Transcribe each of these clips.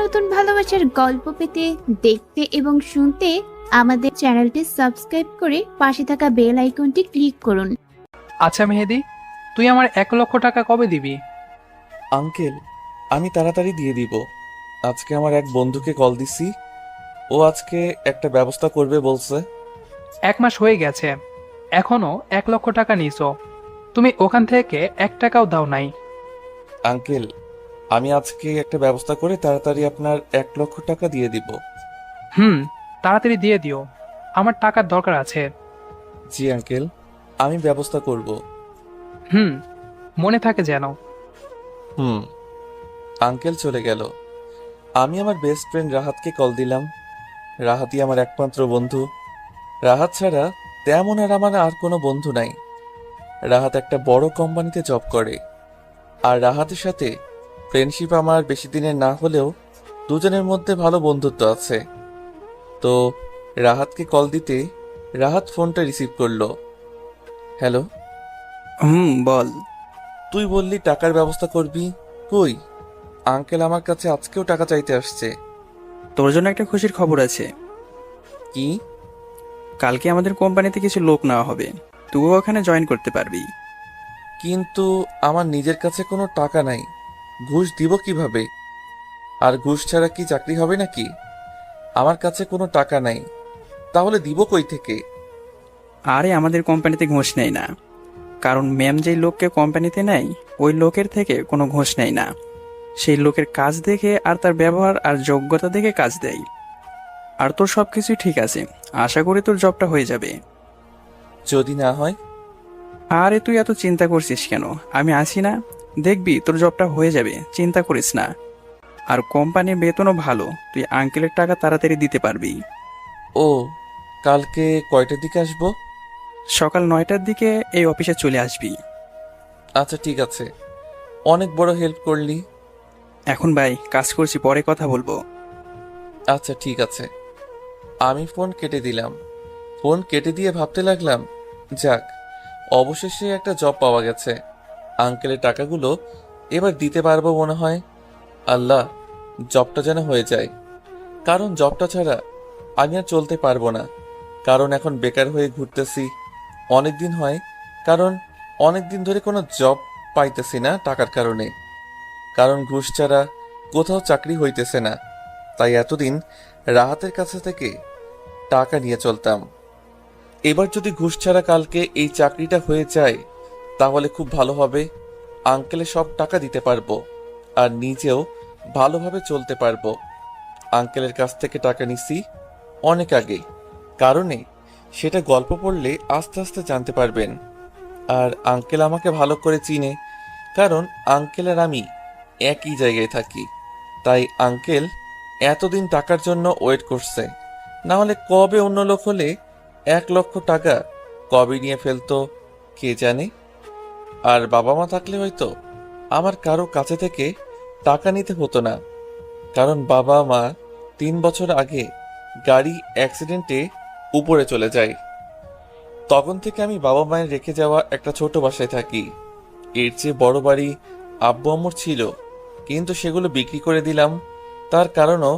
নতুন ভালোবাসার গল্প পেতে, দেখতে এবং শুনতে আমাদের চ্যানেলটি সাবস্ক্রাইব করে পাশে থাকা বেল আইকনটি ক্লিক করুন। আচ্ছা মেহেদি, তুই আমার 1,00,000 টাকা কবে দিবি? আঙ্কেল, আমি তাড়াতাড়ি দিয়ে দিব। আজকে আমার এক বন্ধুকে কল দিছি, ও আজকে একটা ব্যবস্থা করবে বলছে। 1 মাস হয়ে গেছে, এখনো 1,00,000 টাকা নিছো। তুমি ওখান থেকে 1 টাকাও দাও নাই। আঙ্কেল, আমি আজকে একটা ব্যবস্থা করে তাড়াতাড়ি আপনার 1,00,000 টাকা দিয়ে দিব। তাড়াতাড়ি দিয়ে দিও, আমার টাকার দরকার আছে। জি আঙ্কেল, আমি ব্যবস্থা করব। হুম, মনে থাকে যেন। হুম। আঙ্কেল চলে গেল। আমি আমার বেস্ট ফ্রেন্ড রাহাতকে কল দিলাম। রাহাতই আমার একমাত্র বন্ধু। রাহাত ছাড়া তেমন আর কোনো বন্ধু নাই। রাহাত একটা বড় কোম্পানিতে জব করে, আর রাহাতের সাথে ফ্রেন্ডশিপ আমার বেশি দিনের না হলেও দুজনের মধ্যে ভালো বন্ধুত্ব আছে। তো রাহাতকে কল দিতে রাহাত ফোনটা রিসিভ করলো। হ্যালো। বল। তুই বললি টাকার ব্যবস্থা করবি, কই? আঙ্কেল আমার কাছে আজকেও টাকা চাইতে আসছে। তোর জন্য একটা খুশির খবর আছে। কি? কালকে আমাদের কোম্পানিতে কিছু লোক নেওয়া হবে, তুইও ওখানে জয়েন করতে পারবি। কিন্তু আমার নিজের কাছে কোনো টাকা নাই, ঘুষ দিব কিভাবে? আর ঘুষ ছাড়া কি চাকরি হবে নাকি? আমার কাছে কোনো টাকা নাই, তাহলে দিব কই থেকে? আরে আমাদের কোম্পানিতে ঘুষ নেয় না, কারণ ম্যাম যেই লোককে কোম্পানিতে নেয় ওই লোকের থেকে কোনো ঘুষ নেয় না। সেই লোকের কাজ দেখে আর তার ব্যবহার আর যোগ্যতা দেখে কাজ দেয়। আর তোর সব কিছুই ঠিক আছে, আশা করি তোর জবটা হয়ে যাবে। যদি না হয়? আরে তুই এত চিন্তা করছিস কেন, আমি আছি না, দেখবি তোর জবটা হয়ে যাবে, চিন্তা করিস না। আর কোম্পানির বেতনও ভালো, তুই আঙ্কেলের টাকা তাড়াতাড়ি দিতে পারবি। ও, কালকে কয়টার দিকে আসবো? সকাল 9টার দিকে এই অফিসে চলে আসবি। আচ্ছা ঠিক আছে, অনেক বড় হেল্প করলি। এখন ভাই কাজ করছি, পরে কথা বলবো। আচ্ছা ঠিক আছে। আমি ফোন কেটে দিলাম। ফোন কেটে দিয়ে ভাবতে লাগলাম, যাক, অবশেষে একটা জব পাওয়া গেছে। আঙ্কেলের টাকাগুলো এবার দিতে পারবো মনে হয়। আল্লাহ, জবটা যেন হয়ে যায়, কারণ জবটা ছাড়া আমি আর চলতে পারবো না। কারণ এখন বেকার হয়ে ঘুরতেছি অনেক দিন হয়, কারণ অনেক দিন ধরে কোনো জব পাইতেছি না টাকার কারণে। কারণ ঘুষ ছাড়া কোথাও চাকরি হইতেছে না, তাই এতদিন রাহাতের কাছে থেকে টাকা নিয়ে চলতাম। এবার যদি ঘুষ ছাড়া কালকে এই চাকরিটা হয়ে যায় তাহলে খুব ভালো হবে। আঙ্কেলে সব টাকা দিতে পারবো, আর নিজেও ভালোভাবে চলতে পারবো। আঙ্কেলের কাছ থেকে টাকা নিছি অনেক আগে, কারণে সেটা গল্প পড়লে আস্তে আস্তে জানতে পারবেন। আর আঙ্কেল আমাকে ভালো করে চিনে, কারণ আঙ্কেল আর আমি একই জায়গায় থাকি। তাই আঙ্কেল এতদিন টাকার জন্য ওয়েট করছে, না হলে কবে অন্য লোক হলে 1,00,000 টাকা কবে নিয়ে ফেলতো কে জানে। আর বাবা মা থাকলে হয়তো আমার কারো কাছে থেকে টাকা নিতে হতো না, কারণ বাবা মা 3 বছর আগে গাড়ি অ্যাক্সিডেন্টে উপরে চলে যায়। তখন থেকে আমি বাবা মায়ের রেখে যাওয়া একটা ছোট বাসায় থাকি। এর চেয়ে বড় বাড়ি আব্বু আম্মুর ছিল, কিন্তু সেগুলো বিক্রি করে দিলাম। তার কারণও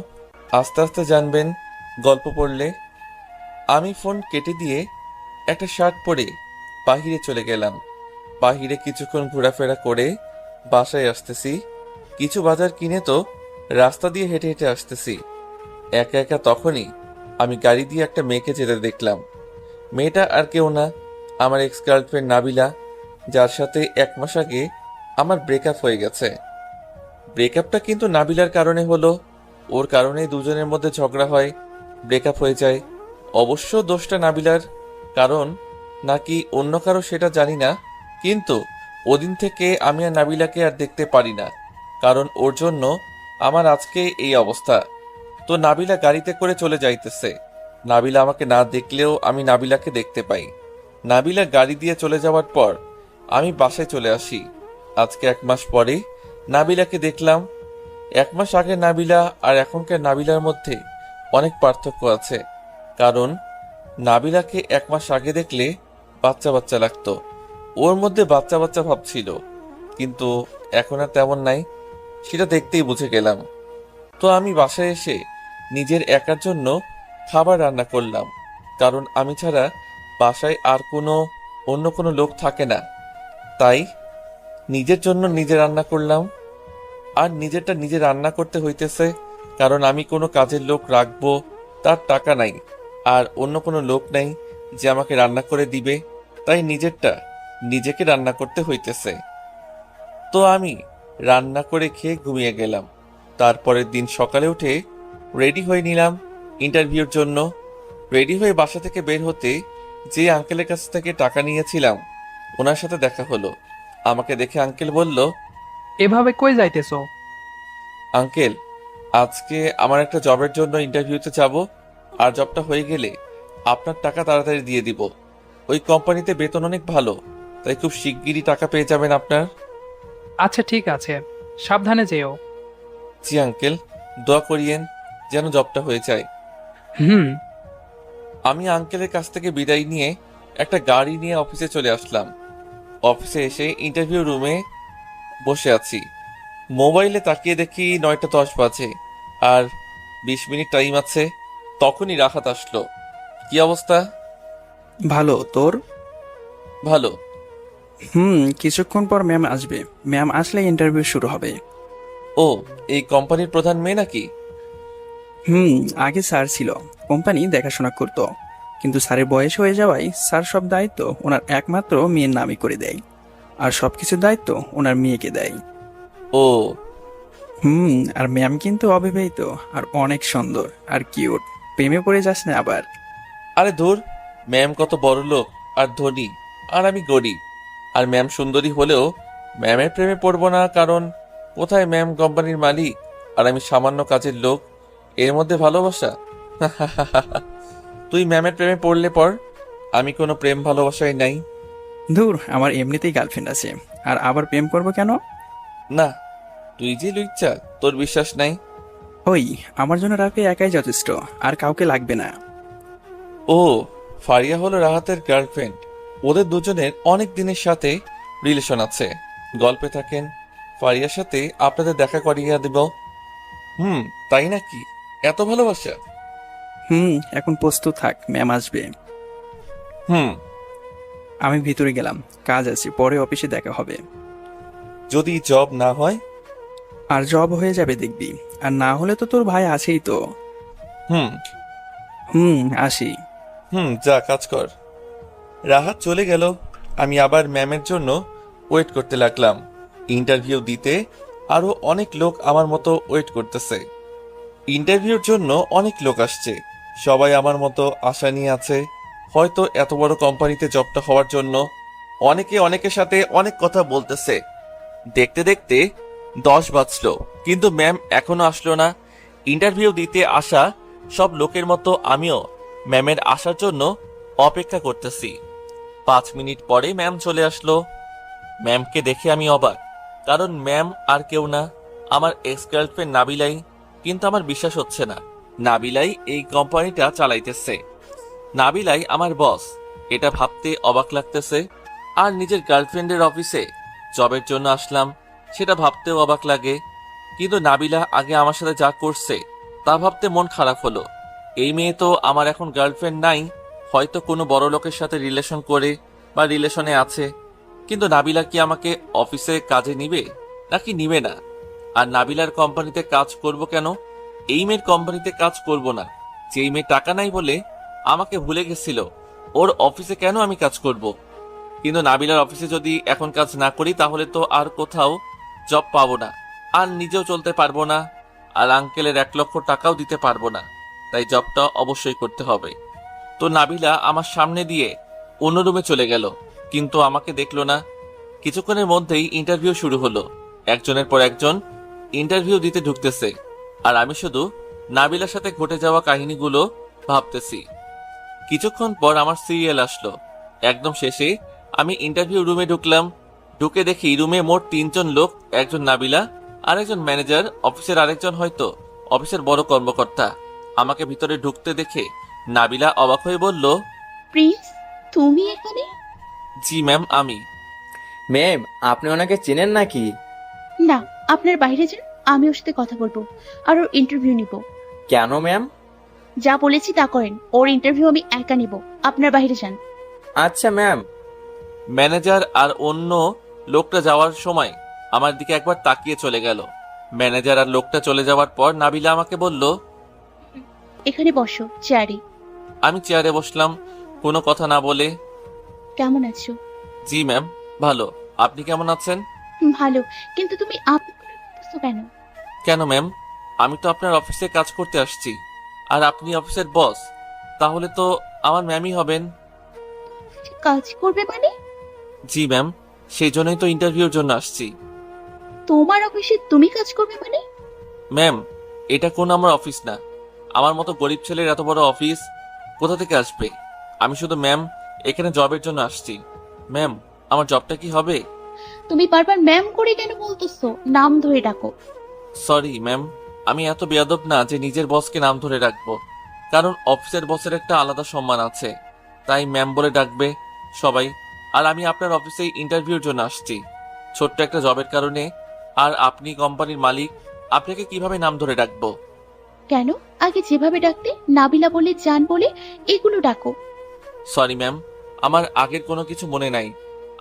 আস্তে আস্তে জানবেন গল্প পড়লে। আমি ফোন কেটে দিয়ে একটা শার্ট পরে বাহিরে চলে গেলাম। বাহিরে কিছুক্ষণ ঘোরাফেরা করে বাসায় আসতেছি। কিছু বাজার কিনে তো রাস্তা দিয়ে হেঁটে হেঁটে আসতেছি। একা একা তখনই আমি গাড়ি দিয়ে একটা মেয়েকে যেতে দেখলাম। মেয়েটা আর কেউ না, আমার এক্স গার্লফ্রেন্ড নাবিলা, যার সাথে 1 মাস আগে আমার ব্রেকআপ হয়ে গেছে। ব্রেকআপটা কিন্তু নাবিলার কারণে হলো, ওর কারণেই দুজনের মধ্যে ঝগড়া হয়, ব্রেকআপ হয়ে যায়। অবশ্য দোষটা নাবিলার, কারণ নাকি অন্য কারো সেটা জানি না, কিন্তু ওদিন থেকে আমি আর নাবিলাকে আর দেখতে পারি না, কারণ ওর জন্য আমার আজকে এই অবস্থা। তো নাবিলা গাড়িতে করে চলে যাইতেছে। নাবিলা আমাকে না দেখলেও আমি নাবিলাকে দেখতে পাই। নাবিলা গাড়ি দিয়ে চলে যাওয়ার পর আমি বাসায় চলে আসি। আজকে 1 মাস পরে নাবিলাকে দেখলাম। 1 মাস আগে নাবিলা আর এখনকার নাবিলার মধ্যে অনেক পার্থক্য আছে, কারণ নাবিলাকে 1 মাস আগে দেখলে বাচ্চা বাচ্চা লাগতো, ওর মধ্যে বাচ্চা বাচ্চা ভাব ছিল, কিন্তু এখন আর তেমন নাই, সেটা দেখতেই বুঝে গেলাম। তো আমি বাসায় এসে নিজের একার জন্য খাবার রান্না করলাম, কারণ আমি ছাড়া বাসায় আর অন্য কোনো লোক থাকে না। তাই নিজের জন্য নিজে রান্না করলাম। আর নিজেরটা নিজে রান্না করতে হইতেছে, কারণ আমি কোনো কাজের লোক রাখবো তার টাকা নাই, আর অন্য কোনো লোক নাই যে আমাকে রান্না করে দিবে। তাই নিজেরটা নিজেকে রান্না করতে হইতেছে। তো আমি রান্না করে খেয়ে ঘুমিয়ে গেলাম। তারপরের দিন সকালে উঠে রেডি হয়ে নিলাম ইন্টারভিউর জন্য। রেডি হয়ে বাসা থেকে বের হতে যে আঙ্কেলের কাছ থেকে টাকা নিয়েছিলাম ওনার সাথে দেখা হলো। আমাকে দেখে আঙ্কেল বলল, এভাবে কই যাইতেছো? আঙ্কেল, আজকে আমার একটা জবের জন্য ইন্টারভিউতে যাব, আর জবটা হয়ে গেলে আপনার টাকা তাড়াতাড়ি দিয়ে দিব। ওই কোম্পানিতে বেতন অনেক ভালো, তাই খুব শিগগিরই টাকা পেয়ে যাবেন আপনার। আচ্ছা ঠিক আছে, সাবধানে যেও। জি আঙ্কেল, দোয়া করিয়েন যেন জবটা হয়ে যায়। হুম। আমি আঙ্কেলের কাছ থেকে বিদায় নিয়ে একটা গাড়ি নিয়ে অফিসে চলে আসলাম। অফিসে এসে ইন্টারভিউ রুমে বসে আছি। মোবাইলে তাকিয়ে দেখি 9:10 বাজে, আর 20 মিনিট টাইম আছে। তখনই রাহাত আসলো। কি অবস্থা? ভালো, তোর? ভালো। কিছুক্ষণ পর ম্যাম আসবে। ম্যাম আসলে ইন্টারভিউ শুরু হবে। ও, এই কোম্পানির প্রধান মেয়ে নাকি? আগে স্যার ছিল, কোম্পানি দেখাশোনা করত, কিন্তু স্যারের বয়স হয়ে যাওয়ায় স্যার সব দায়িত্ব ওনার একমাত্র মেয়ের নামই করে দেয়, আর সবকিছুর দায়িত্ব ওনার মেয়েকে দেয়। ও, আর ম্যাম কিন্তু অবিবাহিত আর অনেক সুন্দর আর কিউট। প্রেমে পড়ে যাস না আবার। আরে ধুর, ম্যাম কত বড় লোক আর ধনী, আর আমি গরিব। আর ম্যাম সুন্দরী হলেও ম্যামের প্রেমে পড়বো না, কারণ কোথায় ম্যাম কোম্পানির মালিক আর আমি সামান্য কাজের লোক। এর মধ্যে ভালোবাসা? তুই ম্যামের প্রেমে পড়লে পর, আমি কোনো প্রেম ভালোবাসায় নাই। ধুর, আমার এমনিতেই গার্লফ্রেন্ড আছে, আর আবার প্রেম করবো কেন? না, তুই যে লুচ্চা, তোর বিশ্বাস নাই। ওই, আমার জন্য রাফি একাই যথেষ্ট, আর কাউকে লাগবে না। ও, ফারিয়া হলো রাহাতের গার্লফ্রেন্ড। ওদের দুজনের অনেক দিনের সাথে রিলেশন আছে। গল্পে থাকেন। ফারিয়ার সাথে আপনাদের দেখা করিয়ে দেব। তাই নাকি? এত ভালোবাসা? এখন প্রস্তুত থাক, ম্যাম আসবে। হুম। আমি ভিতরে গেলাম, কাজ আছে, পরে অফিসে দেখা হবে। যদি জব না হয়? আর জব হয়ে যাবে দেখবি, আর না হলে তো তোর ভাই আছেই তো। আসি। যা কাজ কর। রাহাত চলে গেল। আমি আবার ম্যামের জন্য ওয়েট করতে লাগলাম। ইন্টারভিউ দিতে আরো অনেক লোক আমার মতো ওয়েট করতেছে। ইন্টারভিউর জন্য অনেক লোক আসছে। সবাই আমার মতো আশা নিয়ে আছে, হয়তো এত বড় কোম্পানিতে জবটা হওয়ার জন্য। অনেকে অনেকের সাথে অনেক কথা বলতেছে। দেখতে দেখতে 10 বাজলো, কিন্তু ম্যাম এখনো আসলো না। ইন্টারভিউ দিতে আসা সব লোকের মতো আমিও ম্যামের আসার জন্য অপেক্ষা করতেছি। 5 মিনিট পরে ম্যাম চলে আসলো। ম্যামকে দেখে আমি অবাক, কারণ ম্যাম আর কেউ না, আমার এক্স গার্লফ্রেন্ড নাবিলাই। কিন্তু আমার বিশ্বাস হচ্ছে না নাবিলাই এই কোম্পানিটা চালাইতেছে। নাবিলাই আমার বস, এটা ভাবতে অবাক লাগতেছে। আর নিজের গার্লফ্রেন্ডের অফিসে জবের জন্য আসলাম, সেটা ভাবতেও অবাক লাগে। কিন্তু নাবিলা আগে আমার সাথে যা করছে তা ভাবতে মন খারাপ হলো। এই মেয়ে তো আমার এখন গার্লফ্রেন্ড নাই, হয়তো কোনো বড় লোকের সাথে রিলেশন করে বা রিলেশনে আছে। কিন্তু নাবিলা কি আমাকে অফিসে কাজে নিবে নাকি নিবে না? আর নাবিলার কোম্পানিতে কাজ করব কেন? এই মেয়ের কোম্পানিতে কাজ করব না। যেই মেয়ে টাকা নাই বলে আমাকে ভুলে গেছিল, ওর অফিসে কেন আমি কাজ করব? কিন্তু নাবিলার অফিসে যদি এখন কাজ না করি তাহলে তো আর কোথাও জব পাবো না, আর নিজেও চলতে পারবো না, আর আঙ্কেলের 1 লক্ষ টাকাও দিতে পারবো না। তাই জবটা অবশ্যই করতে হবে। তো নাবিলা আমার সামনে দিয়ে অন্য রুমে চলে গেল, কিন্তু আমাকে দেখলো না। কিছুক্ষণের মধ্যেই ইন্টারভিউ শুরু হলো। একজনের পর একজন ইন্টারভিউ দিতে ঢুকতেছে, আর আমি শুধু নাবিলার সাথে ঘটে যাওয়া কাহিনীগুলো ভাবতেছি। কিছুক্ষণ পর আমার সিরিয়াল আসলো। একদম শেষে আমি ইন্টারভিউ রুমে ঢুকলাম। ঢুকে দেখি রুমে মোট 3 জন লোক, একজন নাবিলা, আরেকজন ম্যানেজার, অফিসের আরেকজন হয়তো অফিসের বড় কর্মকর্তা। আমাকে ভিতরে ঢুকতে দেখে নাবিলা অবাক হয়ে বলল, প্রিন্স, তুমি এখানে? জি ম্যাম, আমি। ম্যাম, আপনি ওনাকে চেনেন নাকি? না, আপনার বাইরে যান, আমি ওর সাথে কথা বলবো আর ওর ইন্টারভিউ নিব। কেন ম্যাম? যা বলেছি তা করেন, ওর ইন্টারভিউ আমি একা নিব। আপনার বাইরে যান। আচ্ছা ম্যাম। ম্যানেজার আর অন্য লোকটা যাওয়ার সময় আমার দিকে একবার তাকিয়ে চলে গেল। ম্যানেজার আর লোকটা চলে যাওয়ার পর নাবিলা আমাকে বলল, এখানে বসো চেয়ারে। আমি চেয়ারে বসলাম কোনো কথা না বলে। কেমন আছো? জি ম্যাম, ভালো। আপনি কেমন আছেন? ভালো, কিন্তু তুমি আপনি করে বলতেছো কেন? কেন ম্যাম? আমি তো আপনার অফিসে কাজ করতে আসছি, আর আপনি অফিসের বস, তাহলে তো আমার ম্যামই হবেন। কাজ করবে মানে? জি ম্যাম, সেই জন্যই তো ইন্টারভিউর জন্য আসছি। তোমার অফিসে তুমি কাজ করবে মানে? ম্যাম, এটা কোন আমার অফিস না। আমার মতো গরিব ছেলের এত বড় অফিস কোথা থেকে আসবে? আমি শুধু ম্যাম এখানে জবের জন্য আসছি। ম্যাম, আমার জবটা কি হবে? তুমি বারবার ম্যাম করে কেন বলতেছো? নাম ধরে ডাকো। সরি ম্যাম, আমি এত বেয়াদব না যে নিজের বসকে নাম ধরে রাখবো, কারণ অফিসের বসের একটা আলাদা সম্মান আছে, তাই ম্যাম বলে ডাকবে সবাই। আর আমি আপনার অফিসে ইন্টারভিউর জন্য আসছি, ছোট্ট একটা জবের কারণে। আর আপনি কোম্পানির মালিক, আপনাকে কিভাবে নাম ধরে ডাকবো? কেন? আগে যেভাবে ডাকতে, নাবিলা বলে, জান বলে, এগুলো ডাকো। সরি ম্যাম, আমার আগের কোনো কিছু মনে নাই।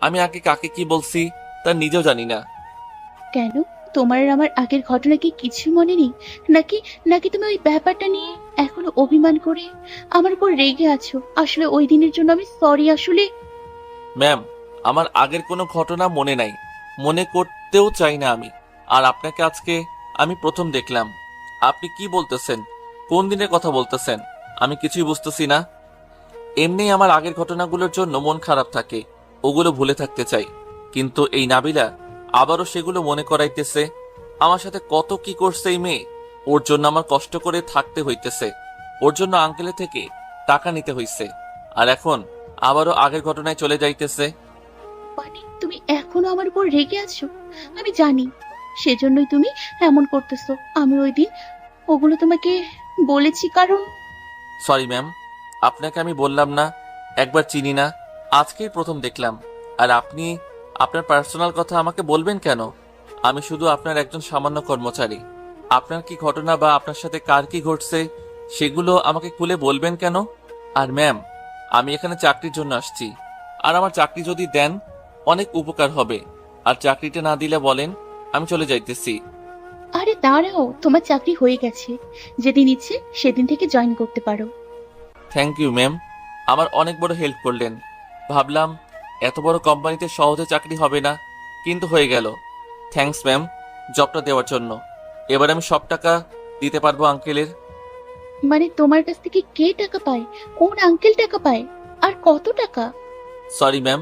আমি আগে কাকে কি বলছি তা নিজেও জানি না। কেন? তোমার আর আমার আগের ঘটনা কি কিছু মনে নেই নাকি? নাকি তুমি ওই ব্যাপারটা নিয়ে এখনো অভিমান করে আমার উপর রেগে আছো? আসলে ওই দিনের জন্য আমি সরি। আসলে ম্যাম, আমার আগের কোনো ঘটনা মনে নাই, মনে করতেও চাই না আমি। আর আপনাকে আজকে আমি প্রথম দেখলাম। আপনি কি বলতেছেন? কোন দিনের কথা বলতেছেন? আমি কিছুই বুঝতেছি না। এমনি আমার আগের ঘটনাগুলোর জন্য মন খারাপ থাকে, ওগুলো ভুলে থাকতে চাই, কিন্তু এই নাবিলা আবারও সেগুলো মনে করাইতেছে। আমার সাথে কত কি করছে এই মেয়ে, ওর জন্য আমার কষ্ট করে থাকতে হইতেছে, ওর জন্য আঙ্কেলের থেকে টাকা নিতে হইছে, আর এখন আবারও আগের ঘটনায় চলে যাইতেছে। মানে তুমি এখনো আমার উপর রেগে আছো? আমি জানি, সেজন্যই তুমি এমন করতেছো। আমি ওই দিন ওগুলো তোমাকে বলেছি কারণ সরি ম্যাম, আপনাকে আমি বললাম না একবার চিনি না, আজকেই প্রথম দেখলাম। আর আপনি আপনার পার্সোনাল কথা আমাকে বলবেন কেন? আমি শুধু আপনার একজন সামান্য কর্মচারী। আপনার কি ঘটনা বা আপনার সাথে কার কি ঘটছে সেগুলো আমাকে খুলে বলবেন কেন? আর ম্যাম, আমি এখানে চাকরির জন্য আসছি, আর আমার চাকরি যদি দেন অনেক উপকার হবে, আর চাকরিটা না দিলে বলেন আমি চলে যাইতেছি। আরে দাঁড়াও, তোমার চাকরি হয়ে গেছে। যেদিন ইচ্ছে সেদিন থেকে জয়েন করতে পারো। থ্যাংক ইউ ম্যাম, আমার অনেক বড় হেল্প করলেন। ভাবলাম এত বড় কোম্পানিতে সহজে চাকরি হবে না, কিন্তু হয়ে গেল। থ্যাঙ্কস ম্যাম জবটা দেওয়ার জন্য। এবার আমি সব টাকা দিতে পারবো আঙ্কেলের। মানে তোমার কাছ থেকে কে টাকা পায়? কোন আঙ্কেল টাকা পায়? আর কত টাকা? সরি ম্যাম,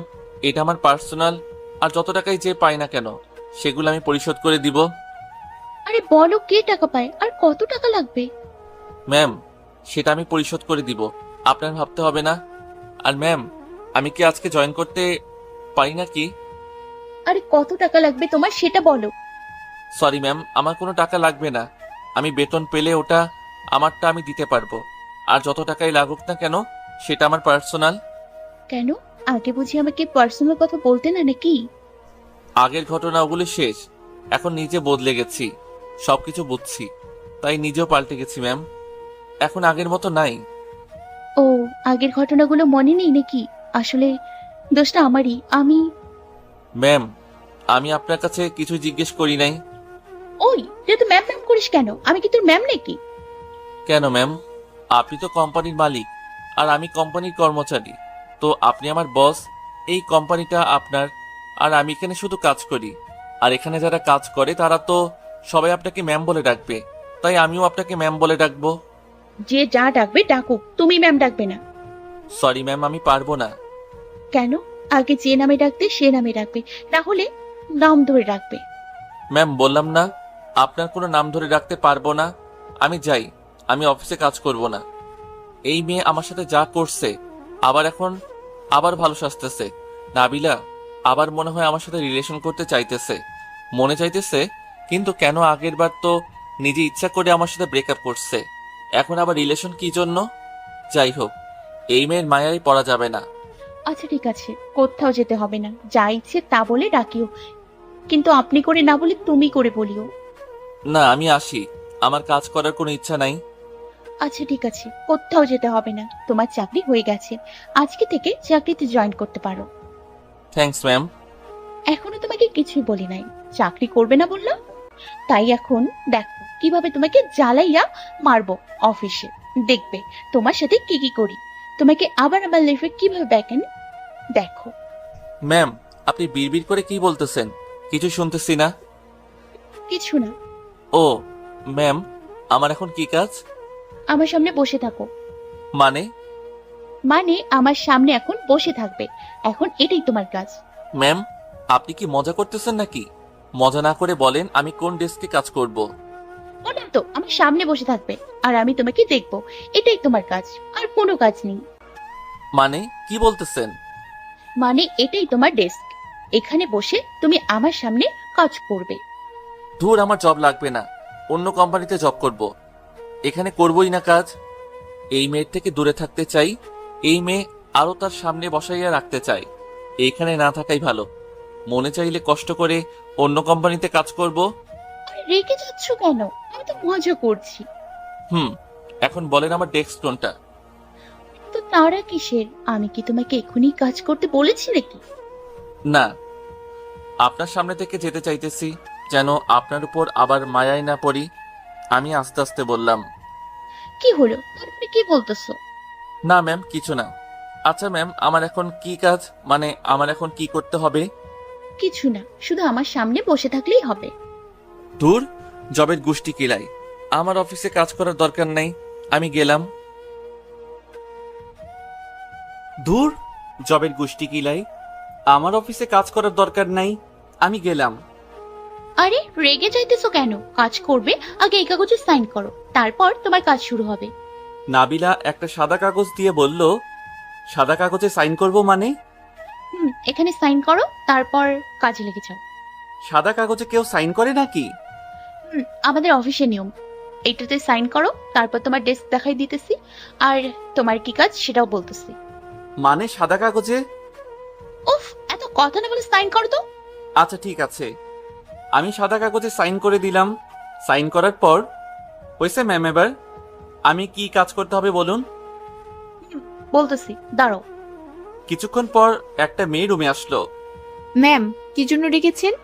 এটা আমার পার্সোনাল, আর যত টাকাই যে পাই না কেন সেগুলো আমি পরিশোধ করে দিব। আরে বলো, কে টাকা পায় আর কত টাকা লাগবে? ম্যাম, সেটা আমি পরিশোধ করে দিব, আপনার ভাবতে হবে না। আর ম্যাম, আমি কি আজকে জয়েন করতে পারি নাকি? আরে কত টাকা লাগবে তোমার সেটা বলো। সরি ম্যাম, আমার কোনো টাকা লাগবে না। আমি বেতন পেলে ওটা আমারটা আমি দিতে পারবো, আর যত টাকাই লাগুক না কেন সেটা আমার পার্সোনাল। কেন? আগে বুঝি আমাকে পার্সোনাল কথা বলতে না নাকি? আগের ঘটনা ওগুলো শেষ, এখন নিজে বদলে গেছি, সবকিছু বুঝছি, তাই নিজেও পাল্টে গেছি ম্যাম, এখন আগের মতো নাই। ও, আগের ঘটনাগুলো মনে নেই নাকি? আসলে দোষটা আমারই। ম্যাম, আমি আপনার কাছে কিছু জিজ্ঞেস করি নাই। ওই, তুই তো ম্যাম ম্যাম করিস কেন? আমি কি তোর ম্যাম নাকি? কেন ম্যাম? আপনি তো কোম্পানির মালিক, আর আমি কোম্পানির কর্মচারী, তো আপনি আমার বস। এই কোম্পানিটা আপনার, আর আমি এখানে শুধু কাজ করি। আর এখানে যারা কাজ করে তারা তো সবাই আপনাকে ম্যাম বলে ডাকবে, তাই আমিও আপনাকে ম্যাম বলে ডাকবো। যে যা ডাকবে ডাকুক, তুমি ম্যাম ডাকবে না। সরি ম্যাম, আমি পারবো না। কেন? আগে যে নামে ডাকতে সে নামে ডাকবে, না হলে নাম ধরে ডাকবে। ম্যাম, বললাম না আপনার কোনো নাম ধরে রাখতে পারবো না। আমি যাই, আমি অফিসে কাজ করব না। এই মেয়ে আমার সাথে যা করছে, এখন আবার ভালো সাজতেছে। নাবিলা আবার মনে হয় আমার সাথে রিলেশন করতে চাইতেছে, মনে চাইতেছে, কিন্তু কেন? আগের বার তো নিজে ইচ্ছা করে আমার সাথে ব্রেকআপ করছে, এখন আবার রিলেশন কি জন্য? যাই হোক, এই মেয়ের মায়ায় পড়া যাবে না। আচ্ছা ঠিক আছে, কোথাও যেতে হবে না, যা ইচ্ছে তা বলে ডাকিও, কিন্তু আপনি করে না বলে তুমি করে বলিও। না, আমি আসি। আমার কাজ করার কোনো ইচ্ছা নাই। আচ্ছা ঠিক আছে, কোথাও যেতে হবে না, তোমার চাকরি হয়ে গেছে। আজকে থেকে চাকরিতে জয়েন করতে পারো। Thanks ma'am. এখনো তোমাকে কিছুই বলি নাই, চাকরি করবে না বললাম। তাই এখন দেখো কিভাবে তোমাকে জ্বালাইয়া মারবো অফিসে। দেখবে তোমার সাথে কি কি করি, তোমাকে আবার আমার লাইফে কিভাবে ব্যাকেন দেখো। ম্যাম, আপনি বিড়বিড় করে কি বলতেছেন? কিছু শুনতেছি না। কিছু না। ও ম্যাম, আমার এখন কি কাজ? আমার সামনে বসে থাকো। মানে? মানে আমার সামনে এখন বসে থাকবে, এখন এটাই তোমার কাজ। ম্যাম, আপনি কি মজা করতেছেন নাকি? মজা না করে বলেন আমি কোন ডেস্কে কাজ করব। বললাম তো আমার সামনে বসে থাকবে, আর আমি তোমাকে দেখবো, এটাই তোমার কাজ, আর কোনো কাজ নেই। মানে কি বলতেছেন? মানে এটাই তোমার ডেস্ক, এখানে বসে তুমি আমার সামনে কাজ করবে। ধুর, আমার জব লাগবে না, অন্য কোম্পানিতে জব করব। এখানে করবই না কাজ। এই মেয়ের থেকে দূরে থাকতে চাই। এই মেয়ে আরো তার সামনে বসাইয়া রাখতে চাই। এইখানে না থাকাই ভালো। মনে চাইলে কষ্ট করে অন্য কোম্পানিতে কাজ করব। আরে রেগে যাচ্ছ কেন? আমি তো মজা করছি। এখন বলেন আমার ডেস্ক কোনটা? তো তারা কিসের? আমি কি তোমাকে এখনই কাজ করতে বলেছি নাকি? না, আপনার সামনে থেকে যেতে চাইতেছি, যেন আপনার উপর আবার মায়ায় না পড়ি। আমি আস্তে আস্তে বললাম। কি হলো, তুমি কি বলতেছো? না ম্যাম, কিছু না। আচ্ছা ম্যাম, আমার এখন কি কাজ, মানে আমার এখন কি করতে হবে? কিছু না, শুধু আমার সামনে বসে থাকলেই হবে। দূর, জবের গুষ্টি কিলাই। আমার অফিসে কাজ করার দরকার নাই, আমি গেলাম। দূর, জবের গুষ্টি কিলাই। আমার অফিসে কাজ করার দরকার নাই, আমি গেলাম। আরে রেগে যাইতেছো কেন? কাজ করবে, আগে এই কাগজে সাইন করো, তারপর তোমার কাজ শুরু হবে। নাবিলা একটা সাদা কাগজ দিয়ে বলল, সাদা কাগজে সাইন করব মানে? এখানে সাইন করো, তারপর কাজে লেগে যাও। সাদা কাগজে কেউ সাইন করে নাকি? আমাদের অফিসের নিয়ম। এইটাতে সাইন করো, তারপর তোমার ডেস্ক দেখাই দিতেছি, আর তোমার কি কাজ সেটাও বলতেছি। মানে সাদা কাগজে? উফ, এত কথা না বলে সাইন করো তো। আচ্ছা ঠিক আছে, আমি সাদা কাগজে সাইন করে দিলাম। সাইন করার পর হয়েছে ম্যাম, এবার আমি কি কাজ করতে হবে বলুন? বলতেছি, দাঁড়াও। কিছুক্ষণ পর একটা মেয়ে রুমে আসলো। ম্যাম, কি জন্য ডেকেছেন?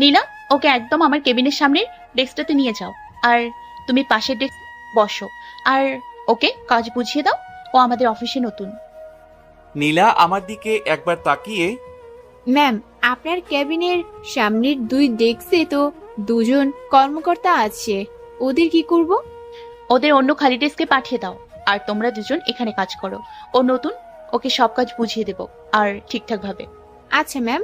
নীলা, ওকে একদম আমার কেবিনের সামনে ডেস্কটাতে নিয়ে যাও, আর তুমি পাশের ডেস্ক বসো, আর ওকে কাজ বুঝিয়ে দাও। ও আমাদের অফিসে নতুন। নীলা আমার দিকে একবার তাকিয়ে, ম্যাম, আপনার ক্যাবিনের সামনের 2 ডেস্কে তো 2জন কর্মকর্তা আছে, ওদের কি করব? ওদের অন্য খালি ডেস্কে পাঠিয়ে দাও, আর তোমরা দুজন এখানে কাজ করো। ও নতুন, ওকে সব কাজ বুঝিয়ে দেবো, আর ঠিকঠাক ভাবে। আচ্ছা ম্যাম।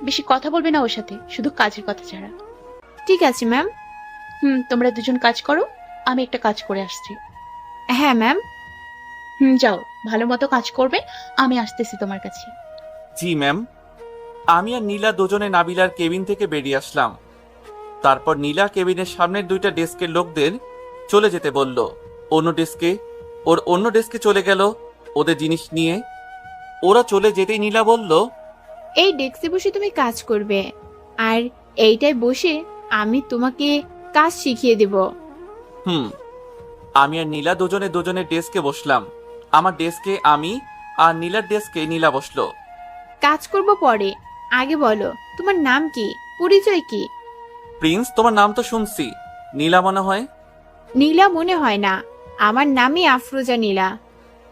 বেশি কথা বলবে না ওর সাথে, শুধু কাজের কথা ছাড়া। ঠিক আছে ম্যাম। তোমরা দুজন কাজ করো, আমি একটা কাজ করে আসছি। হ্যাঁ ম্যাম। যাও, ভালো মতো কাজ করবে, আমি আসতেছি তোমার কাছে। জি ম্যাম। আমি আর নীলা দুজনে নাবিলার কেবিন থেকে বেরিয়ে আসলাম। তারপর নীলা কেবিনের সামনের 2টা ডেস্কের লোকদের চলে যেতে বলল অন্য ডেস্কে। ওর অন্য ডেস্কে চলে গেল ওদের জিনিস নিয়ে। ওরা চলে যেতেই নীলা বলল, এই ডেস্কে বসে তুমি কাজ করবে, আর এইটায় বসে আমি তোমাকে কাজ শিখিয়ে দেব। আমি আর নীলা দুজনে দুজনের ডেস্কে বসলাম। আমার ডেস্কে আমি, আর নীলার ডেস্কে নীলা বসলো। কাজ করব পরে, আগে বলো তোমার নাম কি, পরিচয় কি? প্রিন্স, তোমার নাম তো শুনছি, নীলা মনে হয়? নীলা মনে হয় না, আমার নামই আফরোজা নীলা।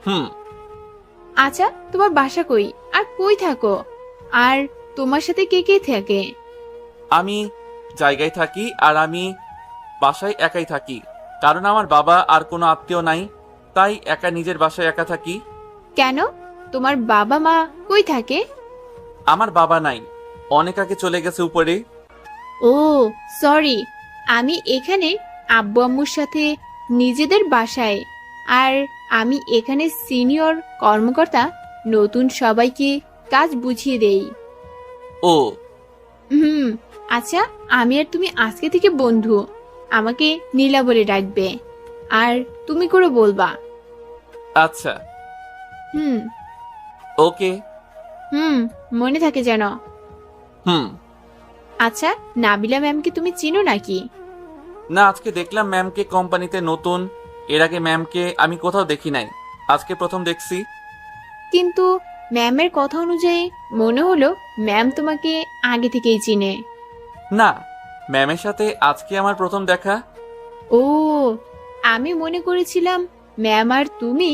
হুম। আচ্ছা, তোমার বাসা কই, আর কই থাকো, আর তোমার সাথে কে কে থাকে? আমি জায়গায় থাকি, আর আমি বাসায় একাই থাকি, কারণ আমার বাবা আর কোনো আত্মীয় নাই, তাই একা নিজের বাসায় একা থাকি। কেন, তোমার বাবা মা কই থাকে? আমার বাবা নাই, অনেক আগে চলে গেছে উপরে। ও সরি, আমি এখানে আব্বু আম্মুর সাথে নিজেদের বাসায়, আর আমি এখানে সিনিয়র কর্মকর্তা, নতুন সবাইকে কাজ বুঝিয়ে দেই। ও আচ্ছা, আমি আর তুমি আজকে থেকে বন্ধু, আমাকে নীলা বলে ডাকবে, আর তুমি করে বলবা। আচ্ছা। হুম ওকে। মনে থাকে যেন। হুম। আচ্ছা, নাবিলা ম্যামকে তুমি চিনো নাকি? না, আজকে দেখলাম ম্যামকে কোম্পানিতে নতুন। এর আগে ম্যামকে আমি কোথাও দেখি নাই, আজকে প্রথম দেখছি। কিন্তু ম্যামের কথা অনুযায়ী মনে হলো ম্যাম তোমাকে আগে থেকেই চিনে। না, ম্যামের সাথে আজকে আমার প্রথম দেখা। ও, আমি মনে করেছিলাম ম্যাম আর তুমি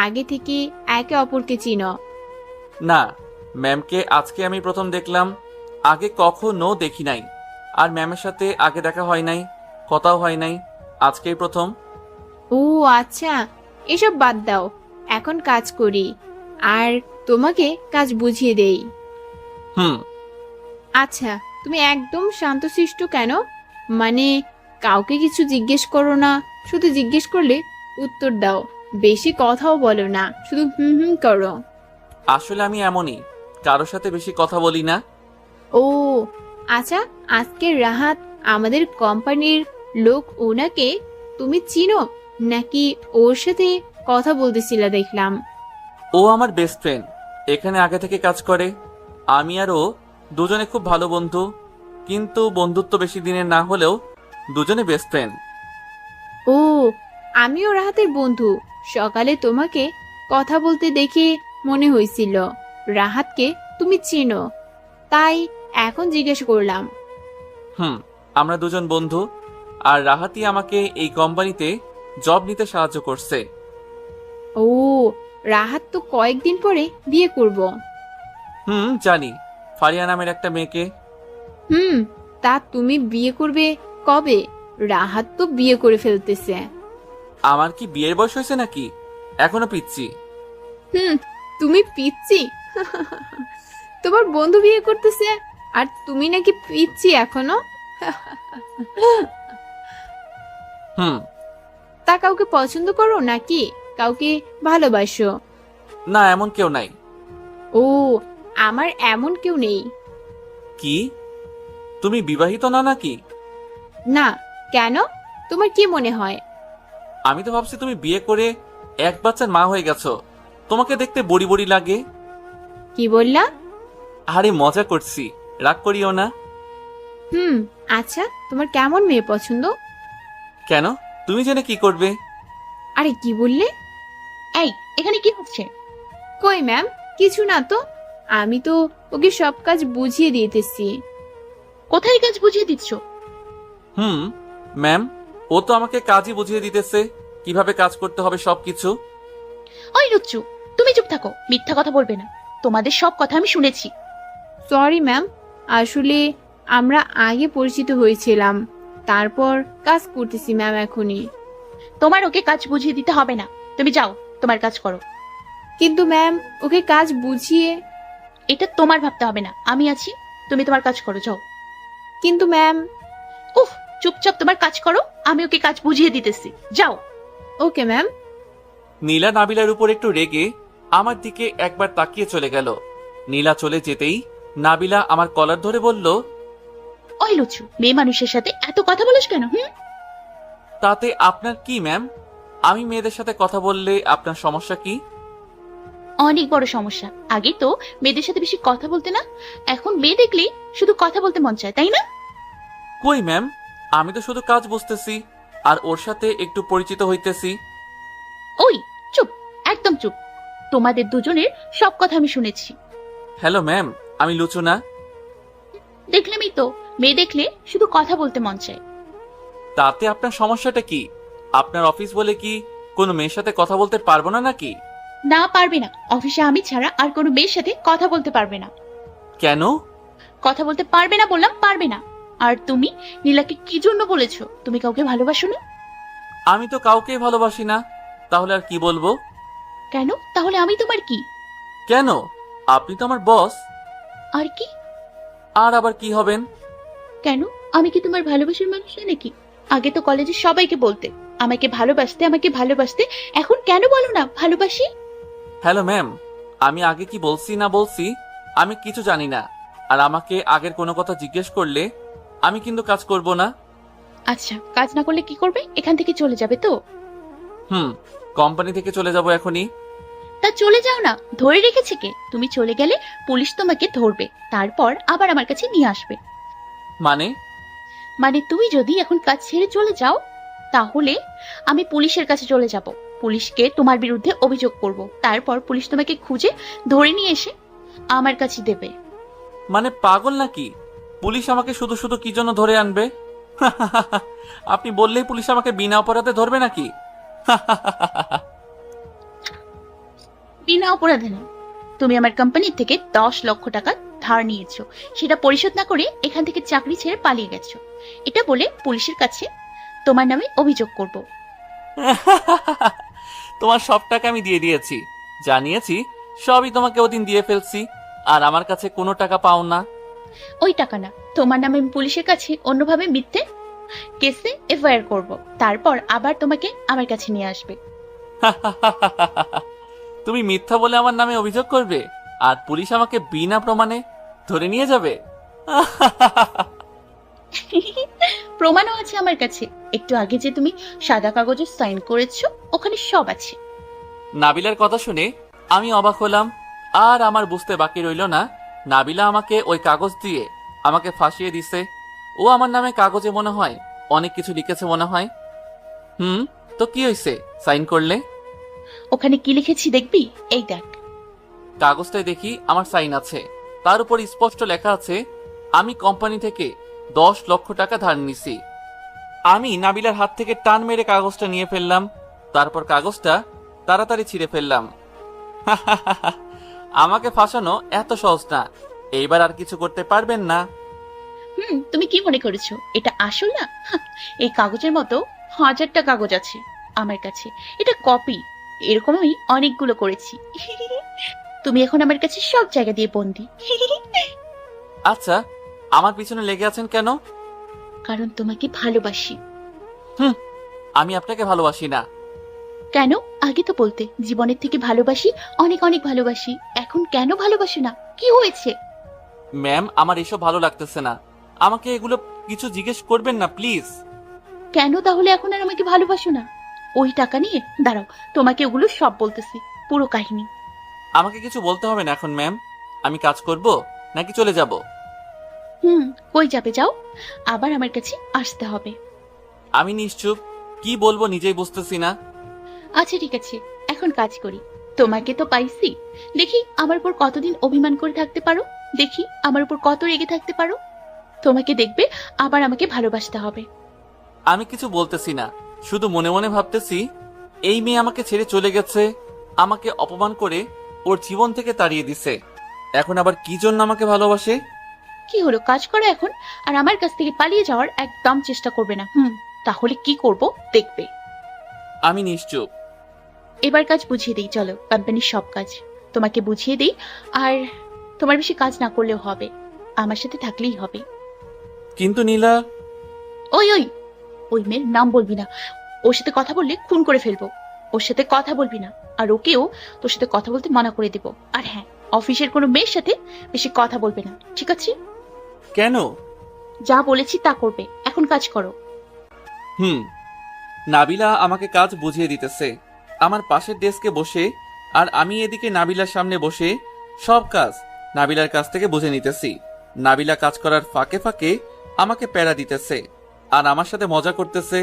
আগে থেকে একে অপরকে চিনো। না, ম্যামকে আজকে আমি প্রথম দেখলাম, আগে কখনো দেখি নাই। আর ম্যামের সাথে আগে দেখা হয় নাই, কথাও হয় নাই, আজকেই প্রথম। ও আচ্ছা, এসব বাদ দাও, এখন কাজ করি আর তোমাকে কাজ বুঝিয়ে দেই। হুম। আচ্ছা, তুমি একদম শান্তশিষ্ট কেন? মানে কাউকে কিছু জিজ্ঞেস করো না, শুধু জিজ্ঞেস করলে উত্তর দাও, বেশি কথাও বলো না, শুধু হুম হুম করো। আসলে আমি এমনই, কারোর সাথে বেশি কথা বলি না। ও আচ্ছা, আজকে রাহাত আমাদের কোম্পানির লোক, ওনাকে তুমি চিনো নাকি ওর সাথে কথা বলতেছিলা দেখলাম? ও আমার বেস্ট ফ্রেন্ড, এখানে আগে থেকে কাজ করে। আমি আর ও দুজনে খুব ভালো বন্ধু, কিন্তু বন্ধুত্ব বেশি দিনের না হলেও দুজনে বেস্ট ফ্রেন্ড। ও, আমিও রাহাতের বন্ধু। সকালে তোমাকে কথা বলতে দেখে মনে হয়েছিল রাহাতকে তুমি চিনো, তাই এখন জিজ্ঞেস করলাম। হুম, আমরা দুজন বন্ধু, আর রাহাতি আমাকে এই কোম্পানিতে জব নিতে সাহায্য করছে। ও, রাহাত তো কয়েকদিন পরে বিয়ে করব। হুম, জানি, ফারিয়া নামের একটা মেয়েকে। হুম, তা তুমি বিয়ে করবে কবে? রাহাত তো বিয়ে করে ফেলতেছে। আমার কি বিয়ের বয়স হয়েছে নাকি? এখনো পিচ্ছি। হুম, তুমি পিচ্ছি? তোমার বন্ধু বিয়ে করতেছে আর তুমি নাকি পিচ্ছি এখনো? হুম। তা কাউকে পছন্দ করো নাকি কাউকে ভালোবাসো? না, এমন কেউ নাই। ও, আমার এমন কেউ নেই। কি, তুমি বিবাহিত না নাকি? না, কেন? তোমার কি মনে হয়? আমি তো ভাবছি তুমি বিয়ে করে এক বাচ্চার মা হয়ে গেছো, তোমাকে দেখতে বড়ি বড়ি লাগে। কি বললা? আরে মজা করছি, রাগ করিও না। হুম, আচ্ছা, তোমার কেমন মেয়ে পছন্দ? কেন, তুমি জেনে কি করবে? আরে কি বললে? এই, এখানে কি হচ্ছে? কই ম্যাম, কিছু না তো। আমি তো ওকে সব কাজ বুঝিয়ে দিতেছি। কোথায় কাজ বুঝিয়ে দিচ্ছ? হুম, ম্যাম, ও তো আমাকে কাজই বুঝিয়ে দিতেছে, কিভাবে কাজ করতে হবে সবকিছু। ওই লুচ্চু, তুমি চুপ থাকো, মিথ্যা কথা বলবে না। তোমাদের সব কথা আমি শুনেছি। সরি ম্যাম, আসলে আমরা আগে পরিচিত হয়েছিলাম, তারপর কাজ করতেছি ম্যাম এখনই। তোমার ওকে কাজ বুঝিয়ে দিতে হবে না, তুমি যাও, তোমার কাজ করো। কিন্তু ম্যাম, ওকে কাজ বুঝিয়ে। এটা তোমার ভাবতে হবে না, আমি আছি, তুমি তোমার কাজ করো, যাও। কিন্তু ম্যাম। উফ, চুপচাপ তোমার কাজ করো, আমি ওকে কাজ বুঝিয়ে দিতেছি, যাও। Okay ma'am. নীলা নাবিলার উপর একটু রেগে আমার দিকে একবার তাকিয়ে চলে গেল। নীলা চলে যেতেই নাবিলা আমার কলার ধরে বলল, ওই লুচ্চু, মেয়ে মানুষের সাথে এত কথা বলিস কেন? হুম, তাতে আপনার কি ম্যাম? আমি মেয়েদের সাথে কথা বললে আপনার সমস্যা কি? অনেক বড় সমস্যা। আগে তো মেয়েদের সাথে বেশি কথা বলতে না, এখন মেয়ে দেখলেই শুধু কথা বলতে মন চায়, তাই না? কই ম্যাম, আমি তো শুধু কাজ বুঝতেছি আর ওর সাথে একটু পরিচিত হইতেছি। ওই চুপ, একদম চুপ। তোমাদের দুজনের সব কথা আমি শুনেছি। হ্যালো ম্যাম, আমি লুচু না। দেখলামই তো, মেয়ে দেখলে শুধু কথা বলতে মন চায়। তাতে আপনার সমস্যাটা কি? আপনার অফিস বলে কি কোনো মেয়ের সাথে কথা বলতে পারবো না নাকি? না, পারবে না। অফিসে আমি ছাড়া আর কোনো মেয়ের সাথে কথা বলতে পারবে না। কেন? কথা বলতে পারবে না বললাম, পারবে না। আর তুমি নীলাকে কি জন্য বলেছো তুমি কাউকে ভালোবাসো না? আমি তো কাউকেই ভালোবাসি না, তাহলে আর কি বলবো? কেন? তাহলে আমি তোমার কি? কেন, আপনি তো আমার বস। আর কি? আর আবার কি হবেন? কেন, আমি কি তোমার ভালোবাসার মানুষ না নাকি? আগে তো কলেজে সবাইকে বলতে আমাকে ভালোবাসতে, আমাকে ভালোবাসতে, এখন কেন বলো না ভালোবাসি? হ্যালো ম্যাম, আমি আগে কি বলছি না বলছি আমি কিছু জানি না, আর আমাকে আগের কোনো কথা জিজ্ঞেস করলে আমি কিন্তু কাজ করব না। আচ্ছা, কাজ না করলে কি করবে? এখান থেকে চলে যাবে তো? হুম, কোম্পানি থেকে চলে যাব এখনই। তা চলে যাও না, ধরে রেখেছে কে? তুমি চলে গেলে পুলিশ তোমাকে ধরবে, তারপর আবার আমার কাছে নিয়ে আসবে। মানে? মানে তুমি যদি এখন কাজ ছেড়ে চলে যাও তাহলে আমি পুলিশের কাছে চলে যাব, পুলিশকে তোমার বিরুদ্ধে অভিযোগ করব, তারপর পুলিশ তোমাকে খুঁজে ধরে নিয়ে এসে আমার কাছে দেবে। মানে পাগল নাকি? পুলিশ আমাকে শুধু শুধু কি জন্য ধরে আনবে? আপনি বললেই পুলিশ আমাকে বিনা অপরাধে ধরবে নাকি? বিনা অপরাধে না, তুমি আমার কোম্পানি থেকে 10 লক্ষ টাকা ধার নিয়েছো, সেটা পরিশোধ না করে এখান থেকে চাকরি ছেড়ে পালিয়ে গেছো, এটা বলে পুলিশের কাছে তোমার নামে অভিযোগ করব। তোমার সব টাকা আমি দিয়ে দিয়েছি, জানিয়েছি সবই তোমাকে ওদিন দিয়ে ফেলছি, আর আমার কাছে কোনো টাকা পাও না। ওই টাকা না, তোমার নামে আমি পুলিশের কাছে অন্যভাবে মিথ্যে কেসে এফআইআর করব, তারপর আবার তোমাকে আমার কাছে নিয়ে আসবে। তুমি মিথ্যা বলে আমার নামে অভিযোগ করবে, আর পুলিশ আমাকে বিনা প্রমাণে ধরে নিয়ে যাবে? প্রমাণও আছে আমার কাছে, একটু আগে যে তুমি সাদা কাগজে সাইন করেছো ওখানে সব আছে। নাবিলার কথা শুনে আমি অবাক হলাম, আর আমার বুঝতে বাকি রইল না নাবিলা আমাকে ওই কাগজ দিয়ে আমাকে ফাঁসিয়ে দিছে। ও আমার নামে কাগজে মনে হয় অনেক কিছু লিখেছে মনে হয়। তো কি হয়েছে সাইন করলে? ওখানে কি লিখেছি দেখবি? এই দেখ। কাগজটায় দেখি আমার সাইন আছে, তার উপর স্পষ্ট লেখা আছে আমি কোম্পানি থেকে 10 লক্ষ টাকা ধার নিছি। আমি নাবিলার হাত থেকে টান মেরে কাগজটা নিয়ে ফেললাম, তারপর কাগজটা তাড়াতাড়ি ছিঁড়ে ফেললাম। আমাকে ফাঁসানো এত সহজ না, এইবার আর কিছু করতে পারবেন না। তুমি কি মনে করেছো এটা আসল না? এই কাগজের মতো 1000টা কাগজ আছে আমার কাছে, এটা কপি, এরকম আমি অনেকগুলো করেছি। তুমি এখন আমার কাছে সব জায়গা দিয়ে বন্দি। আচ্ছা, আমার পিছনে লেগে আছেন কেন? কারণ তোমাকে ভালোবাসি। আমি আপনাকে ভালোবাসি না। কেন? আগে তো বলতে জীবনের থেকে ভালোবাসি, অনেক অনেক ভালোবাসি, এখন কেন ভালোবাসো না? কি হয়েছে? ম্যাম, আমার এসব ভালো লাগতেছে না, আমাকে এগুলো কিছু জিজ্ঞেস করবেন না প্লিজ। কেন তাহলে এখন আর আমাকে ভালোবাসো না? ওই টাকা নিয়ে দাঁড়াও, তোমাকে ওগুলো সব বলতেছি, পুরো কাহিনী। আমাকে কিছু বলতে হবে না এখন ম্যাম, আমি কাজ করব নাকি চলে যাব? কই যাবে? যাও, আবার আমার কাছে আসতে হবে। আমি নিশ্চুপ, কি বলবো নিজেই বুঝতেছি না। আচ্ছা ঠিক আছে, এখন কাজ করি। তোমাকে তো পাইছি, দেখি আমার উপর কতদিন অভিমান করে থাকতে পারো, দেখি আমার উপর কত রেগে থাকতে পারো। তোমাকে দেখবে আবার আমাকে ভালোবাসতে হবে। আমি কিছু বলতেছি না, শুধু মনে মনে ভাবতেছি এই মেয়ে আমাকে ছেড়ে চলে গেছে, আমাকে অপমান করে ওর জীবন থেকে তাড়িয়ে দিছে, এখন আবার কি জন্য আমাকে ভালোবাসে? কি হলো, কাজ করো এখন, আর আমার কাছ থেকে পালিয়ে যাওয়ার একদম চেষ্টা করবে না। তাহলে কি করব দেখবে। আমি নিশ্চুপ। এবার কাজ বুঝিয়ে দিই, চলো কোম্পানির সব কাজ তোমাকে বুঝিয়ে দিই, আর তোমার বেশি কাজ না করলেও হবে, আমার সাথে থাকলেই হবে। কিন্তু নীলা। ওই ওই ওই মেয়ের নাম বলবি না, ওর সাথে কথা বললে খুন করে ফেলবো। ওর সাথে কথা বলবি না, আর ওকেও তোর সাথে কথা বলতে মানা করে দেব। আর হ্যাঁ, অফিসের কোনো মেয়ের সাথে বেশি কথা বলবে না, ঠিক আছে? কেন? যা বলেছি তা করবে, এখন কাজ করো। নাবিলা আমাকে কাজ বুঝিয়ে দিতেছে আমার পাশের ডেস্কে বসে, আর আমি এদিকে নাবিলার সামনে বসে সব কাজ নাবিলার কাছ থেকে বুঝে নিতেছি। নাবিলা কাজ করার ফাঁকে ফাঁকে আমাকে প্যারা দিতেছে আর আমার সাথে মজা করতেছে।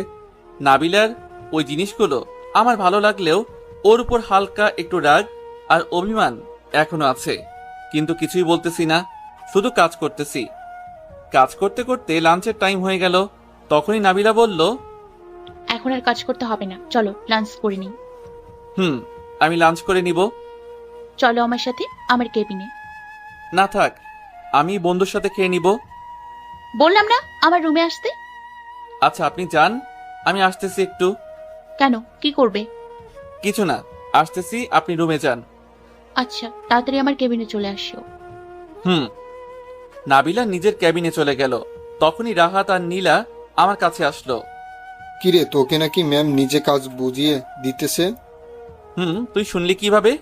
নাবিলার ওই জিনিসগুলো আমার ভালো লাগলেও ওর উপর হালকা একটু রাগ আর অভিমান এখনো আছে, কিন্তু কিছুই বলতেছি না, শুধু কাজ করতেছি। কাজ করতে করতে লাঞ্চের টাইম হয়ে গেল, তখনই নাবিলা বলল, এখন আর কাজ করতে হবে না, চলো লাঞ্চ করে নিই। আমি লাঞ্চ করে নিব। চলো আমার সাথে আমার কেবিনে। না থাক, আমি বন্ধুর সাথে খেয়ে নিব। বললাম না আমার রুমে আসতে। আচ্ছা আপনি যান, আমি আসতেছি একটু। কেন, কি করবে? কিছু না, আসতেছি, আপনি রুমে যান। আচ্ছা, তাড়াতাড়ি আমার কেবিনে চলে আসিও। নাবিলা নিজের ক্যাবিনে চলে গেল, তখনই রাহাত আর নীলা আমার কাছে আসলো। কিরে, তোকে নাকি ম্যাম নিজে কাজ বুঝিয়ে দিতেছে? তুই শুনলি কিভাবে?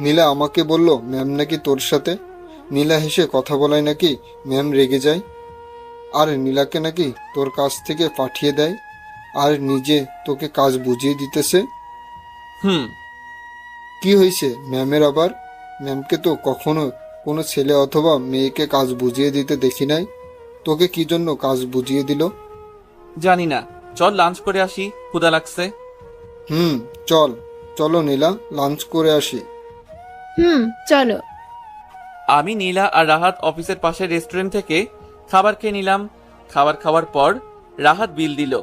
নীলা আমাকে বলল ম্যাম নাকি তোর সাথে। নীলা হেসে কথা বলায় নাকি ম্যাম রেগে যায়, আর নীলাকে নাকি তোর কাছ থেকে পাঠিয়ে দেয়, আর নিজে তোকে কাজ বুঝিয়ে দিতেছে। কি হয়েছে ম্যামের আবার? ম্যামকে তো কখনো কোনো ছেলে অথবা মেয়েকে কাজ বুঝিয়ে দিতে দেখি নাই। তোকে কি জন্য কাজ বুঝিয়ে দিল? জানি না, চল লাঞ্চ করে আসি, ক্ষুধা লাগছে। চল, চলো নীলা, লাঞ্চ করে আসি। চলো। আমি, নীলা আর রাহাত অফিসের পাশের রেস্টুরেন্ট থেকে খাবার খেয়ে নিলাম। খাবার খাওয়ার পর রাহাত বিল দিল,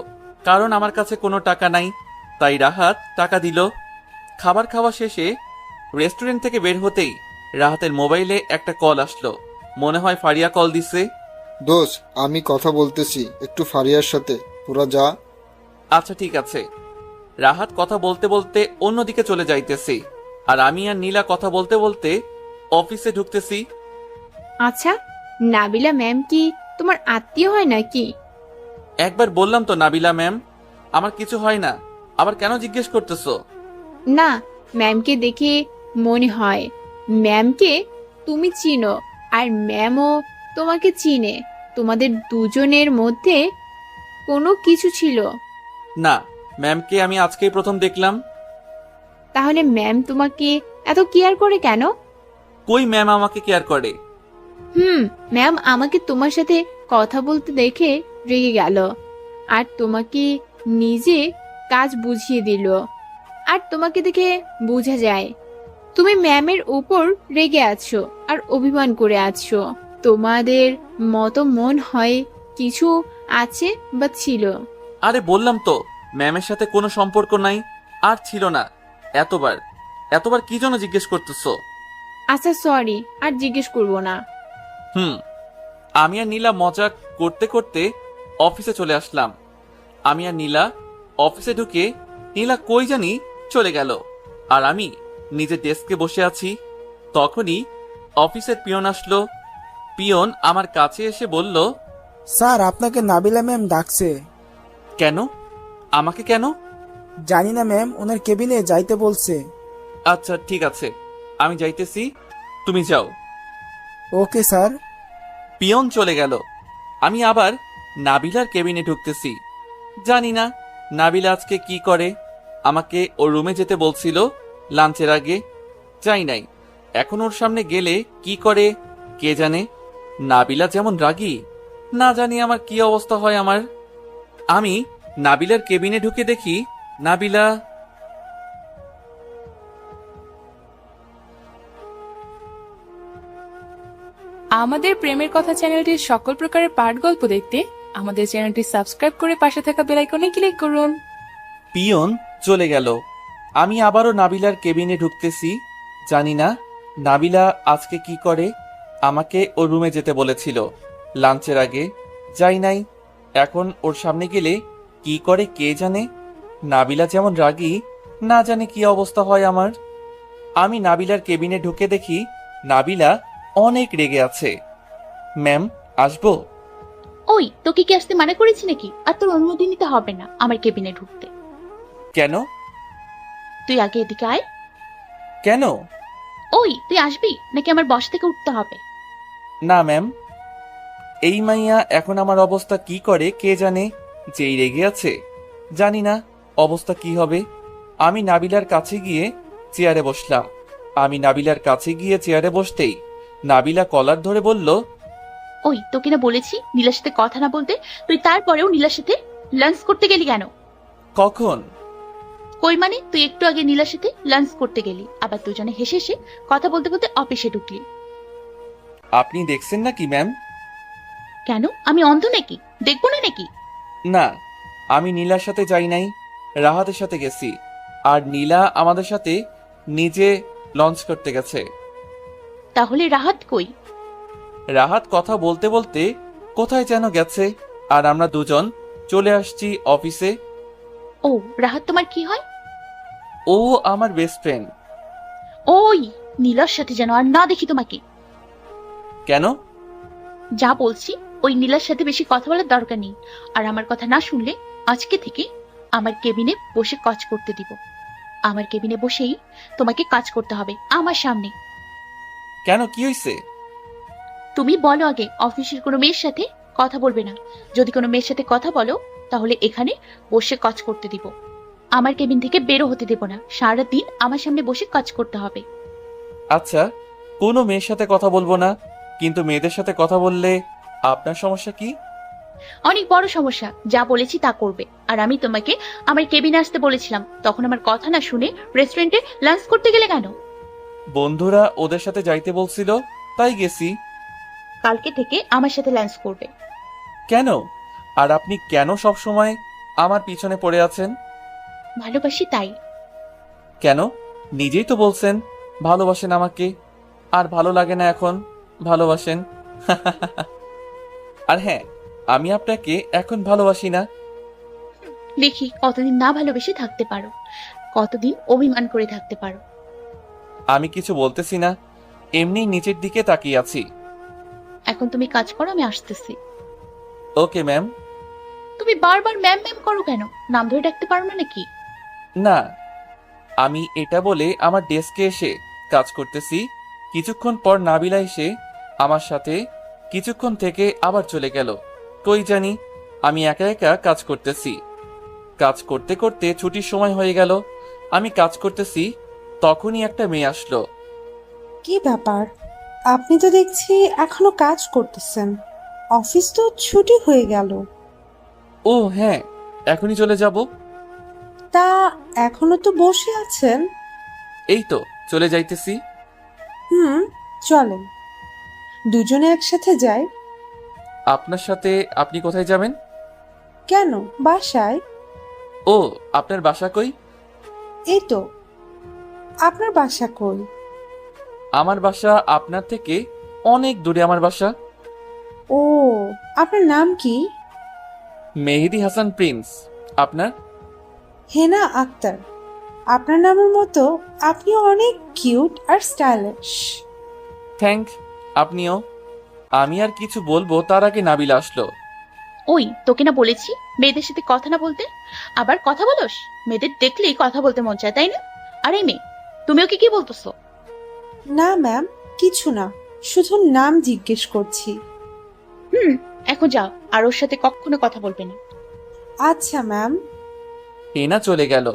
কারণ আমার কাছে কোনো টাকা নাই, তাই রাহাত টাকা দিল। খাবার খাওয়া শেষে রেস্টুরেন্ট থেকে বের হতেই রাহাতের মোবাইলে একটা কল আসলো। মনে হয় ফারিয়া কল দিছে। দোষ, আমি কথা বলতেছি একটু ফারিয়ার সাথে, তোরা যা। আচ্ছা ঠিক আছে। রাহাত কথা বলতে বলতে অন্যদিকে চলে যাইতেছি, আর আমি আর নীলা কথা বলতে বলতে অফিসে ঢুকতেছি। আচ্ছা, নাবিলা ম্যাম কি তোমার আত্মীয় হয় নাকি? একবার বললাম তো নাবিলা ম্যাম, আমার কিছু হয় না, আবার কেন জিজ্ঞেস করতেছো? না, ম্যামকে দেখে মনে হয় ম্যামকে তুমি চিনো, আর ম্যামও তোমাকে চিনে। তোমাদের দুজনের মধ্যে কোনো কিছু ছিল। না, ম্যামকে আমি আজকেই প্রথম দেখলাম। তাহলে ম্যাম তোমাকে এত কেয়ার করে কেন? কই ম্যাম আমাকে কেয়ার করে? ম্যাম আমাকে তোমার সাথে কথা বলতে দেখে রেগে গেল, আর তোমাকে নিজে কাজ বুঝিয়ে দিল। আর তোমাকে দেখে বোঝা যায় তুমি ম্যামের উপর রেগে আছো আর অভিমান করে আছো। তোমাদের মতো মন হয় কিছু আছে বা ছিল। আরে বললাম তো ম্যামের সাথে কোনো সম্পর্ক নাই, আর ছিল না। এতবার এতবার কি জন্য জিজ্ঞেস করতেছো? আচ্ছা সরি, আর জিজ্ঞেস করবো না। আমি আর নীলা মজা করতে করতে অফিসে চলে আসলাম। আমি আর নীলা অফিসে ঢুকে নীলা কই জানি চলে গেল, আর আমি নিজের ডেস্কে বসে আছি। তখনই অফিসের পিয়ন আসলো। পিয়ন আমার কাছে এসে বলল, স্যার, আপনাকে নাবিলা ম্যাম ডাকছে। কেন? আমাকে কেন? জানি না ম্যাম, ওনার কেবিনে যাইতে বলছে। আচ্ছা ঠিক আছে, আমি যাইতেছি, তুমি যাও। Okay sir. পিয়ন চলে গেল। আমি আবার নাবিলার কেবিনে ঢুকতেছি। জানি না নাবিলা আজকে কি করে। আমাকে ওর রুমে যেতে বলছিল লাঞ্চের আগে, যাই নাই। এখন ওর সামনে গেলে কি করে কে জানে। নাবিলা যেমন রাগী, না জানি আমার কি অবস্থা হয় আমার। আমি নাবিলার কেবিনে ঢুকে দেখি নাবিলা আমাদের প্রেমের কথা চ্যানেলটির সকল প্রকারের পাঠ গল্প দেখতে আমাদের চ্যানেলটি সাবস্ক্রাইব করে পাশে থাকা বেল আইকনে ক্লিক করুন। পিয়ন চলে গেল। আমি আবারও নাবিলার কেবিনে ঢুকতেছি। জানি না নাবিলা আজকে কি করে। আমাকে ওর রুমে যেতে বলেছিল লাঞ্চের আগে, যাই নাই। এখন ওর সামনে গেলে কি করে কে জানে। নাবিলা যেমন রাগী, না জানি কি অবস্থা হয় আমার। আমি নাবিলার কেবিনে ঢুকে দেখি নাবিলা অনেক রেগে আছে। ম্যাম, আসবো? ওই, তোকে কি আসতে মানা করেছি নাকি? আর তোর অনুমতি নিতে হবে না আমার কেবিনে ঢুকতে। কেন? তুই আগে এদিকে আয়। কেন? ওই, তুই আসবি নাকি আমার বস থেকে উঠতে হবে? না ম্যাম, এই মাইয়া এখন আমার অবস্থা কি করে কে জানে। যেই রেগে আছে, জানি না অবস্থা কি হবে। আমি নাবিলার কাছে গিয়ে চেয়ারে বসলাম। আমি নাবিলার কাছে গিয়ে চেয়ারে বসতেই নাবিলা কলার ধরে বলল, ওই, তোকে না বলেছি নীলার সাথে কথা না বলতে? তুই তারপরেও নীলার সাথে লাঞ্চ করতে গেলি কেন? কখন? কই মানে, তুই একটু আগে নীলার সাথে লাঞ্চ করতে গেলি, আবার দুজনে হেসে হেসে কথা বলতে বলতে অফিসে ঢুকলি। আপনি দেখছেন নাকি ম্যাম? কেন, আমি অন্ধ নাকি? দেখবো না নাকি? না, আমি নীলার সাথে যাই নাই, রাহাতের সাথে গেছি। আর নীলা আমাদের সাথে নিজে লঞ্চ করতে গেছে। তাহলে রাহাত কই? রাহাত কথা বলতে বলতে কোথায় যেন গেছে, আর আমরা দুজন চলে আসছি অফিসে। ও, রাহাত তোমার কি হয়? ও আমার বেস্ট ফ্রেন্ড। ওই, নীলার সাথে যেন আর না দেখি তোমাকে। কেন? যা বলছি, ওই নীলার সাথে বেশি কথা বলার দরকার নেই। আর আমার কথা না শুনলে আজকে থেকে আমার কেবিনে বসে কাজ করতে দিব। আমার কেবিনে বসেই তোমাকে কাজ করতে হবে আমার সামনে। কেন, কি হয়েছে? তুমি বলো আগে, অফিসের কোনো মেয়ের সাথে কথা বলবে না। যদি কোনো মেয়ের সাথে কথা বলো তাহলে এখানে বসে কাজ করতে দিব। আমার কেবিন থেকে বেরো হতে দেব না। সারাদিন আমার সামনে বসে কাজ করতে হবে। আচ্ছা, কোনো মেয়ের সাথে কথা বলবো না, কিন্তু মেয়েদের সাথে কথা বললে আপনার সমস্যা কি? অনেক বড় সমস্যা। যা বলেছি তা করবে। আর আমি তোমাকে আমার কেবিনে আসতে বলেছিলাম, তখন আমার কথা না শুনে রেস্টুরেন্টে লাঞ্চ করতে গেলে কেন? বন্ধুরা ওদের সাথে যাইতে বলছিল, তাই গেছি। কালকে থেকে আমার সাথে লাঞ্চ করবে। কেন? আর আপনি কেন সব সময় আমার পিছনে পড়ে আছেন? ভালোবাসি তাই। কেন? নিজেই তো বলছেন ভালোবাসেন আমাকে। আর ভালো লাগে না এখন ভালোবাসেন। আর হ্যাঁ, আমি আপনাকে এখন ভালোবাসি না। দেখি কতদিন না ভালোবেসে থাকতে পারো, কতদিন অভিমান করে থাকতে পারো। আমি কিছু বলতেছি না, এমনি নিচের দিকে তাকিয়ে আছি। এখন তুমি কাজ করো, আমি আসতেছি। Okay ma'am. তুমি বারবার ম্যাম ম্যাম করো কেন? নাম ধরে ডাকতে পারো না নাকি? না, আমি এটা বলে আমার ডেস্কে এসে কাজ করতেছি। কিছুক্ষণ পর নাবিলা এসে আমার সাথে কিছুক্ষণ থেকে আবার চলে গেল। কই জানি, আমি একা একা কাজ করতেছি। কাজ করতে করতে ছুটির সময় হয়ে গেল। আমি কাজ করতেছি, তখনই একটা মেয়ে আসলো। কি ব্যাপার, আপনি তো দেখছি এখনো কাজ করতেছেন, অফিস তো ছুটি হয়ে গেল। ও হ্যাঁ, এখনই চলে যাব। তা এখনো তো বসে আছেন? এই তো চলে যাইতেছি। হুম, চলেন দুজনে একসাথে যাই। আপনার সাথে? আপনি কোথায় যাবেন? কেন, বাসায়। ও, আপনার বাসা কই? এই তো। আপনার বাসা কই? আমার বাসা আপনার থেকে অনেক দূরে। আমার বাসা। ও, আপনার নাম কি? মেহেদি হাসান প্রিন্স। আপনার? হেনা আক্তার। আপনার নামের মতো আপনি অনেক কিউট আর স্টাইলিশ। থ্যাংক। আপনিও। আমি আর কিছু বলবো তার আগে নাবিলা আসলো। ওই তোকে না বলেছি মেয়েদের সাথে কথা না বলতে, আবার কথা বলোস? মেয়েদের দেখলেই কথা বলতে মন চায়, তাই না? আরে মেয়ে, তুমি ওকে কি বলতেছো? না ম্যাম, কিছু না, শুধু নাম জিজ্ঞেস করছি। হুম, এখন যাও, আর ওর সাথে কখনো কথা বলবে না। আচ্ছা ম্যাম। হেনা চলে গেল।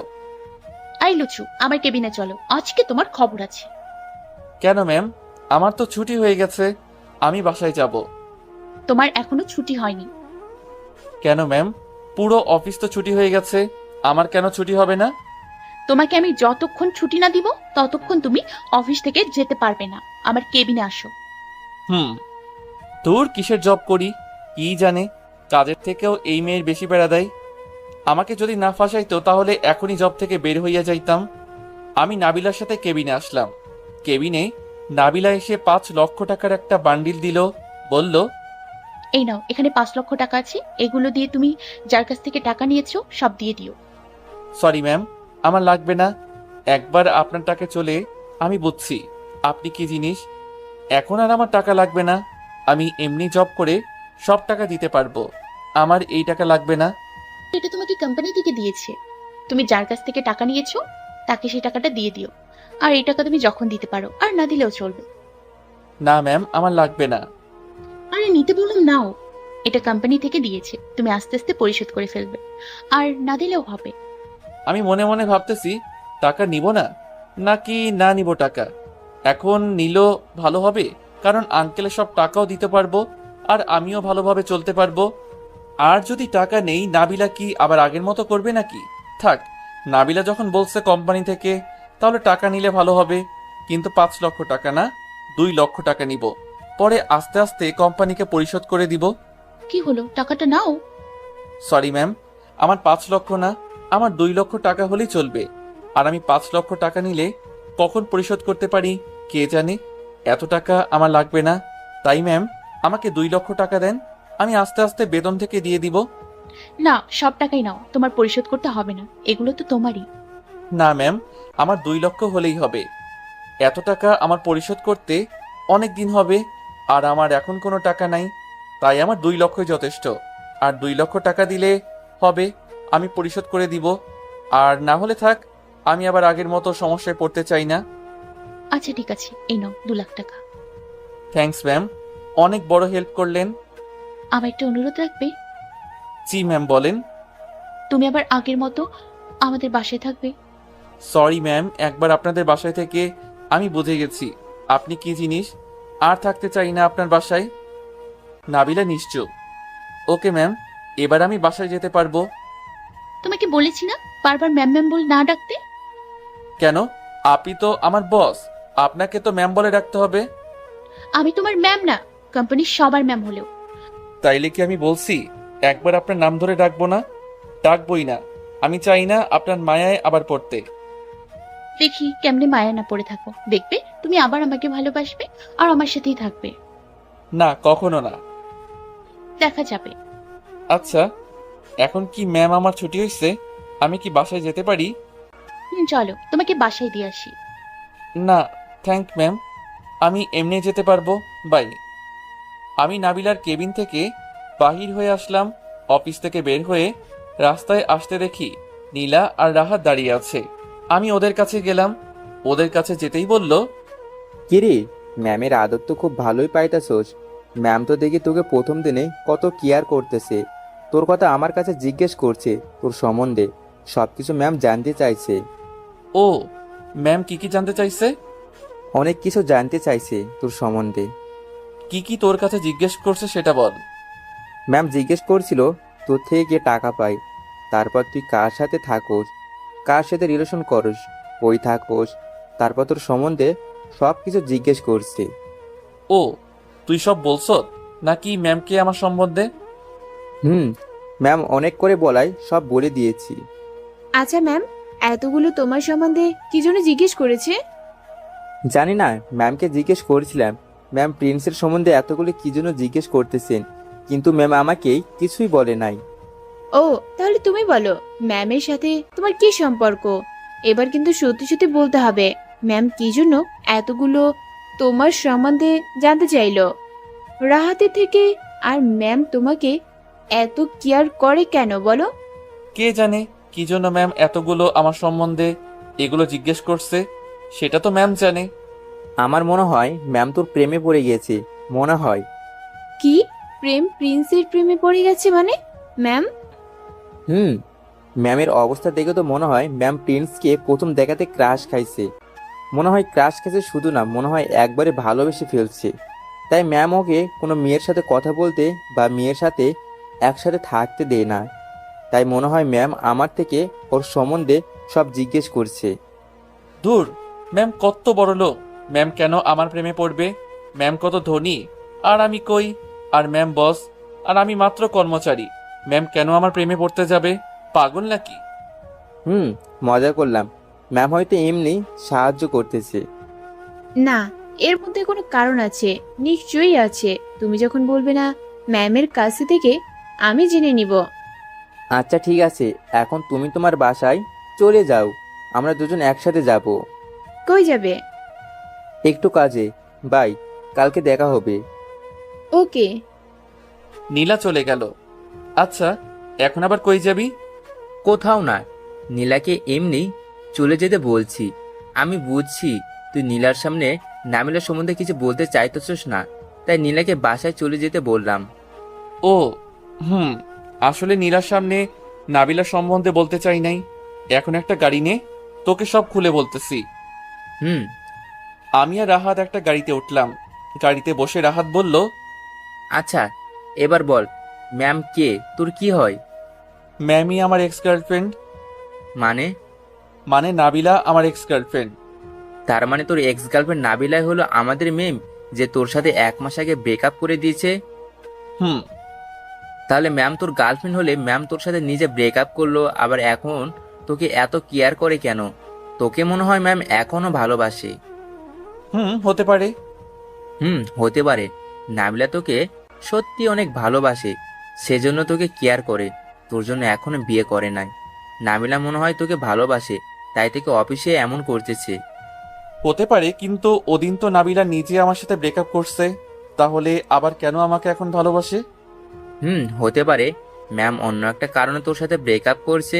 আই লুচু, আমার কেবিনে চলো, আজকে তোমার খবর আছে। কেন ম্যাম? আমার তো ছুটি হয়ে গেছে, আমি বাসায় যাব। তোমার এখনো ছুটি হয়নি। কেন ম্যাম? পুরো অফিস তো ছুটি হয়ে গেছে, আমার কেন ছুটি হবে না? তোমাকে আমি যতক্ষণ ছুটি না দিব ততক্ষণ তুমি অফিস থেকে যেতে পারবে না। আমার কেবিনে আসো। তোর কিসের জব করি কি জানে, কাজের থেকেও এই মেয়ের বেশি বেড়া দেয়। আমাকে যদি না ফাঁসাইতো তাহলে এখনই জব থেকে বের হইয়া যাইতাম। আমি নাবিলার সাথে কেবিনে আসলাম। কেবিনে নাবিলা এসে 5 লক্ষ টাকার একটা বান্ডিল দিল, বলল, এই নাও, এখানে 5 লক্ষ টাকা আছে, এগুলো দিয়ে তুমি যার কাছ থেকে টাকা নিয়েছো সব দিয়ে দিও। সরি ম্যাম, আমার লাগবে না। একবার আপনার টাকা চলে আমি বুঝছি আপনি কি জিনিস। এখন আর আমার টাকা লাগবে না। আমি এমনি জব করে সব টাকা দিতে পারবো। আমার এই টাকা লাগবে না। এটা তোমাকে কোম্পানি থেকে দিয়েছে, তুমি যার কাছ থেকে টাকা নিয়েছো তাকে সেই টাকাটা দিয়ে দিও। আর এই টাকা তুমি যখন দিতে পারো, আর না দিলেও চলবে। না ম্যাম, আমার লাগবে না। আরে নিতে বললাম নাও, এটা কোম্পানি থেকে দিয়েছে, তুমি আস্তে আস্তে পরিশোধ করে ফেলবে, আর না দিলেও হবে। আমি মনে মনে ভাবতেছি টাকা নিব না নাকি না নিব টাকা। এখন নিল ভালো হবে, কারণ আঙ্কেলের সব টাকাও দিতে পারবো আর আমিও ভালোভাবে চলতে পারবো। আর যদি টাকা নেই, নাবিলা কি আবার আগের মতো করবে নাকি? থাক, নাবিলা যখন বলছে কোম্পানি থেকে, তাহলে টাকা নিলে ভালো হবে। কিন্তু 5 লক্ষ টাকা না, 2 লক্ষ টাকা নিব। পরে আস্তে আস্তে কোম্পানিকে পরিশোধ করে দিব। কি হলো, টাকাটা নাও। সরি ম্যাম, আমার 5 লক্ষ না, আমার 2 লক্ষ টাকা হলেই চলবে। আর আমি 5 লক্ষ টাকা নিলে কখন পরিশোধ করতে পারি কে জানে। এত টাকা আমার লাগবে না। তাই ম্যাম, আমাকে 2 লক্ষ টাকা দেন, আমি আস্তে আস্তে বেতন থেকে দিয়ে দিব। না, সব টাকাই নাও, তোমার পরিশোধ করতে হবে না, এগুলো তো তোমারই। না ম্যাম, আমার 2 লক্ষ হলেই হবে। এত টাকা আমার পরিশোধ করতে অনেক দিন হবে, আর আমার এখন কোনো টাকা নাই। তাই আমার 2 লক্ষই যথেষ্ট। আর 2 লক্ষ টাকা দিলে হবে, আমি পরিশোধ করে দিব। আর না হলে থাক, আমি আবার আগের মতো সমস্যায় পড়তে চাই না। আচ্ছা ঠিক আছে, এই নাও 2 লাখ টাকা। থ্যাঙ্কস ম্যাম, অনেক বড় হেল্প করলেন। আমার একটা অনুরোধ রাখবে? জি ম্যাম, বলেন। তুমি আবার আগের মতো আমাদের বাসায় থাকবে। সরি ম্যাম, একবার আপনাদের বাসায় থেকে আমি বুঝে গেছি আপনি কি জিনিস। আর থাকতে চাই না আপনার বাসায়। নাবিলা নিশ্চুপ। ওকে ম্যাম, এবার আমি বাসায় যেতে পারবো। তোমাকে বলেছি না বারবার ম্যাম ম্যাম বলে না ডাকতে। কেন? আপনি তো আমার বস, আপনাকে তো ম্যাম বলে ডাকতে হবে। আমি তোমার ম্যাম না, কোম্পানির সবার ম্যাম হলেও। তাইলে কি আমি বলছি একবার আপনার নাম ধরে ডাকবো না? ডাকবই না। আমি চাই না আপনার মায়ায় আবার পড়তে। দেখি কেমনে মায়া না পড়ে থাকো, দেখবে তুমি আবার আমাকে ভালোবাসবে আর আমার সাথেই থাকবে। না, কখনো না। দেখা যাবে। আচ্ছা, এখন কি ম্যাম আমার ছুটি হয়েছে? আমি কি বাসায় যেতে পারি? চলো তোমাকে বাসায় দিয়ে আসি। না থ্যাংক ম্যাম, আমি এমনি যেতে পারবো। বাই। আমি নাবিলার কেবিন থেকে বাহির হয়ে আসলাম। অফিস থেকে বের হয়ে রাস্তায় আসতে দেখি নীলা আর রাহাত দাঁড়িয়ে আছে। আমি ওদের কাছে গেলাম। ওদের কাছে যেতেই বলল, কিরে, ম্যামের আদর তো খুব ভালোই পাইতাছোস। ম্যাম তো দেখি তোকে প্রথম দিনে কত কেয়ার করতেছে। তোর কথা আমার কাছে জিজ্ঞেস করছে, তোর সম্বন্ধে সবকিছু ম্যাম জানতে চাইছে। ও ম্যাম কি কি জানতে চাইছে? অনেক কিছু জানতে চাইছে তোর সম্বন্ধে। কি কি তোর কাছে জিজ্ঞেস করছে সেটা বল। ম্যাম জিজ্ঞেস করছিল তোর থেকে কে টাকা পায়, তারপর তুই কার সাথে থাকোস, কার সাথে রিলেশন করস, কই থাকোস, তারপর তোর সম্বন্ধে সব কিছু জিজ্ঞেস করছে। ও তুই সব বলছ নাকি ম্যামকে আমার সম্বন্ধে? ম্যাম অনেক করে বলাই সব বলে দিয়েছি। আচ্ছা ম্যাম, এতগুলো তোমার সম্বন্ধে কি জন্য জিজ্ঞেস করেছে? জানি না, ম্যামকে জিজ্ঞেস করেছিলাম ম্যাম প্রিন্সের সম্বন্ধে এতগুলো কি জন্য জিজ্ঞেস করতেছেন, কিন্তু ম্যাম আমাকে কিছুই বলে নাই। ও তাহলে তুমি বলো, ম্যামের সাথে তোমার কি সম্পর্ক? এবার কিন্তু সত্যি সত্যি বলতে হবে, ম্যাম কি জন্য এতগুলো তোমার সম্বন্ধে জানতে চাইলো রাহাতের থেকে? আর ম্যাম তোমাকে এত কেয়ার করে কেন বলো? কে জানে কি জন্য ম্যাম এতগুলো আমার সম্বন্ধে এগুলো জিজ্ঞেস করছে, সেটা তো ম্যাম জানে। আমার মনে হয় ম্যাম তোর প্রেমে পড়ে গিয়েছে, মনে হয়। কি? প্রিন্সের প্রেমে পড়ে গেছে মানে? ম্যাম ম্যামের অবস্থা দেখে তো মনে হয় ম্যাম প্রিন্সকে প্রথম দেখাতে ক্রাশ খাইছে। মনে হয় ক্রাশ খাইছে শুধু না, মনে হয় একবারে ভালোবেসে ফেলছে। তাই ম্যাম ওকে কোনো মেয়ের সাথে কথা বলতে বা মেয়ের সাথে একসাথে থাকতে দেয় না। তাই মনে হয় ম্যাম আমার থেকে ওর সম্বন্ধে সব জিজ্ঞেস করছে। দূর, ম্যাম কত বড় লোক, ম্যাম কেন আমার প্রেমে পড়বে? ম্যাম কত ধনী আর আমি কই? আর ম্যাম বস আর আমি মাত্র কর্মচারী, ম্যাম কেন আমার প্রেমে পড়তে যাবে? পাগল নাকি? মজা করলাম, ম্যাম হয়তো এমনি সাহায্য করতেছে। না, এর মধ্যে কোনো কারণ আছে, নিশ্চয়ই আছে। তুমি যখন বলবে না ম্যামের কাছ থেকে আমি জেনে নিব। আচ্ছা ঠিক আছে, এখন তুমি তোমার বাসায় চলে যাও, আমরা দুজন একসাথে যাব। কই যাবে? একটু কাজে। বাই, কালকে দেখা হবে। ওকে। নীলা চলে গেল। আচ্ছা, এখন আবার কই যাবি? কোথাও না, নীলাকে এমনি চলে যেতে বলছি। আমি বুঝছি তুই নীলার সামনে নামিলার সম্বন্ধে কিছু বলতে চাইতেছিস না, তাই নীলাকে বাসায় চলে যেতে বললাম। ও আসলে নীলার সামনে নাবিলার সম্বন্ধে বলতে চাই নাই। এখন একটা গাড়ি নে, তোকে সব খুলে বলতেছি। হুম আমি আর রাহাত একটা গাড়িতে উঠলাম। গাড়িতে বসে রাহাত বলল, আচ্ছা এবার বল, ম্যাম কে, তোর কি হয়? ম্যামই আমার এক্স গার্লফ্রেন্ড। মানে? মানে নাবিলা আমার এক্স গার্লফ্রেন্ড। তার মানে তোর এক্স গার্লফ্রেন্ড নাবিলাই হলো আমাদের মেম, যে তোর সাথে 1 মাস আগে ব্রেকআপ করে দিয়েছে? হুম তাহলে ম্যাম তোর গার্লফ্রেন্ড হলে ম্যাম তোর সাথে নিজে ব্রেকআপ করলো, আবার এখন তোকে এত কেয়ার করে কেন? তোকে মনে হয় ম্যাম এখনো ভালোবাসে। হতে পারে। হতে পারে। নাবিলা তোকে সত্যি অনেক ভালোবাসে, সেজন্য তোকে কেয়ার করে, তোর জন্য এখনো বিয়ে করে নাই। নাবিলা মনে হয় তোকে ভালোবাসে, তাই তোকে অফিসে এমন করতেছে। হতে পারে, কিন্তু ওদিন তো নাবিলা নিজে আমার সাথে ব্রেকআপ করছে, তাহলে আবার কেন আমাকে এখন ভালোবাসে? হতে পারে ম্যাম অন্য একটা কারণে তোর সাথে ব্রেকআপ করছে।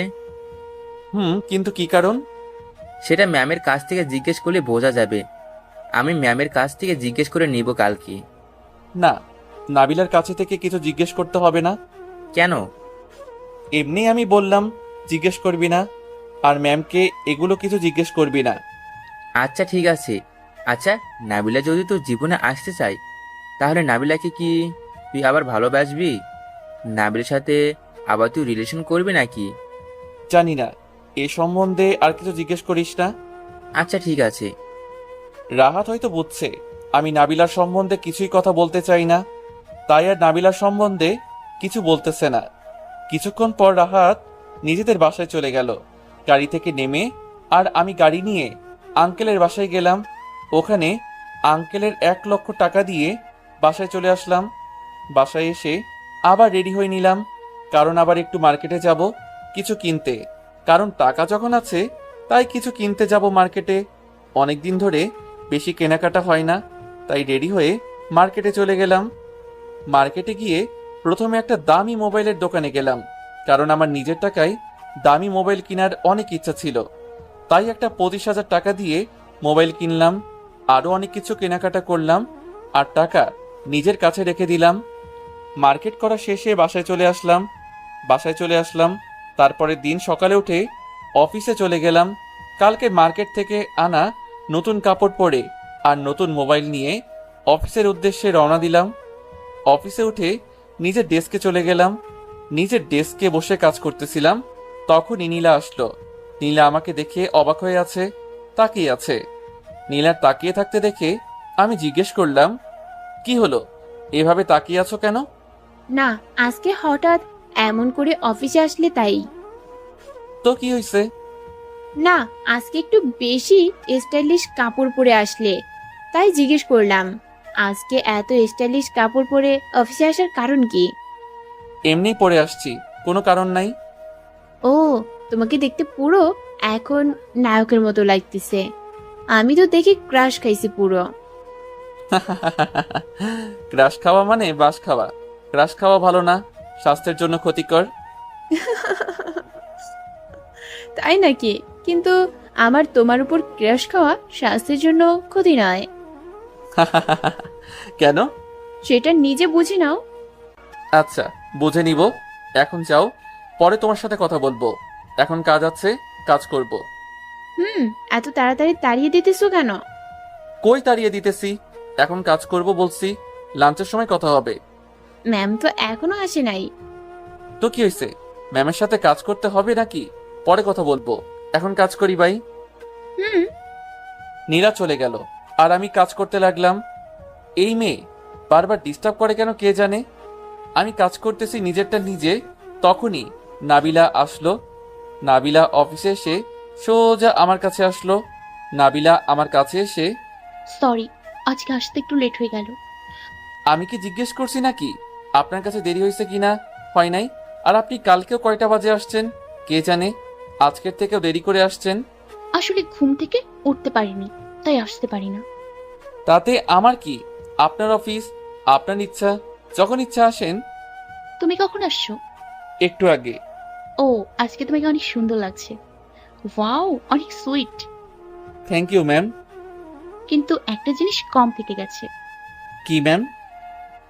কিন্তু কি কারণ? সেটা ম্যামের কাছ থেকে জিজ্ঞেস করলে বোঝা যাবে। আমি ম্যামের কাছ থেকে জিজ্ঞেস করে নিব কালকে। না, নাবিলার কাছে থেকে কিছু জিজ্ঞেস করতে হবে না। কেন? এমনি আমি বললাম জিজ্ঞেস করবি না, আর ম্যামকে এগুলো কিছু জিজ্ঞেস করবি না। আচ্ছা ঠিক আছে। আচ্ছা, নাবিলা যদি তোর জীবনে আসতে চায়, তাহলে নাবিলাকে কি তুই আবার ভালোবাসবি? নাবিলের সাথে আবার তুই রিলেশন করবি নাকি? জানি না, এ সম্বন্ধে আর কিছু জিজ্ঞেস করিস না। আচ্ছা ঠিক আছে। রাহাত হয়তো বুঝছে আমি নাবিলার সম্বন্ধে কিছুই কথা বলতে চাই না, তাই আর নাবিলার সম্বন্ধে কিছু বলতেছে না। কিছুক্ষণ পর রাহাত নিজেদের বাসায় চলে গেল। গাড়ি থেকে নেমে আর আমি গাড়ি নিয়ে আঙ্কেলের বাসায় গেলাম। ওখানে আঙ্কেলের 1 লক্ষ টাকা দিয়ে বাসায় চলে আসলাম। বাসায় এসে আবার রেডি হয়ে নিলাম, কারণ আবার একটু মার্কেটে যাব কিছু কিনতে। কারণ টাকা যখন আছে তাই কিছু কিনতে যাব মার্কেটে। অনেক দিন ধরে বেশি কেনাকাটা হয় না, তাই রেডি হয়ে মার্কেটে চলে গেলাম। মার্কেটে গিয়ে প্রথমে একটা দামি মোবাইলের দোকানে গেলাম, কারণ আমার নিজের টাকায় দামি মোবাইল কেনার অনেক ইচ্ছা ছিল। তাই একটা 25,000 টাকা দিয়ে মোবাইল কিনলাম। আরও অনেক কিছু কেনাকাটা করলাম আর টাকা নিজের কাছে রেখে দিলাম। মার্কেট করা শেষে বাসায় চলে আসলাম। তারপরের দিন সকালে উঠে অফিসে চলে গেলাম। কালকে মার্কেট থেকে আনা নতুন কাপড় পরে আর নতুন মোবাইল নিয়ে অফিসের উদ্দেশ্যে রওনা দিলাম। অফিসে উঠে নিজের ডেস্কে চলে গেলাম। নিজের ডেস্কে বসে কাজ করতেছিলাম, তখনই নীলা আসলো। নীলা আমাকে দেখে অবাক হয়ে আছে, তাকিয়ে আছে। নীলার তাকিয়ে থাকতে দেখে আমি জিজ্ঞেস করলাম, কি হলো, এভাবে তাকিয়ে আছো কেন? না, আজকে হঠাৎ এমন করে অফিসে আসলে তাই। তো কি হয়েছে? না, আজকে একটু বেশি স্টাইলিশ কাপড় পরে আসলে, তাই জিজ্ঞেস করলাম আজকে এত স্টাইলিশ কাপড় পরে অফিসে আসার কারণ কি? এমনি পরে আসছি, কোনো কারণ নাই। ও, তোমাকে দেখতে পুরো এখন নায়কের মতো লাগতেছে। আমি তো দেখে ক্রাশ খাইছি পুরো। ক্রাশ খাওয়া মানে বাস খাওয়া। ক্রাশ খাওয়া ভালো না, স্বাস্থ্যের জন্য ক্ষতিকর। তাই নাকি? কিন্তু আমার তোমার উপর ক্রাশ খাওয়া স্বাস্থ্যের জন্য ক্ষতি নয়। কেন? সেটা নিজে বুঝে নাও। আচ্ছা, বুঝে নিব। এখন যাও, পরে তোমার সাথে কথা বলবো। এখন কাজ আছে, কাজ করব। এত তাড়াতাড়ি তাড়িয়ে দিতেছো কেন? কই তাড়িয়ে দিতেছি, এখন কাজ করব বলছি। লাঞ্চের সময় কথা হবে। ম্যাম তো এখনো আসে নাই। তো কি হয়েছে, ম্যামের সাথে কাজ করতে হবে নাকি? পরে কথা বলবো, এখন কাজ করি বাই। হুম। নীলা চলে গেল আর আমি কাজ করতে লাগলাম। এই মেয়ে বারবার ডিস্টার্ব করে কেন কে জানে। আমি কাজ করতেছি নিজেরটা নিজে, তখনই নাবিলা আসলো। নাবিলা অফিসে এসে সোজা আমার কাছে আসলো। নাবিলা আমার কাছে এসে, সরি, আজকে আসতে একটু লেট হয়ে গেল। আমি কি জিজ্ঞেস করছি নাকি আপনার কাছে দেরি হয়েছে কিনা? হয় নাই। আর আপনি কালকেও কয়টা বাজে আসছেন কে জানে, আজকের থেকেও দেরি করে আসছেন। আসলে ঘুম থেকে উঠতে পারিনি, তাই আসতে পারি না। তাতে আমার কি? আপনার অফিস, আপনার ইচ্ছা, যখন ইচ্ছা আসেন। তুমি কখন আসছো? একটু আগে। ও, আজকে তোমাকে অনেক সুন্দর লাগছে। ওয়াও, অনেক সুইট। Thank you ma'am. কিন্তু একটা জিনিস কম থেকে গেছে। কি ম্যাম?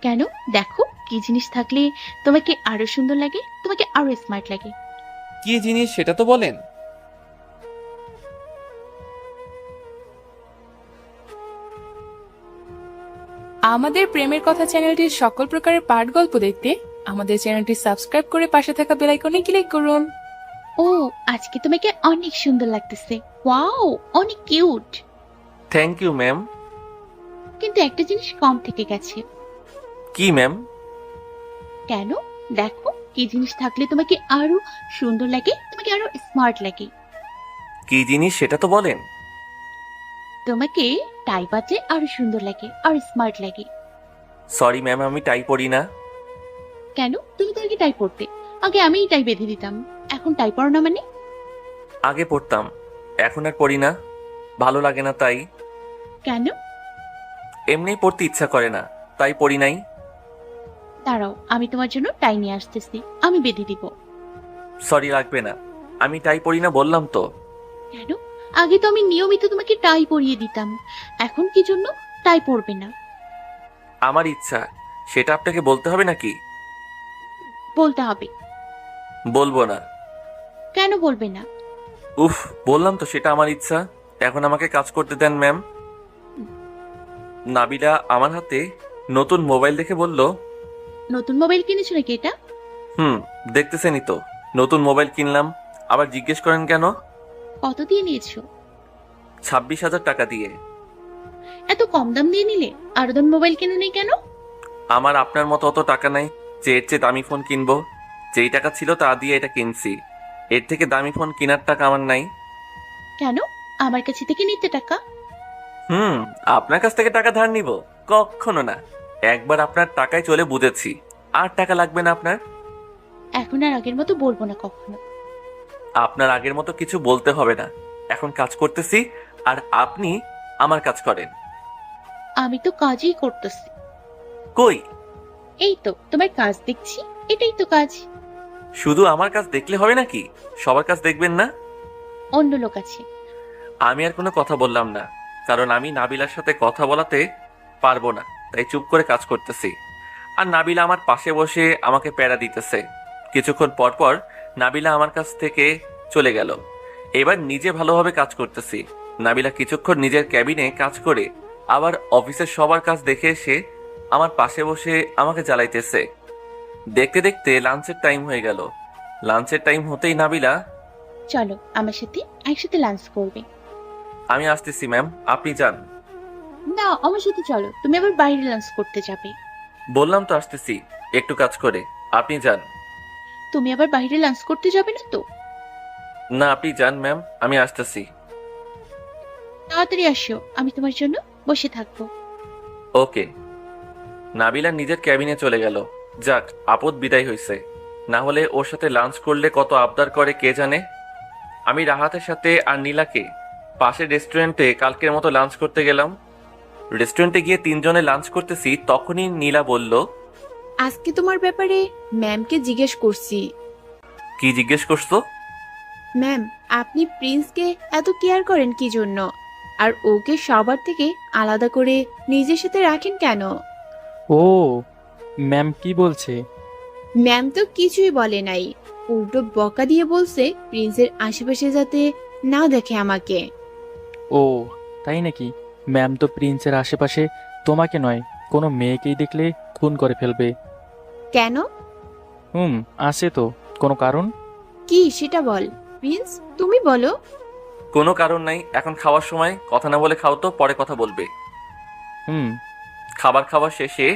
কেন? দেখো, কি জিনিস থাকলে তোমাকে আরো সুন্দর লাগে, তোমাকে আরো স্মার্ট লাগে। কি জিনিস সেটা তো বলেন। আমাদের প্রেমের কথা চ্যানেলটির সকল প্রকারের পাঠ গল্প দেখতে আমাদের চ্যানেলটি সাবস্ক্রাইব করে পাশে থাকা বেল আইকনে ক্লিক করুন। ও, আজকে তোমাকে অনেক সুন্দর লাগতেছে। ওয়াও, অনেক কিউট। Thank you ma'am. কিন্তু একটা জিনিস কম থেকে গেছে। কি ম্যাম? কেন? দেখো, কি জিনিস থাকলে তোমাকে আরো সুন্দর লাগে, তোমাকে আরো স্মার্ট লাগে। কি জিনিস সেটা তো বলেন। তোমাকে টাই বাজলে আরো সুন্দর লাগে আর স্মার্ট লাগে। সরি ম্যাম, আমি টাই পরি না। কেন? তুমি তো আগে টাই পরতে। আগে আমিই টাই বেঁধে দিতাম, এখন টাই পরো না মানে? আগে পড়তাম, এখন আর পড়ি না, ভালো লাগে না তাই। কেন? এমনিই পড়তে ইচ্ছা করে না, তাই পড়ি নাই। দাঁড়াও, আমি তোমার জন্য টাই নিয়ে আসতেছি, আমি বেঁধে দিব। সরি, লাগবে না, আমি টাই পরি না বললাম তো। কেন? আগে তো আমি নিয়মিত তোমাকে টাই পরিয়ে দিতাম, এখন কি জন্য টাই পরবে না? আমার ইচ্ছা, সেটা আপনাকে বলতে হবে নাকি? বলতে হবে। বলবো না। কেন বলবে না? উফ, বললাম তো সেটা আমার ইচ্ছা, এখন আমাকে কাজ করতে দেন ম্যাম। নাবিলা আমার হাতে নতুন মোবাইল দেখে বলল, নতুন মোবাইল কিনেছো নাকি এটা? দেখতেছেনই তো, নতুন মোবাইল কিনলাম। আবার জিজ্ঞেস করেন কেন? কত দিয়ে নিয়েছো? 26,000 টাকা দিয়ে। এত কম দাম দিয়ে নিলে আরো দাম মোবাইল কেনো নেই কেন? আমার আপনার মতো অত টাকা নাই যে এর চেয়ে দামি ফোন কিনবো। যেই টাকা ছিল তা দিয়ে এটা কিনছি। এর থেকে দামি ফোন কেনার টাকা আমার নাই। কেন? আমার কাছে থেকে নিতে টাকা? আপনার কাছ থেকে টাকা ধার নিব? কখনো না। একবার আপনার টাকায় চলে বুঝেছি, আর টাকা লাগবে না আপনার। এখন আর আগের মতো বলবো না কখনো। আপনার আগের মতো কিছু বলতে হবে না। এখন কাজ করতেছি, আর আপনি আমার কাজ করেন। আমি তো কাজই করতেছি। কই? এই তো তোমার কাজ দেখছি, এটাই তো কাজ। শুধু আমার কাজ দেখলে হবে নাকি? সবার কাজ দেখবেন না? অন্য লোক আছে। আমি আর কোনো কথা বললাম না, কারণ আমি নাবিলার সাথে কথা বলাতে পারবো না, তাই চুপ করে কাজ করতেছি। আর নাবিলা আমার পাশে বসে আমাকে প্যারা দিতেছে। কিছুক্ষণ পর পর নাবিলা আমার কাছ থেকে চলে গেল। এবার নিজে ভালোভাবে কাজ করতেছি। নাবিলা কিছুক্ষণ নিজের ক্যাবিনে কাজ করে আবার অফিসের সবার কাজ দেখে এসে আমার পাশে বসে আমাকে জ্বালাইতেছে। দেখতে দেখতে লাঞ্চের টাইম হয়ে গেল। লাঞ্চের টাইম হতেই নাবিলা, চলো আমার সাথে একসাথে লাঞ্চ করবে। আমি আসতেছি ম্যাম, আপনি যান। না, আমার সাথে চলো, তুমি আবার বাইরে লাঞ্চ করতে যাবে। বললাম তো আসতেছি, একটু কাজ করে। আপনি যান। তুমি আবার বাইরে লাঞ্চ করতে যাবে না তো? না, আপনি যান ম্যাম, আমি আসতেছি। তাড়াতাড়ি আসো, আমি তোমার জন্য বসে থাকবো। ওকে। নাবিলা নিজের ক্যাবিনে চলে গেল। যাক, আপদ বিদায় হয়েছে। না হলে ওর সাথে লাঞ্চ করলে কত আবদার করে কে জানে। আমি রাহাতের সাথে আর নীলাকে পাশের রেস্টুরেন্টে কালকের মতো লাঞ্চ করতে গেলাম। রেস্টুরেন্টে গিয়ে তিনজনে লাঞ্চ করতেছি, তখনই নীলা বলল, আজকে তোমার ব্যাপারে ম্যামকে জিজ্ঞেস করছি। কি জিজ্ঞেস করছো? ম্যাম, আপনি প্রিন্সকে এত কেয়ার করেন কি জন্য? আর ওকে সবার থেকে আলাদা করে নিজের সাথে রাখেন কেন? ও, ম্যাম কি বলছে? ম্যাম তো কিছুই বলে নাই, উল্টো বকা দিয়ে বলছে প্রিন্সের আশেপাশে যাতে না দেখে আমাকে। ও তাই নাকি? ম্যাম তো প্রিন্সের আশেপাশে তোমাকে নয়, কোনো মেয়েকেই দেখলে খুন করে ফেলবে। কেন? আছে তো কোনো কারণ। কি সেটা বল প্রিন্স, তুমি বলো। কোনো কারণ নাই, এখন খাওয়ার সময় কথা না বলে খাও তো, পরে কথা বলবে। খাবার খাওয়া শেষে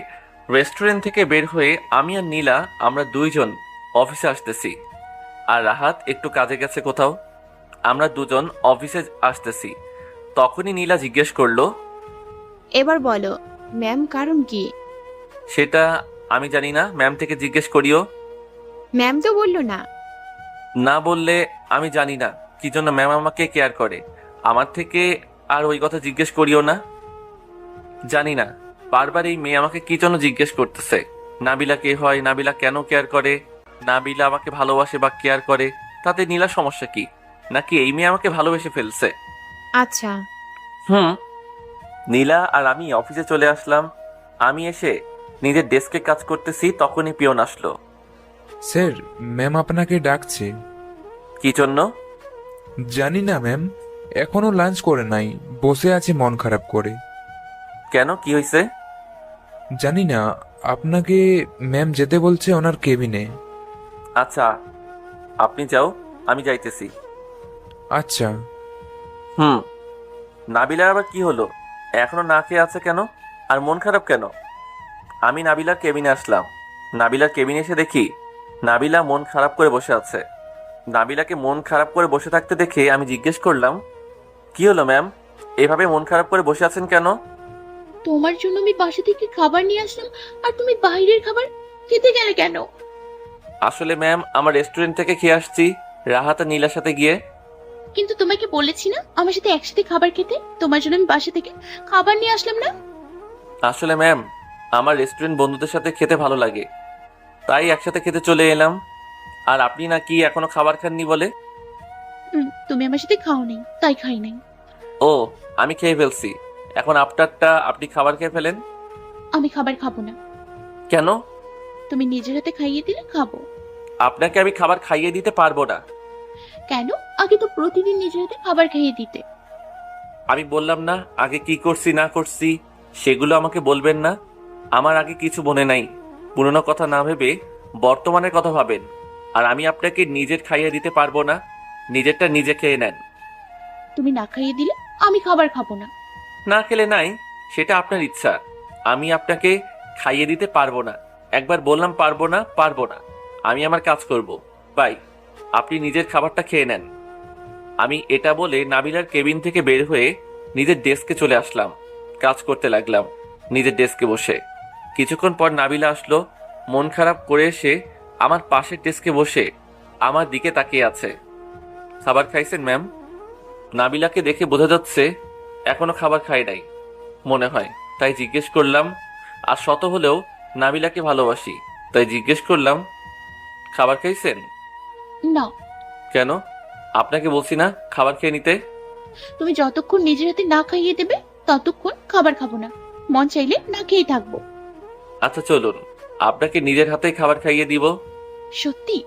রেস্টুরেন্ট থেকে বের হয়ে আমি আর নীলা আমরা দুইজন অফিসে আসতেছি। আর রাহাত একটু কাজে গেছে কোথাও। আমরা দুজন অফিসে আসতেছি, তখনই নীলা জিজ্ঞেস করলো, এবার বলো ম্যাম কারণ কি? সেটা আমি জানি না, ম্যাম থেকে জিজ্ঞেস করিও। ম্যাম তো বললো না। না বললে আমি জানি না কি জন্য ম্যাম আমাকে কেয়ার করে। আমার থেকে আর ওই কথা জিজ্ঞেস করিও না। জানি না, বারবার এই মেয়ে আমাকে কি জন্য জিজ্ঞেস করতেছে। নাবিলা কে হয়, নাবিলা কেন কেয়ার করে, নাবিলা আমাকে ভালোবাসে বা কেয়ার করে, তাতে নীলার সমস্যা কি? নাকি এই মেয়ে আমাকে ভালোবেসে ফেলছে? আচ্ছা। নীলা আর আমি অফিসে চলে আসলাম। আমি এসে নিজের ডেস্কে কাজ করতেছি, তখনই পিয়ন আসলো। স্যার, ম্যাম আপনাকে ডাকছে। কি জন্য? জানি না ম্যাম, এখনো লাঞ্চ করে নাই, বসে আছে মন খারাপ করে। কেন, কি হয়েছে? জানি না, আপনাকে ম্যাম যেতে বলছে ওনার কেবিনে। আচ্ছা, আপনি যাও, আমি যাইতেছি। আচ্ছা। নাবিলার আবার কি হলো? এখনো না খেয়ে আছে কেন, আর মন খারাপ কেন? আমি নাবিলার কেবিনে আসলাম। নাবিলার কেবিনে এসে দেখি নাবিলা মন খারাপ করে বসে আছে। নাবিলাকে মন খারাপ করে বসে থাকতে দেখে আমি জিজ্ঞেস করলাম, কি হলো ম্যাম, এভাবে মন খারাপ করে বসে আছেন কেন? তোমার জন্য আমি বাসা থেকে খাবার নিয়ে আসলাম, আর তুমি বাইরের খাবার খেতে গেলে কেন? আসলে ম্যাম, আমার রেস্টুরেন্ট থেকে খেয়ে আসছি রাহাত আর নীলার সাথে গিয়ে। কিন্তু তোমাকে বলেছি না আমার সাথে একসাথে খাবার খেতে? তোমার জন্য আমি বাসা থেকে খাবার নিয়ে আসলাম না? আসলে ম্যাম, আমার রেস্টুরেন্ট বন্ধুদের সাথে খেতে ভালো লাগে, তাই একসাথে খেতে চলে এলাম। আর আপনি নাকি এখনো খাবার খাননি বলে? তুমি আমার সাথে খাও নাই, তাই খাই নাই। ও, আমি খেয়ে ফেলছি, এখন আপনারটা আপনি খাবার খেয়ে ফেলেন। আমি খাবার খাবো না। কেন? তুমি নিজের হাতে খাইয়ে দিলে খাবো। আপনাকে আমি খাবার খাইয়ে দিতে পারবো না। কেন? আগে তো প্রতিদিন নিজের হাতে খাবার খাইয়ে দিতে। আমি বললাম না, আগে কি করছি না করছি সেগুলো আমাকে বলবেন না। আমার আগে কিছু মনে নাই, পুরনো কথা না ভেবে বর্তমানের কথা ভাবেন। আর আমি আপনাকে নিজের খাইয়ে দিতে পারবো না, নিজেরটা নিজে খেয়ে নেন। তুমি না খাইয়ে দিলে আমি খাবার খাবো না। না খেলে নাই, সেটা আপনার ইচ্ছা। আমি আপনাকে খাইয়ে দিতে পারবো না। একবার বললাম পারবো না, পারবো না। আমি আমার কাজ করব। বাই, আপনি নিজের খাবারটা খেয়ে নেন। আমি এটা বলে নাবিলার কেবিন থেকে বের হয়ে নিজের ডেস্কে চলে আসলাম। কাজ করতে লাগলাম নিজের ডেস্কে বসে। কিছুক্ষণ পর নাবিলা আসলো, মন খারাপ করে এসে আমার পাশের ডেস্কে বসে আমার দিকে তাকিয়ে আছে। খাবার খাইছেন ম্যাম? নাবিলাকে দেখে বোঝা যাচ্ছে এখনো খাবার খাই নাই মনে হয়, তাই জিজ্ঞেস করলাম। আর শত হলেও নাবিলাকে ভালোবাসি, তাই জিজ্ঞেস করলাম, খাবার খাইছেন? না। কেন? আপনাকে বলছি না খাবার খেয়ে নিতে? তুমি যতক্ষণ নিজের হাতে না খাইয়ে দেবে ততক্ষণ খাবার খাবো না। মন চাইলে না খেয়ে থাকবো। আচ্ছা চলুন, আপনাকে নিজের হাতেই খাবার খাইয়ে দিব। সত্যি?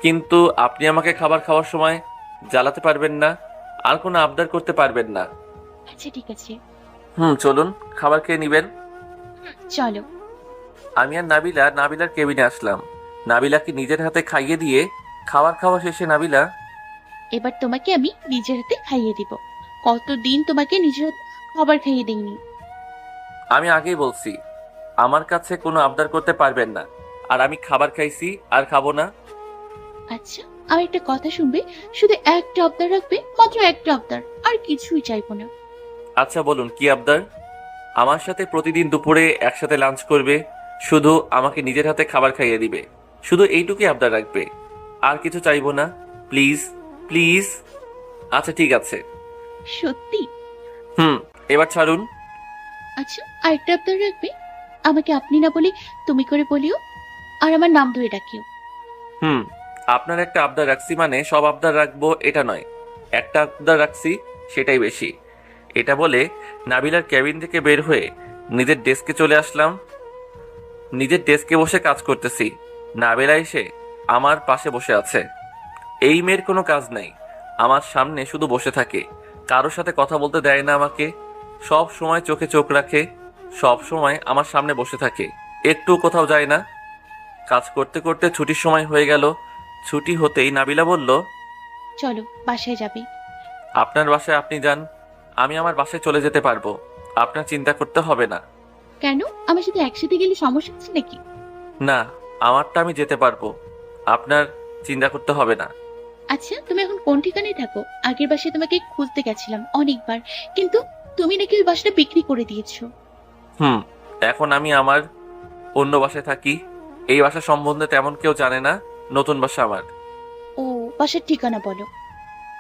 কিন্তু আপনি আমাকে খাবার খাওয়ার সময় জ্বালাতে পারবেন না, আর কোনো আবদার করতে পারবেন না। আচ্ছা ঠিক আছে। চলুন, খাবার খেয়ে নিবেন। চলো। আমি আর নাবিলার কেবিনে আসলাম। নাবিলাকে নিজের হাতে খাইয়ে দিয়ে খাবার খাওয়া শেষে নাবিলা, এবার তোমাকে আমি নিজের হাতে খাইয়ে দিব। কতদিন তোমাকে নিজের হাতে খাবার খাইয়ে দিইনি। আমি আগেই বলছি আমার কাছে কোনো আবদার করতে পারবেন না, আর আমি খাবার খাইছি আর খাবো না। আচ্ছা, আমি একটা কথা শুনবে, শুধু একটা আবদার রাখবে, মাত্র একটা আবদার, আর কিছুই চাইবো না। আচ্ছা বলুন কি আবদার? আমার সাথে প্রতিদিন দুপুরে একসাথে লাঞ্চ করবে, শুধু আমাকে নিজের হাতে খাবার খাইয়ে দিবে, শুধু এইটুকুই আবদার রাখবে, আর কিছু চাইবো না। Please please. আচ্ছা ঠিক আছে। সত্যি? এবার ছাড়ুন। আচ্ছা, আর একটা আবদার রাখবে, আমাকে আপনি না বলে তুমি করে বলিও, আর আমার নাম ধরে ডাকিও। আপনার একটা আবদার রাখছি মানে সব আবদার রাখবো এটা নয়, একটা আবদার রাখছি সেটাই বেশি। এটা বলে নাবিলার কেবিন থেকে বের হয়ে নিজের ডেস্কে চলে আসলাম। নিজের ডেস্কে বসে কাজ করতেছি, নাবিলা এসে আমার পাশে বসে আছে। এই মেয়ের কোনো কাজ নাই, আমার সামনে শুধু বসে থাকে, কারোর সাথে কথা বলতে দেয় না আমাকে, সব সময় চোখে চোখ রাখে, সব সময় আমার সামনে বসে থাকে, একটু কোথাও যায় না। কাজ করতে করতে ছুটির সময় হয়ে গেল। ছুটি হতেই নাবিলা বলল, চলো বাসায় যাবে। আপনার বাসায় আপনি যান, আমি আমার বাসায় চলে যেতে পারবো, আপনার চিন্তা করতে হবে না। কেন, আমার সাথে একসাথে গেলে সমস্যা আছে নাকি? না, আমারটা আমি যেতে পারবো, আপনার চিন্তা করতে হবে না। আচ্ছা, তুমি এখন কোন ঠিকানায় থাকো? আগের বাসায় তোমাকে খুঁজতে গেছিলাম অনেকবার, কিন্তু তুমি নাকি ওই বাসাটা বিক্রি করে দিয়েছো। এখন আমি আমার অন্য বাসায় থাকি, এই বাসা সম্বন্ধে তেমন কেউ জানে না, নতুন বাসা আমার। ও, বাসার ঠিকানা বলো।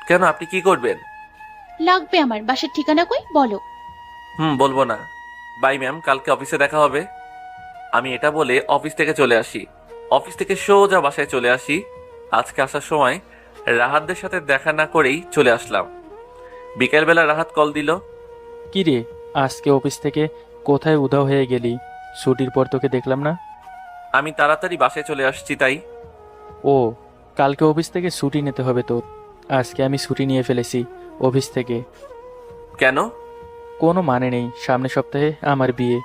কেন, আপনি কি করবেন? লাগবে আমার, বাসার ঠিকানা কই বলো। বলবো না। বাই ম্যাম, কালকে অফিসে দেখা হবে। আমি এটা বলে অফিস থেকে চলে আসি। অফিস থেকে সোজা বাসায় চলে আসি। আজকে আসার সময় রাহাতদের সাথে দেখা না করেই চলে আসলাম। বিকেলবেলা রাহাত কল দিল। কি রে, আজকে অফিস থেকে কোথায় উধাও হয়ে গেলি? ছুটির পর তোকে দেখলাম না। আমি তাড়াতাড়ি বাসায় চলে আসছি তাই। ও, কালকে অফিস থেকে ছুটি নিতে হবে তোর। আজকে আমি ছুটি নিয়ে ফেলেছি অফিস থেকে। কেন? কোনো মানে নেই, সামনের সপ্তাহে আমার বিয়ে,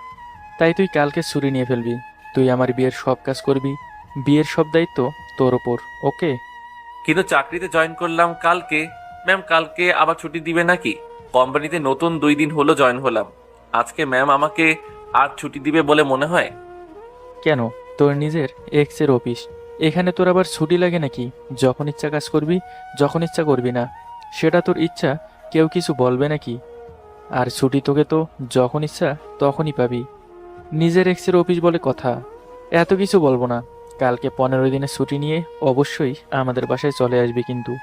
তাই তুই কালকে ছুটি নিয়ে ফেলবি। তুই আমার বিয়ের সব কাজ করবি, বিয়ের সব দায়িত্ব তোর ওপর, ওকে? কিন্তু চাকরিতে জয়েন করলাম কালকে। ম্যাম কালকে আবার ছুটি দিবে নাকি? কোম্পানিতে নতুন 2 দিন হলো জয়েন হলাম, আজকে ম্যাম আমাকে আর ছুটি দিবে বলে মনে হয়? কেন, তোর নিজের এক্সের অফিস, এখানে তোর আবার ছুটি লাগে নাকি? যখন ইচ্ছা কাজ করবি, যখন ইচ্ছা করবি না, সেটা তোর ইচ্ছা, কেউ কিছু বলবে নাকি? আর ছুটি তোকে তো যখন ইচ্ছা তখনই পাবি। নিজের এক্সের অফিস বলে কথা, এত কিছু বলবো না। কালকে 15 দিনের ছুটি নিয়ে অবশ্যই আমাদের বাসায় চলে আসবি কিন্তু।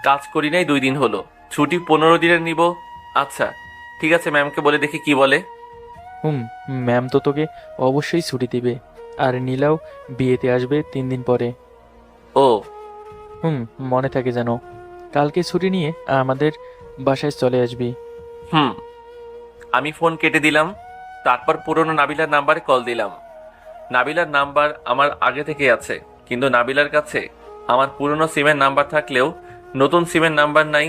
কাজ করি নাই 2 দিন হলো, ছুটি 15 দিনের নিব। আচ্ছা ঠিক আছে, ম্যামকে বলে দেখি কি বলে। ম্যাম তো তোকে অবশ্যই ছুটি দিবে, আর নীলাও বিয়েতে আসবে 3 দিন পরে। ও, মনে থাকে যেন। কালকে ছুটি নিয়ে আমাদের বাসায় চলে আসবি। আমি ফোন কেটে দিলাম। তারপর পুরনো নাবিলার নাম্বারে কল দিলাম। নাবিলার নাম্বার আমার আগে থেকে আছে, কিন্তু নাবিলার কাছে আমার পুরনো সিমের নাম্বার থাকলেও নতুন সিমের নাম্বার নাই,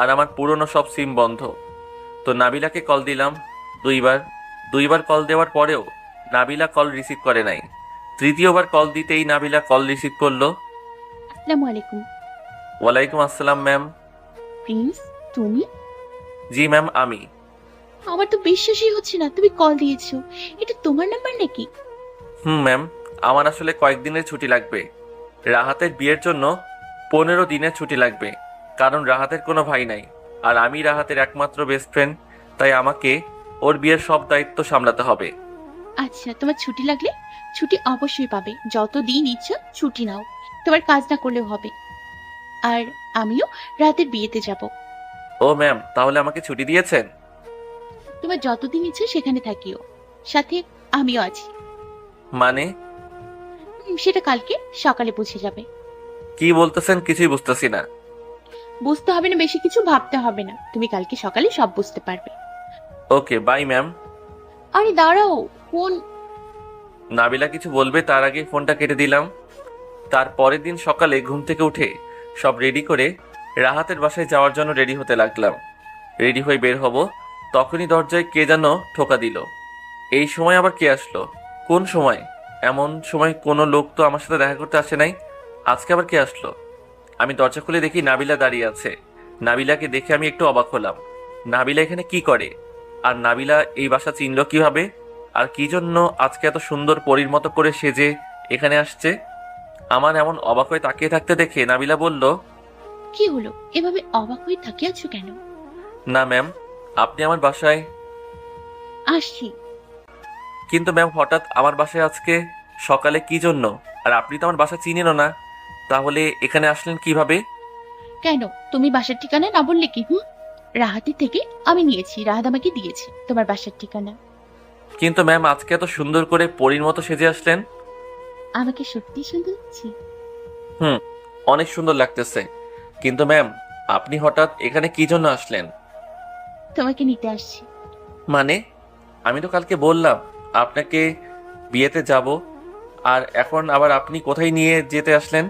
আর আমার পুরনো সব সিম বন্ধ। তো নাবিলাকে কল দিলাম 2বার। 2বার কল দেওয়ার পরেও নাবিলা কল রিসিভ করে নাই। তৃতীয়বার কল দিতেই নাবিলা কল রিসিভ করলো। আসসালামু আলাইকুম। ওয়ালাইকুম আসসালাম ম্যাম। প্রিন্স, তুমি? জি ম্যাম, আমি। আমার তো বিশ্বাসই হচ্ছে না তুমি কল দিয়েছো। এটা তোমার নাম্বার নাকি? ম্যাম, আমার আসলে কয়েকদিনের ছুটি লাগবে। রাহাতের বিয়ের জন্য 15 দিনের ছুটি লাগবে, কারণ রাহাতের কোনো ভাই নাই আর আমি রাহাতের একমাত্র বেস্ট ফ্রেন্ড, তাই আমাকে ওর বিয়ের সব দায়িত্ব সামলাতে হবে। আচ্ছা, তোমার ছুটি লাগলে ছুটি অবশ্যই পাবে। যত দিন ইচ্ছা ছুটি নাও, তোমার কাজ না করলেও হবে। আর আমিও রাতের বিয়েতে যাব। ও ম্যাম, তাহলে আমাকে ছুটি দিয়েছেন? তোমার যতদিন ইচ্ছে সেখানে থাকিও, সাথে আমিও আছি। মানে? সেটা কালকে সকালে বুঝে যাবে। কি বলতেছেন কিছুই বুঝতেছি না। বুঝতে হবে না, বেশি কিছু ভাবতে হবে না, তুমি কালকে সকালে সব বুঝতে পারবে। ওকে, বাই ম্যাম। আরে দাঁড়াও, ফোন। নাবিলা কিছু বলবে তার আগে ফোনটা কেটে দিলাম। তার পরের দিন সকালে ঘুম থেকে উঠে সব রেডি করে রাহাতের বাসায় যাওয়ার জন্য রেডি হতে লাগলাম। রেডি হয়ে বের হব, তখনই দরজায় কে যেন ঠোকা দিল। এই সময় আবার কে আসলো? কোন সময়? এমন সময় কোনো লোক তো আমার সাথে দেখা করতে আসে নাই, আজকে আবার কে আসলো? আমি দরজা খুলে দেখি নাবিলা দাঁড়িয়ে আছে। নাবিলাকে দেখে আমি একটু অবাক হলাম। নাবিলা এখানে কি করে? আর নাবিলা এই বাসা চিনল কিভাবে? আর কি জন্য আজকে এত সুন্দর পরীর মতো করে সেজে এখানে আসছে? আমার এমন অবাক হয়ে তাকিয়ে থাকতে দেখে নাবিলা বলল, কি হলো, এভাবে অবাক হয়ে তাকিয়ে আছো কেন? না ম্যাম, আপনি আমার বাসায়। আসছি। কিন্তু ম্যাম, হঠাৎ আমার বাসায় আজকে সকালে কি জন্য? আর আপনি তো আমার বাসা চিনেনও না, তাহলে এখানে আসলেন কিভাবে? কেন, তুমি বাসার ঠিকানা না বললে কি? রাহাতের থেকে আমি নিয়েছি, রাহাত আমাকে দিয়েছে তোমার বাসার ঠিকানা। কিন্তু ম্যাম, আজকে এত সুন্দর করে পরীর মতো সেজে আসলেন। আমাকে সত্যি সুন্দর লাগছে? অনেক সুন্দর লাগতেছে। কিন্তু ম্যাম, আপনি হঠাৎ এখানে কি জন্য আসলেন? তোমাকে নিতে আসছি। মানে? আমি তো কালকে বললাম আপনাকে বিয়েতে যাব, আর এখন আবার আপনি কোথায় নিয়ে যেতে আসলেন?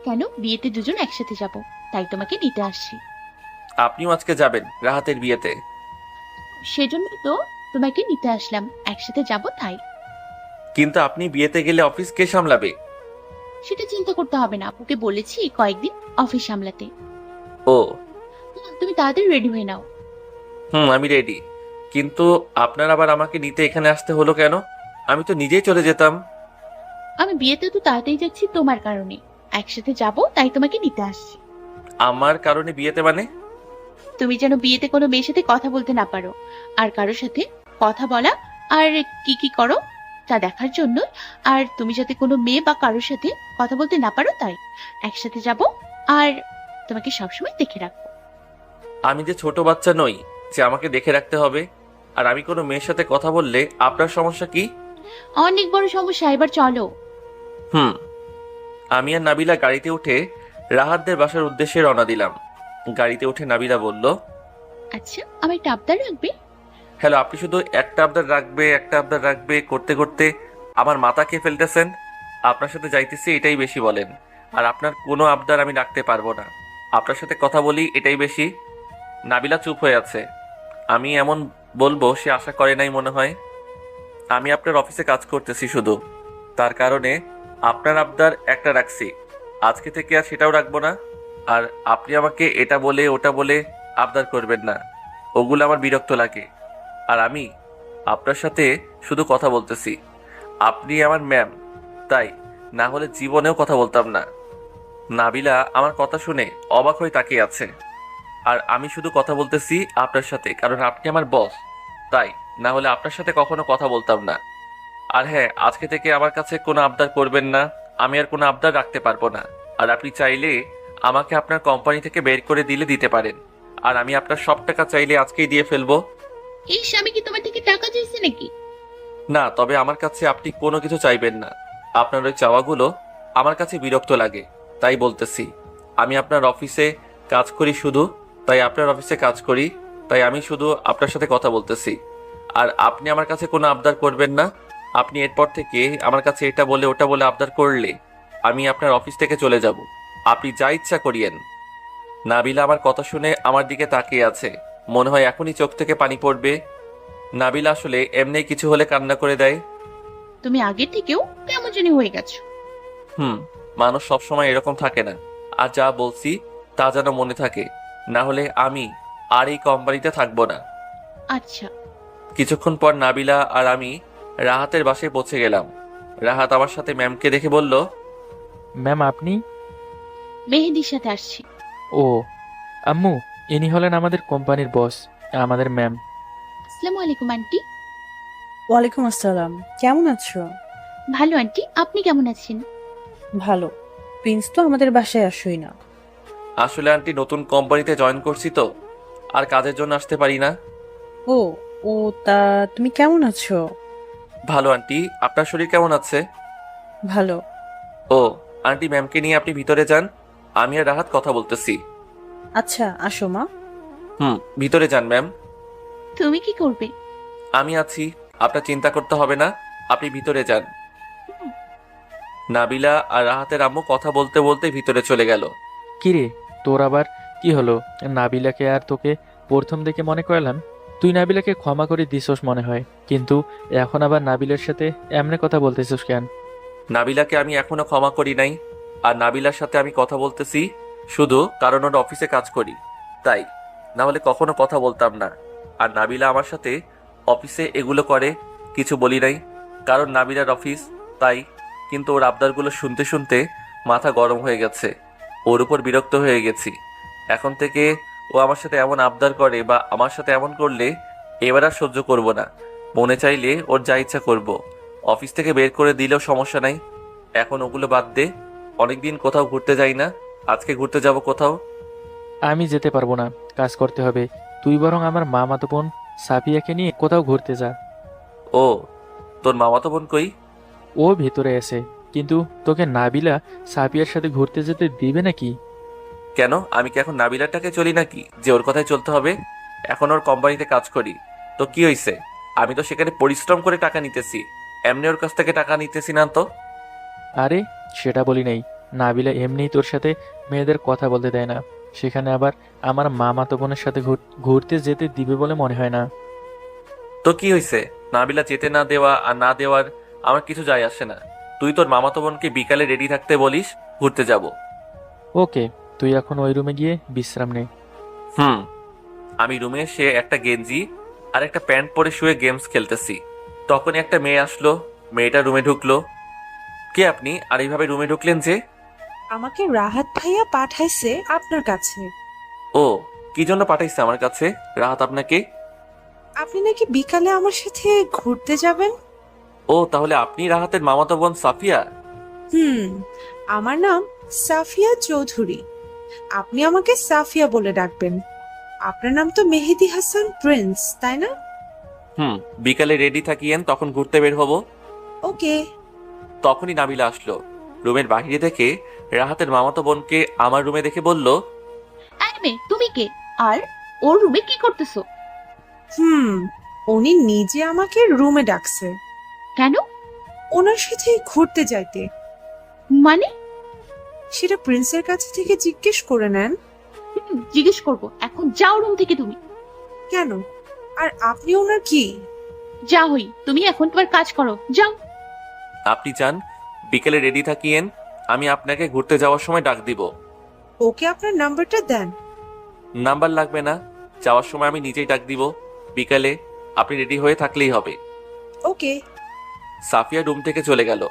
কেন, বিয়েতে দুজন একসাথে যাব, তাই তোমাকে নিতে আসছি। আপনিও আজকে যাবেন রাহাতের বিয়েতে? সেজন্য তো তোমাকে নিতে আসলাম, একসাথে যাব তাই। কিন্তু আপনি বিয়েতে গেলে অফিস কে সামলাবে? সেটা চিন্তা করতে হবে না, আপুকে বলেছি কয়েকদিন অফিস সামলাতে। ও। তুমি তাড়াতাড়ি রেডি হয়ে নাও। আমি রেডি। কিন্তু আপনার আবার আমাকে নিতে এখানে আসতে হলো কেন? আমি তো নিজেই চলে যেতাম। আমি বিয়েতে তো তাড়াতাড়ি যাচ্ছি তোমার কারণে, একসাথে যাব তাই তোমাকে নিতে আসছি। আমার কারণে বিয়েতে মানে? তুমি যেন বিয়েতে কোনো মেয়ের সাথে কথা বলতে না পারো, আর কারোর সাথে কথা বলা আর কি কি করো তা দেখার জন্য। আর তুমি যাতে কোনো মেয়ে বা কারোর সাথে কথা বলতে না পারো, তাই একসাথে যাব আর তোমাকে সবসময় দেখে রাখবো। আমি যে ছোট বাচ্চা নই যে আমাকে দেখে রাখতে হবে। আর আমি কোনো মেয়ের সাথে কথা বললে আপনার সমস্যা কি? অনেক বড় সমস্যা, এবার চলো। আমি আর নাবিলা গাড়িতে উঠে রাহাতদের বাসার উদ্দেশ্যে রওনা দিলাম। গাড়িতে উঠে নাবিলা বলল, আচ্ছা, আমার একটা আবদার রাখবে? হ্যালো, আপনি শুধু একটা আবদার রাখবে একটা আবদার রাখবে করতে করতে আমার মাথা খেয়ে ফেলতেছেন। আপনার সাথে যাইতেছি এটাই বেশি বলেন, আর আপনার কোনো আবদার আমি রাখতে পারবো না। আপনার সাথে কথা বলি এটাই বেশি। নাবিলা চুপ হয়ে আছে। আমি এমন বলবো সে আশা করে নাই মনে হয়। আমি আপনার অফিসে কাজ করতেছি শুধু, তার কারণে আপনার আবদার একটা রাখছি, আজকে থেকে আর সেটাও রাখবো না। আর আপনি আমাকে এটা বলে ওটা বলে আবদার করবেন না, ওগুলো আমার বিরক্ত লাগে। আর আমি আপনার সাথে শুধু কথা বলতেছি, আপনি আমার ম্যাম, তাই না হলে জীবনেও কথা বলতাম না। নাবিলা আমার কথা শুনে অবাক হয়ে তাকিয়ে আছে। আর আমি শুধু কথা বলতেছি আপনার সাথে, কারণ আপনি আমার বস, তাই না হলে আপনার সাথে কখনো কথা বলতাম না। আর হ্যাঁ, আজকে থেকে আমার কাছে কোনো আবদার করবেন না, আমি আর কোনো আবদার রাখতে পারবো না। আর আপনি চাইলে আমাকে আপনার কোম্পানি থেকে বের করে দিলে দিতে পারেন, আর আমি আপনার সব টাকা চাইলে আজকেই দিয়ে ফেলবো। এই স্বামী কি তোমার থেকে টাকা চাইছে নাকি? না, তবে আমার কাছে আপনি কোনো কিছু চাইবেন না। আপনার ওই চাওয়াগুলো আমার কাছে বিরক্ত লাগে, তাই বলতেছি। আমি আপনার অফিসে কাজ করি শুধু, তাই আপনার অফিসে কাজ করি, তাই আমি শুধু আপনার সাথে কথা বলতেছি। আর আপনি আমার কাছে কোনো আবদার করবেন না। আপনি এরপর থেকে আমার কাছে এটা বলে ওটা বলে আবদার করলে আমি আপনার অফিস থেকে চলে যাব। আপনি যা ইচ্ছা করিয়েন। নাবিলা আমার কথা শুনে আমার দিকে তাকিয়ে আছে, মনে হয় এখনই চোখ থেকে পানি পড়বে। নাবিলা আসলে এমনি কিছু হলে কান্না করে দেয়। তুমি আগের থেকেও কেমন জানি হয়ে গেছো। মানুষ সবসময় এরকম থাকে না। আর যা বলছি তা যেন মনে থাকে, না হলে আমি আর এই কোম্পানিতে থাকবো না। আচ্ছা। কিছুক্ষণ পর নাবিলা আর আমি রাহাতের বাসায় পৌঁছে গেলাম। রাহাত আমার সাথে ম্যামকে দেখে বলল, ম্যাম আপনি? মেহেদির সাথে আসছি। ও আম্মু, ইনি হলেন আমাদের কোম্পানির বস, আমাদের ম্যাম। আসসালামু আলাইকুম আন্টি। ওয়ালাইকুম আসসালাম, কেমন আছো? ভালো আন্টি, আপনি কেমন আছেন? ভালো। প্রিন্স তো আমাদের বাসায় আসোই না। আসলে আন্টি নতুন কোম্পানিতে জয়েন করছি তো, আর কাজের জন্য আসতে পারি না। ও ও তা তুমি কেমন আছো? ভালো আন্টি, আপনার শরীর কেমন আছে? ভালো। ও আন্টি, ম্যামকে নিয়ে আপনি ভিতরে যান, আমি আর রাহাত কথা বলতেছি। আচ্ছা আসো মা। ভিতরে যান ম্যাম। তুমি কি করবে? আমি আছি, আপনার চিন্তা করতে হবে না, আপনি ভিতরে যান। নাবিলা আর রাহাতের আম্মু কথা বলতে বলতে ভিতরে চলে গেল। কিরে, তোর আবার কি হলো? নাবিলাকে আর তোকে প্রথম দেখে মনে করলাম তুই নাবিলাকে ক্ষমা করে দিছস মনে হয়, কিন্তু এখন আবার নাবিলার সাথে এমনি কথা বলতেছিস কেন? নাবিলাকে আমি এখনো ক্ষমা করি নাই, আর নাবিলার সাথে আমি কথা বলতেছি শুধু কারণ ওর অফিসে কাজ করি তাই, না হলে কখনো কথা বলতাম না। আর নাবিলা আমার সাথে অফিসে এগুলো করে, কিছু বলি নাই, কারণ নাবিলার অফিস তাই। কিন্তু ওর আবদারগুলো শুনতে শুনতে মাথা গরম হয়ে গেছে, ওর উপর বিরক্ত হয়ে গেছি। এখন থেকে ও আমার সাথে এমন আবদার করে বা আমার সাথে এমন করলে এবার আর সহ্য করব না। মনে চাইলে ওর যা ইচ্ছা করব, অফিস থেকে বের করে দিলেও সমস্যা নাই। এখন ওগুলো বাদ দে, অনেকদিন কোথাও ঘুরতে যাই না, আজকে ঘুরতে যাব কোথাও। আমি যেতে পারবো না, কাজ করতে হবে। তুই বরং আমার মামাতো বোন সাফিয়াকে নিয়ে কোথাও ঘুরতে যা। ও, তোর মামাতো বোন কই? ও ভেতরে আছে, কিন্তু তোকে নাবিলা সাফিয়ার সাথে ঘুরতে যেতে দিবে নাকি? কেন, আমি কি এখন নাবিলাটাকে চলি নাকি যে ওর কথাই চলতে হবে? এখন ওর কোম্পানিতে কাজ করি, তো কি হয়েছে? আমি তো সেখানে পরিশ্রম করে টাকা নিতেছি, এমনি ওর কাছ থেকে টাকা নিতেছি না তো। আরে সেটা বলি নাই, নাবিলা এমনিই তোর সাথে মেয়েদের কথা বলতে দেয় না, সেখানে আবার আমার মামাতো বোনের সাথে ঘুরতে যেতে দিবে বলে মনে হয় না। তো কি হয়েছে? নাবিলা যেতে না দেওয়া আর না দেওয়ার আমার কিছু যায় আসে না। তুই তোর মামাতো বোনকে বিকালে রেডি থাকতে বলিস, ঘুরতে যাব। ওকে, তুই এখন ওই রুমে গিয়ে বিশ্রাম নে। আমি রুমে এসে একটা গেঞ্জি আর একটা প্যান্ট পরে শুয়ে গেমস খেলতেছি, তখনই একটা মেয়ে আসলো। মেয়েটা রুমে ঢুকলো। কে আপনি, আর এইভাবে রুমে ঢুকলেন যে? আমাকে রাহাত ভাইয়া পাঠাইছে আপনার কাছে। ও, কি জন্য পাঠাইছে আমার কাছে রাহাত আপনাকে? আপনি নাকি বিকালে আমার সাথে ঘুরতে যাবেন। ও, তাহলে আপনি রাহাতের মামাতো বোন সাফিয়া? আমার নাম সাফিয়া চৌধুরী। আপনি আমাকে সাফিয়া বলে ডাকবেন। আপনার নাম তো মেহেদি হাসান প্রিন্স, তাই না? বিকালে রেডি থাকিয়েন, তখন ঘুরতে বের হব। ওকে। তখনই নাবিলা আসলো। রুমের বাহিরে থেকে রাহাতের মামাতো বোনকে আমার রুমে দেখে বলল, আরে মেয়ে, তুমি কে? আর ওর রুমে কি করতেছো? উনি নিজে আমাকে রুমে ডাকছে। কেন? ওনার সাথে ঘুরতে যাইতে। মানে? সেটা প্রিন্সের কাছে থেকে জিজ্ঞেস করে নেন। জিজ্ঞেস করব, এখন যাও রুম থেকে তুমি। কেন? আর আপনি ওনার কি? যা হই, তুমি এখন তোমার কাজ করো, যাও। আপনি চান বিকেলে রেডি থাকিয়েন, আমি আপনাকে ঘুরতে যাওয়ার সময় ডাক দিব। ওকে আপনার নাম্বারটা দেন। নাম্বার লাগবে না, যাওয়ার সময় আমি নিজেই ডাক দিব। বিকালে আপনি রেডি হয়ে থাকলেই হবে। ওকে। সাফিয়া রুম থেকে চলে গেল।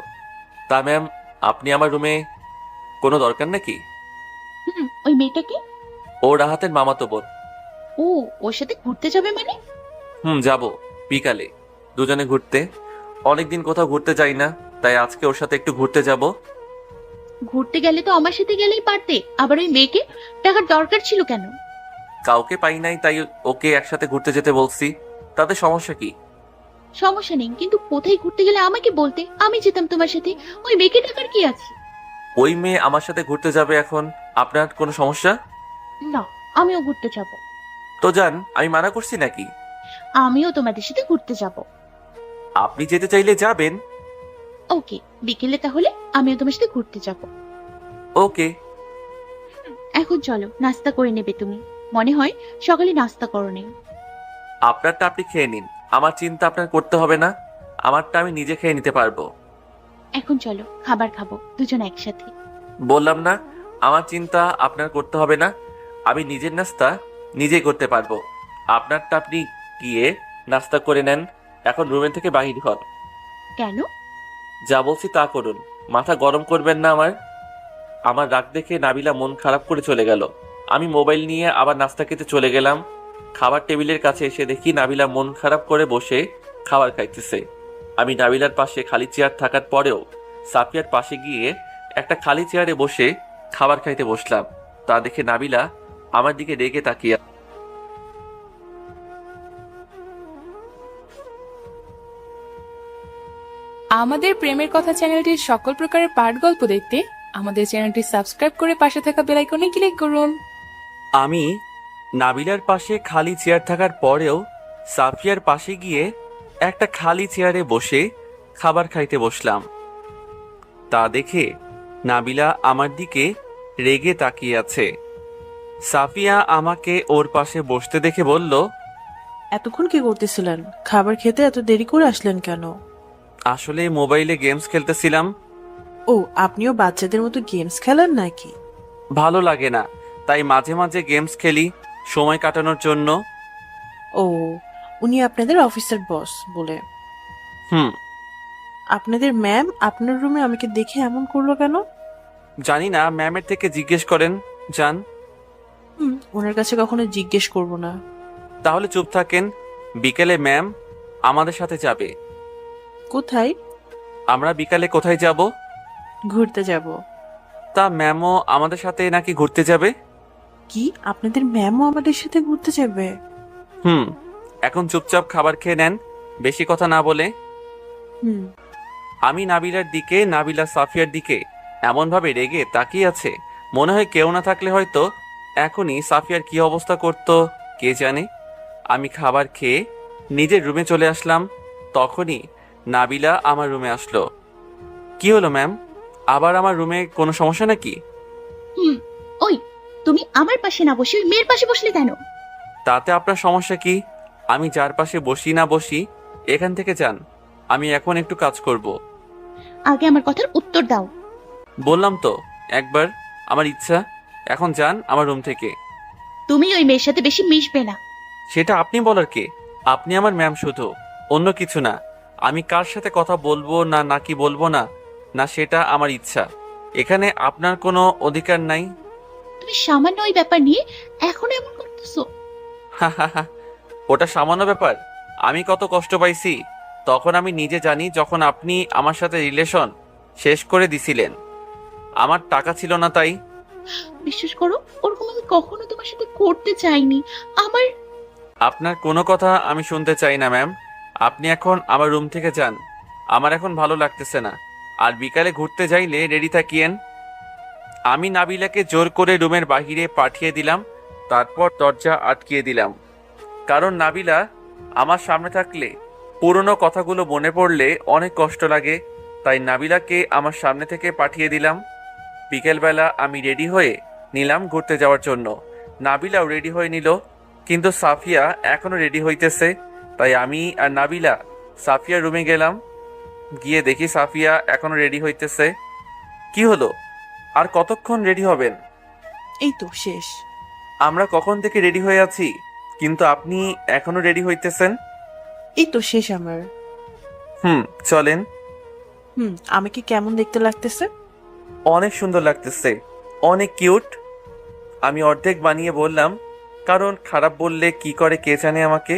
তা ম্যাম, আপনি আমার রুমে কোনো দরকার নাকি? ওই মেয়েটা কি? ও রাহাতের মামাতো বোন। ও, ওর সাথে ঘুরতে যাবে মানে? যাব বিকালে দুজনে ঘুরতে। অনেকদিন কোথাও ঘুরতে যাই না, তাই আজকে ওর সাথে একটু ঘুরতে যাব। ঘুরতে গেলে তো আমার সাথে গেলেই পারতে, আবার ওই মেয়েকে টাকার দরকার ছিল কেন? কাউকে পাই নাই তাই ওকে একসাথে ঘুরতে যেতে বলছি, তাতে সমস্যা কি? সমস্যা নেই, কিন্তু কোথায় ঘুরতে গেলে আমাকে বলতে, আমি যেতাম তোমার সাথে। ওই মেয়েকে টাকার কি আছে? ওই মেয়ে আমার সাথে ঘুরতে যাবে, এখন আপনার কোনো সমস্যা? না, আমিও ঘুরতে যাব। তো যান, আমি মানা করছি নাকি? আমিও তোমাদের সাথে ঘুরতে যাব। আপনি যেতে চাইলে যাবেন। ওকে, বিকেলে তাহলে আমিও তোমার সাথে ঘুরতে যাব। ওকে। এখন চলো, নাস্তা করে নেবে তুমি। মনে হয় সকালে নাস্তা করো নি। আপনারটা আপনি খেয়ে নিন, আমার চিন্তা আপনার করতে হবে না। আমারটা আমি নিজে খেয়ে নিতে পারবো। এখন চলো খাবার খাবো দুজন একসাথে। বললাম না, আমার চিন্তা আপনার করতে হবে না। আমি নিজের নাস্তা নিজেই করতে পারবো। আপনারটা আপনি গিয়ে নাস্তা করে নেন। এখন রুমের থেকে বাহির হন। কেন? যা বলছি তা করুন। মাথা গরম করবেন না আমার। আমার রাগ দেখে নাবিলা মন খারাপ করে চলে গেল। আমি মোবাইল নিয়ে আবার নাস্তা খেতে চলে গেলাম। খাবার টেবিলের কাছে এসে দেখি নাবিলা মন খারাপ করে বসে খাবার খাইতেছে। আমি নাবিলার পাশে খালি চেয়ার থাকার পরেও সাফিয়ার পাশে গিয়ে একটা খালি চেয়ারে বসে খাবার খাইতে বসলাম। তা দেখে নাবিলা আমার দিকে রেগে তাকিয়ে। আমাদের প্রেমের কথা চ্যানেলটির সকল প্রকারের পাঠ গল্প দেখতে আমাদের চ্যানেলটি সাবস্ক্রাইব করে পাশে থাকা বেল আইকনে ক্লিক করুন। আমি নাবিলার পাশে খালি চেয়ার থাকার পরেও সাফিয়ার পাশে গিয়ে একটা খালি চেয়ারে বসে খাবার খাইতে বসলাম। তা দেখে নাবিলা আমার দিকে রেগে তাকিয়ে আছে। সাফিয়া আমাকে ওর পাশে বসতে দেখে বলল, এতক্ষণ কি করতেছিলেন? খাবার খেতে এত দেরি করে আসলেন কেন? আসলে মোবাইলে গেমস খেলতেছিলাম। ও, আপনিও বাচ্চাদের মতো গেমস খেলেন নাকি? ভালো লাগে না, তাই মাঝে মাঝে গেমস খেলি সময় কাটানোর জন্য। ও, উনি আপনাদের অফিসের বস বলে? হুম। আপনাদের ম্যাম আপনার রুমে আমাকে দেখে এমন করলো কেন? জানি না, ম্যামের থেকে জিজ্ঞেস করেন যান। ওনার কাছে কখনো জিজ্ঞেস করব না। তাহলে চুপ থাকেন। বিকেলে ম্যাম আমাদের সাথে যাবে। কোথায়? আমরা বিকালে কোথায় যাব? ঘুরতে যাব। তা ম্যামও আমাদের সাথে নাকি ঘুরতে যাবে? কি, আপনাদের ম্যামও আমাদের সাথে ঘুরতে যাবে? হুম। এখন চুপচাপ খাবার খেয়ে নেন, বেশি কথা না বলে। হুম। আমি নাবিলার দিকে, নাবিলা সাফিয়ার দিকে এমন ভাবে রেগে তাকিয়ে আছে, মনে হয় কেউ না থাকলে হয়তো এখনই সাফিয়ার কি অবস্থা করতো কে জানে। আমি খাবার খেয়ে নিজের রুমে চলে আসলাম। তখনই নাবিলা আমার রুমে আসলো। কি হলো ম্যাম, আবার আমার রুমে কোনো সমস্যা নাকি? ওই, তুমি আমার পাশে না বসে ওই মেয়ের পাশে বসলে কেন? তাতে আপনার সমস্যা কি? আমি যার পাশে বসি না বসি, এখান থেকে যান। আমি এখন একটু কাজ করব। আগে আমার কথার উত্তর দাও। বললাম তো একবার, আমার ইচ্ছা। এখন যান আমার রুম থেকে। তুমি ওই মেয়ের সাথে বেশি মিশবে না। সেটা আপনি বলার কে? আপনি আমার ম্যাম, শুধু, অন্য কিছু না। আমি কার সাথে কথা বলবো না নাকি বলবো না, না সেটা আমার ইচ্ছা। এখানে আপনার কোনো অধিকার নাই। তুমি সামান্য ওই ব্যাপার নিয়ে এখন এমন করতেছো। ওটা সামান্য ব্যাপার? আমি কত কষ্ট পাইছি তখন আমি নিজে জানি, যখন আপনি আমার সাথে রিলেশন শেষ করে দিছিলেন। আমার টাকা ছিল না তাই। বিশ্বাস করো, ওরকম আমি কখনো তোমার সাথে করতে চাইনি। আমার আপনার কোনো কথা আমি শুনতে চাই না ম্যাম। আপনি এখন আমার রুম থেকে যান। আমার এখন ভালো লাগতেছে না। আর বিকালে ঘুরতে যাইলে রেডি থাকিয়েন। আমি নাবিলাকে জোর করে রুমের বাহিরে পাঠিয়ে দিলাম, তারপর দরজা আটকিয়ে দিলাম। কারণ নাবিলা আমার সামনে থাকলে পুরনো কথাগুলো মনে পড়লে অনেক কষ্ট লাগে, তাই নাবিলাকে আমার সামনে থেকে পাঠিয়ে দিলাম। বিকেলবেলা আমি রেডি হয়ে নিলাম ঘুরতে যাওয়ার জন্য। নাবিলাও রেডি হয়ে নিল, কিন্তু সাফিয়া এখনো রেডি হইতেছে। তাই আমি আর নাবিলা সাফিয়ার রুমে গেলাম। গিয়ে দেখি সাফিয়া এখনো রেডি হইতেছে। কি হলো, আর কতক্ষণ রেডি হবেন? এই তো শেষ। আমরা কখন থেকে রেডি হয়ে আছি, কিন্তু আপনি এখনো রেডি হইতেছেন। এই তো শেষ আমার। চলেন। আমাকে কেমন দেখতে লাগতেছে? অনেক সুন্দর লাগতেছে, অনেক কিউট। আমি অর্ধেক বানিয়ে বললাম, কারণ খারাপ বললে কি করে কে জানে আমাকে।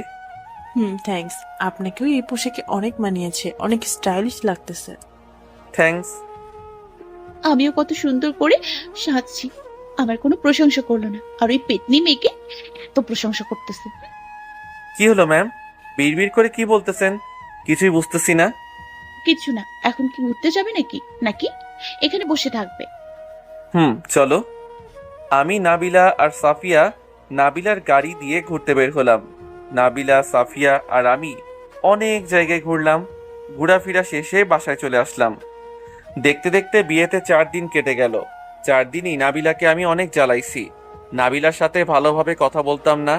থ্যাঙ্কস। আপনাকেও এই পোশাকে অনেক মানিয়েছে, অনেক স্টাইলিশ লাগতেছে। থ্যাঙ্কস। আমিও কত সুন্দর করে সাজছি, আমার কোনো প্রশংসা করলো না, আর ওই পেতনি মেয়েকে এত প্রশংসা করতেছে। কি হলো ম্যাম, বিড়বিড় করে কি বলতেছেন? কিছুই বুঝতেছি না। কিছু না। এখন কি ঘুরতে যাবে নাকি নাকি এখানে বসে থাকবে? চলো। আমি, নাবিলা আর সাফিয়া নাবিলার গাড়ি দিয়ে ঘুরতে বের হলাম। নাবিলা, সাফিয়া আর আমি অনেক জায়গায় ঘুরলাম। ঘোরাফেরা শেষে বাসায় চলে আসলাম। দেখতে দেখতে বিয়েতে 4 দিন কেটে গেল। 4 দিনই নাবিলাকে আমি অনেক জ্বালাইছি। নাবিলার সাথে ভালোভাবে কথা বলতাম না,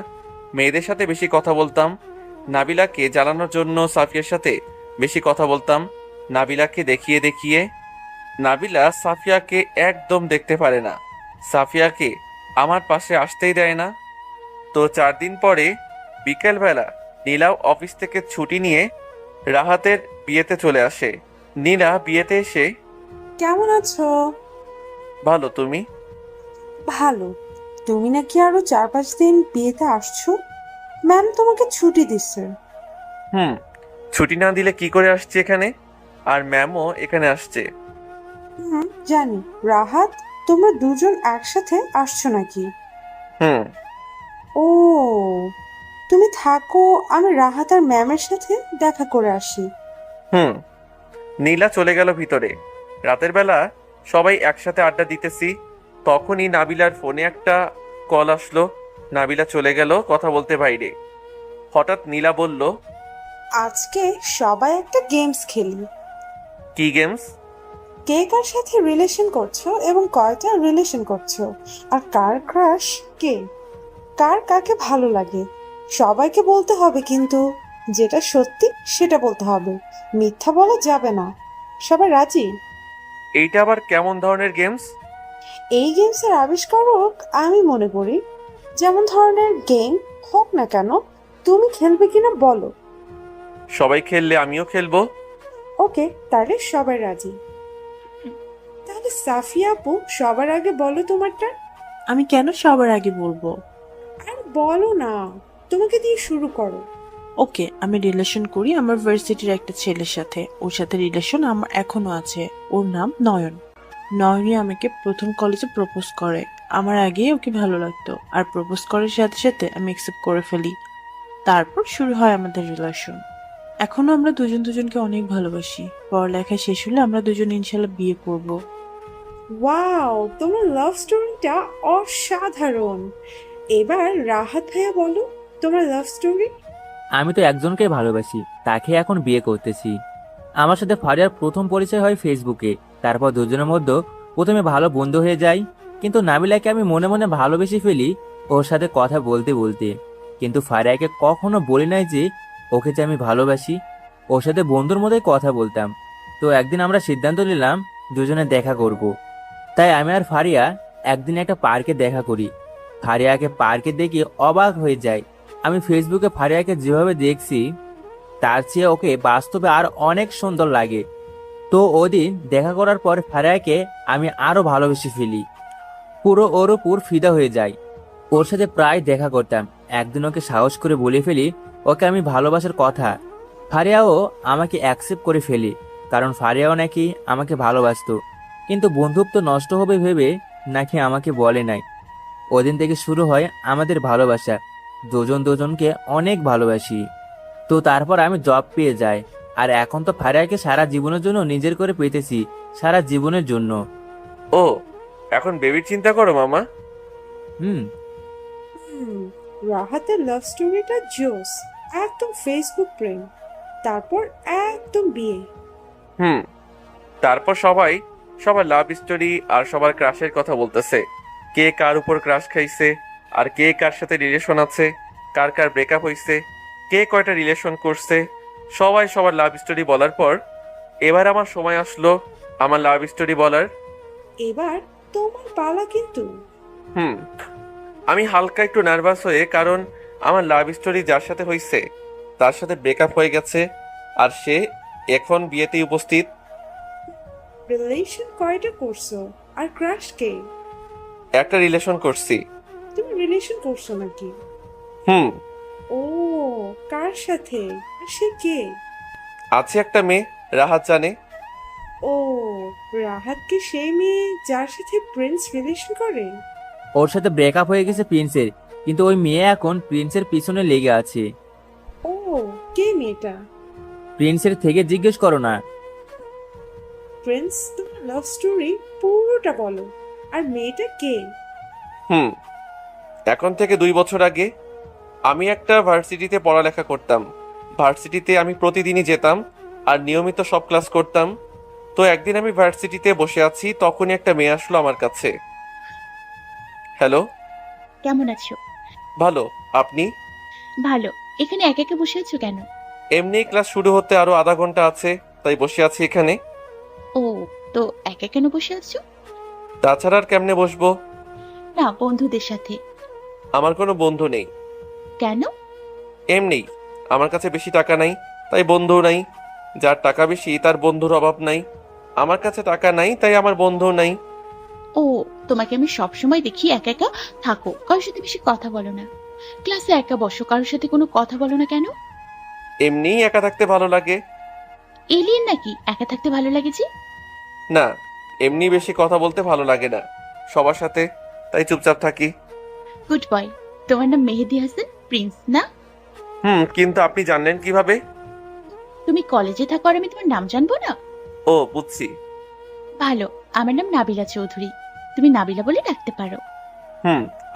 মেয়েদের সাথে বেশি কথা বলতাম। নাবিলাকে জ্বালানোর জন্য সাফিয়ার সাথে বেশি কথা বলতাম নাবিলাকে দেখিয়ে দেখিয়ে। নাবিলা সাফিয়াকে একদম দেখতে পারে না, সাফিয়াকে আমার পাশে আসতেই দেয় না। তো 4 দিন পরে বিকেলবেলা নীলাও অফিস থেকে ছুটি নিয়ে রাহাতের বিয়েতে চলে আসে। নীলা বিয়েতে এসে, কেমন আছো? ভালো, তুমি? ভালো। তুমি নাকি আরো 4-5 দিন বিয়েতে আসছো? ম্যাম তোমাকে ছুটি দিচ্ছে। হুম, ছুটি না দিলে কি করে আসছে এখানে? আর ম্যামও এখানে আসছে। জানি। রাহাত, তোমরা দুজন একসাথে আসছো নাকি? হুম। ও, তুমি থাকো, আমি রাহাত আর ম্যামের সাথে দেখা করে আসি। হুম। নীলা চলে গেল ভিতরে। রাতের বেলা সবাই একসাথে আড্ডা দিতেছি, তখনই নাবিলার ফোনে একটা কল আসলো। নাবিলা চলে গেল কথা বলতে বাইরে। হঠাৎ নীলা বলল, আজকে সবাই একটা গেমস খেলি। কি গেমস? কে কার সাথে রিলেশন করছো এবং কয়টা রিলেশন করছো, আর কার ক্রাশ কে, কার কাকে ভালো লাগে, সবাইকে বলতে হবে, কিন্তু যেটা সত্যি সেটা বলতে হবে, মিথ্যা বলা যাবে না। সবাই রাজি? এইটা আবার কেমন ধরনের গেমস? এই গেমসের আবিষ্কারক আমি মনে করি। যেমন ধরনের গেম হোক না কেন, তুমি খেলবে কিনা বলো। সবাই খেললে আমিও খেলবো। ওকে, তাহলে সবাই রাজি। তাহলে সাফিয়া আপু, সবার আগে বলো তোমারটা। আমি কেন সবার আগে বলবো? আর বলো না, তোমাকে দিয়ে শুরু করো। ওকে, আমি রিলেশন করি আমার ভার্সিটির একটা ছেলের সাথে। ওর সাথে রিলেশন আমার এখনো আছে। ওর নাম নয়ন। নয়নই আমাকে প্রথম কলেজে প্রপোজ করে। আমার আগেই ওকে ভালো লাগতো, আর প্রপোজ করার সাথে সাথে আমি অ্যাকসেপ্ট করে ফেলি। তারপর শুরু হয় আমাদের রিলেশন। এখনো আমরা দুজন দুজনকে অনেক ভালোবাসি। পড়ালেখা শেষ হলে আমরা দুজন ইনশাল্লাহ বিয়ে করব। ওয়াও, তোমার লাভ স্টোরিটা অসাধারণ। এবার রাহাত ভাইয়া বলো তোমার লাভ স্টোরি। আমি তো একজনকে ভালোবাসি, তাকে এখন বিয়ে করতেছি। আমার সাথে ফারিয়ার প্রথম পরিচয় হয় ফেসবুকে। তারপর দুজনের মধ্যে প্রথমে ভালো বন্ধু হয়ে যায়, কিন্তু নাবিলাকে আমি মনে মনে ভালোবেসে ফেলি ওর সাথে কথা বলতে বলতে। কিন্তু ফারিয়াকে কখনো বলি নাই যে ওকে যে আমি ভালোবাসি। ওর সাথে বন্ধুর মতোই কথা বলতাম। তো একদিন আমরা সিদ্ধান্ত নিলাম দুজনে দেখা করব। তাই আমি আর ফারিয়া একদিন একটা পার্কে দেখা করি। ফারিয়াকে পার্কে দেখে অবাক হয়ে যায়। আমি ফেসবুকে ফারিয়াকে যেভাবে দেখছি তার চেয়ে ওকে বাস্তবে আর অনেক সুন্দর লাগে। তো ওদিন দেখা করার পর ফারিয়াকে আমি আরো ভালোবেসে ফেলি, পুরো ওর উপর ফিদা হয়ে যাই। ওর সাথে প্রায় দেখা করতাম। একদিন ওকে সাহস করে বলে ফেলি ওকে আমি ভালোবাসার কথা। ফারিয়াও আমাকে অ্যাকসেপ্ট করে ফেলি, কারণ ফারিয়াও নাকি আমাকে ভালোবাসতো, কিন্তু বন্ধুত্ব নষ্ট হবে ভেবে নাকি আমাকে বলে নাই। ওদিন থেকে শুরু হয় আমাদের ভালোবাসা। দুজন দুজনকে অনেক ভালোবাসি। তো তারপর আমি জব পেয়ে যাই, আর এখন তো ফারিয়াকে সারা জীবনের জন্য নিজের করে পেতেছি, সারা জীবনের জন্য। ও, এখন বেবির চিন্তা করো মামা? হুম। রাহাতের লাভ স্টোরিটা জোস। একদম ফেসবুক প্রেম, তারপর একদম বিয়ে। হুম। তারপর সবাই সবার লাভ স্টোরি আর সবার ক্রাশের কথা বলতেছে। কে কার উপর ক্রাশ খাইছে, আর কে কার সাথে রিলেশন আছে, কার কার ব্রেকআপ হইছে, কে কয়টা রিলেশন করছে। সবাই সবার লাভ স্টোরি বলার পর এবার আমার সময় আসলো আমার লাভ স্টোরি বলার। এবার তোমার পালা কিন্তু। হুম। আমি হালকা একটু নার্ভাস হয়ে, কারণ আমার লাভ স্টোরি যার সাথে হইছে তার সাথে ব্রেকআপ হয়ে গেছে, আর সে এখন বিয়েতেই উপস্থিত। রিলেশন কয়টা করছো, আর ক্রাশ কে? একটা রিলেশন করছি। তুমি রিলেশন করছো নাকি? হুম। ও, কার সাথে, আর সে কে? আছে একটা মেয়ে, রাহাত জানে। ও, রাহাত কি সেই মেয়ে যার সাথে প্রিন্স রিলেশন করে? ওর সাথে ব্রেকআপ হয়ে গেছে প্রিন্সের, কিন্তু ওই মেয়ে এখন প্রিন্সের পিছনে লেগে আছে। ও, কে মেয়েটা? প্রিন্সের থেকে জিজ্ঞেস করো না। প্রিন্স, তোমার লাভ স্টোরি পুরোটা বলো, আর মেয়েটা কে? হুম। এখন থেকে 2 বছর আগে আমি একটা ভার্সিটিতে পড়ালেখা করতাম। ভার্সিটিতে আমি প্রতিদিনই যেতাম আর নিয়মিত সব ক্লাস করতাম। তো একদিন আমি ভার্সিটিতে বসে আছি, তখনই একটা মেয়ে আসলো আমার কাছে। হ্যালো। কেমন আছো? ভালো, আপনি? ভালো। এখানে একা একা বসে আছো কেন? এমনি ক্লাস শুরু হতে আরো আধা ঘন্টা আছে, তাই বসে আছি এখানে। ও, তো একা কেন বসে আছো? তাছাড়া আর কেমনে বসবো? না, বন্ধুদের সাথে। আমার কোনো বন্ধু নেই। কেন? এমনি, আমার কাছে বেশি টাকা নাই, তাই বন্ধুও নাই। যার টাকা বেশি তার বন্ধুর অভাব নাই। আমার কাছে টাকা নাই, তাই আমার বন্ধুও নাই। ও, তোমাকে আমি সবসময় দেখি একা একা থাকো, কারোর সাথে বেশি কথা বলো না। ক্লাসে একা বসো, কারোর সাথে কোনো কথা বলো না কেন? এমনিই একা থাকতে ভালো লাগে। এলিয়েন নাকি একা থাকতে ভালো লাগে যে? না, এমনি বেশি কথা বলতে ভালো লাগে না সবার সাথে, তাই চুপচাপ থাকি। Good boy. তোমার নাম মেহেদি হাসান প্রিন্স না? কিন্তু আপনি জানলেন কিভাবে? তুমি কলেজে থাকো আর আমি তোমার নাম জানবো না? ও, বুঝছি। ভালো, আমার নাম নাবিলা চৌধুরী। তুমি নাবিলা বলে ডাকতে পারো।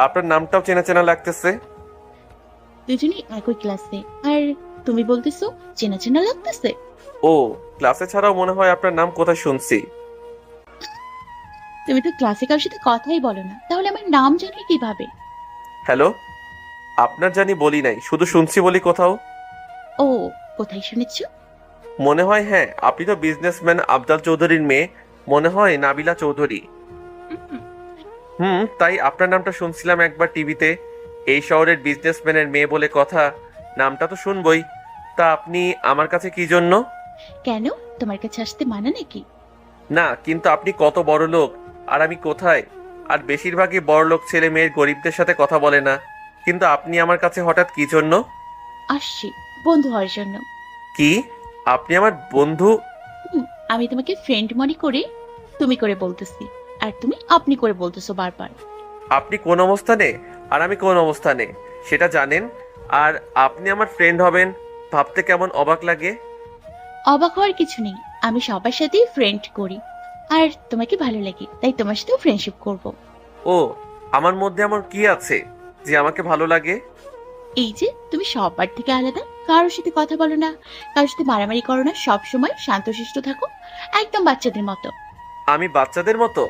আপনার নামটাও চেনা চেনা লাগতেছে। দুজনেই একই ক্লাসে, আর তুমি বলতেছো চেনা চেনা লাগতেছে? ও, ক্লাসে ছাড়াও মনে হয় আপনার নাম কোথায় শুনছি। তুমি তো ক্লাসে কারোর সাথে কথাই বলো না, তাহলে আমার নাম জানলে কিভাবে? হ্যালো, আপনার জানি বলি নাই, শুধু শুনছি বলি কোথাও। ও, কোথায় শুনেছো? মনে হয় হ্যাঁ, আপনি তো বিজনেসম্যান আফজাল চৌধুরীর মেয়ে, মনে হয় নাবিলা চৌধুরী। তাই আপনার নামটা শুনছিলাম একবার টিভিতে। এই শহরের বিজনেসম্যানের মেয়ে বলে কথা, নামটা তো শুনবই। তা আপনি আমার কাছে কি জন্য? কেন, তোমার কাছে আসতে মানা নাকি? না, কিন্তু আপনি কত বড় লোক আর আমি কোথায়? আর বেশিরভাগই বড় লোক ছেলে মেয়ের গরিবদের সাথে কথা বলে না, কিন্তু আপনি আমার কাছে হঠাৎ কি জন্য? আসছি বন্ধু হওয়ার জন্য। কি, আপনি আমার বন্ধু? হুম, আমি তোমাকে ফ্রেন্ড মনে করে তুমি করে বলতেছি, আর তুমি আপনি করে বলতেছো বারবার। আপনি কোন অবস্থানে আর আমি কোন অবস্থানে সেটা জানেন, আর আপনি আমার ফ্রেন্ড হবেন ভাবতে কেমন অবাক লাগে। অবাক হওয়ার কিছু নেই, আমি সবার সাথেই ফ্রেন্ড করি, আর তোমাকে ভালো লাগে তাই তোমার সাথেও ফ্রেন্ডশিপ করব। ও, আমার মধ্যে এমন কি আছে যে আমাকে ভালো লাগে? এই যে তুমি সবার থেকে আলাদা, কারোর সাথে কথা বলো না, কারোর সাথে মারামারি করো না, সব সময় শান্তশিষ্ট থাকো, একদম বাচ্চাদের মতো। আমি বাচ্চাদের মতো?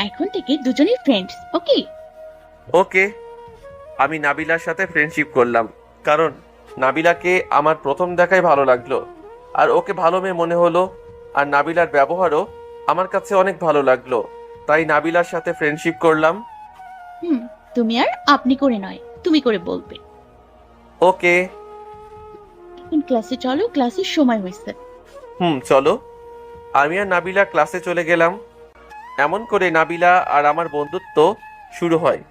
এখন থেকে দুজনেই ফ্রেন্ডস, ওকে? ওকে। আমি নাবিলার সাথে ফ্রেন্ডশিপ করলাম, কারণ নাবিলাকে আমার প্রথম দেখায় ভালো লাগলো, আর ওকে ভালো মেয়ে মনে হলো, আর নাবিলার ব্যবহারও আমার কাছে অনেক ভালো লাগলো, তাই নাবিলার সাথে ফ্রেন্ডশিপ করলাম। তুমি আর আপনি করে নয়, তুমি করে বলবে। ওকে। এখন ক্লাসে চলো, ক্লাসের সময় হয়েছে। চলো। আমি আর নাবিলা ক্লাসে চলে গেলাম। এমন করে নাবিলা আর আমার বন্ধুত্ব শুরু হয়।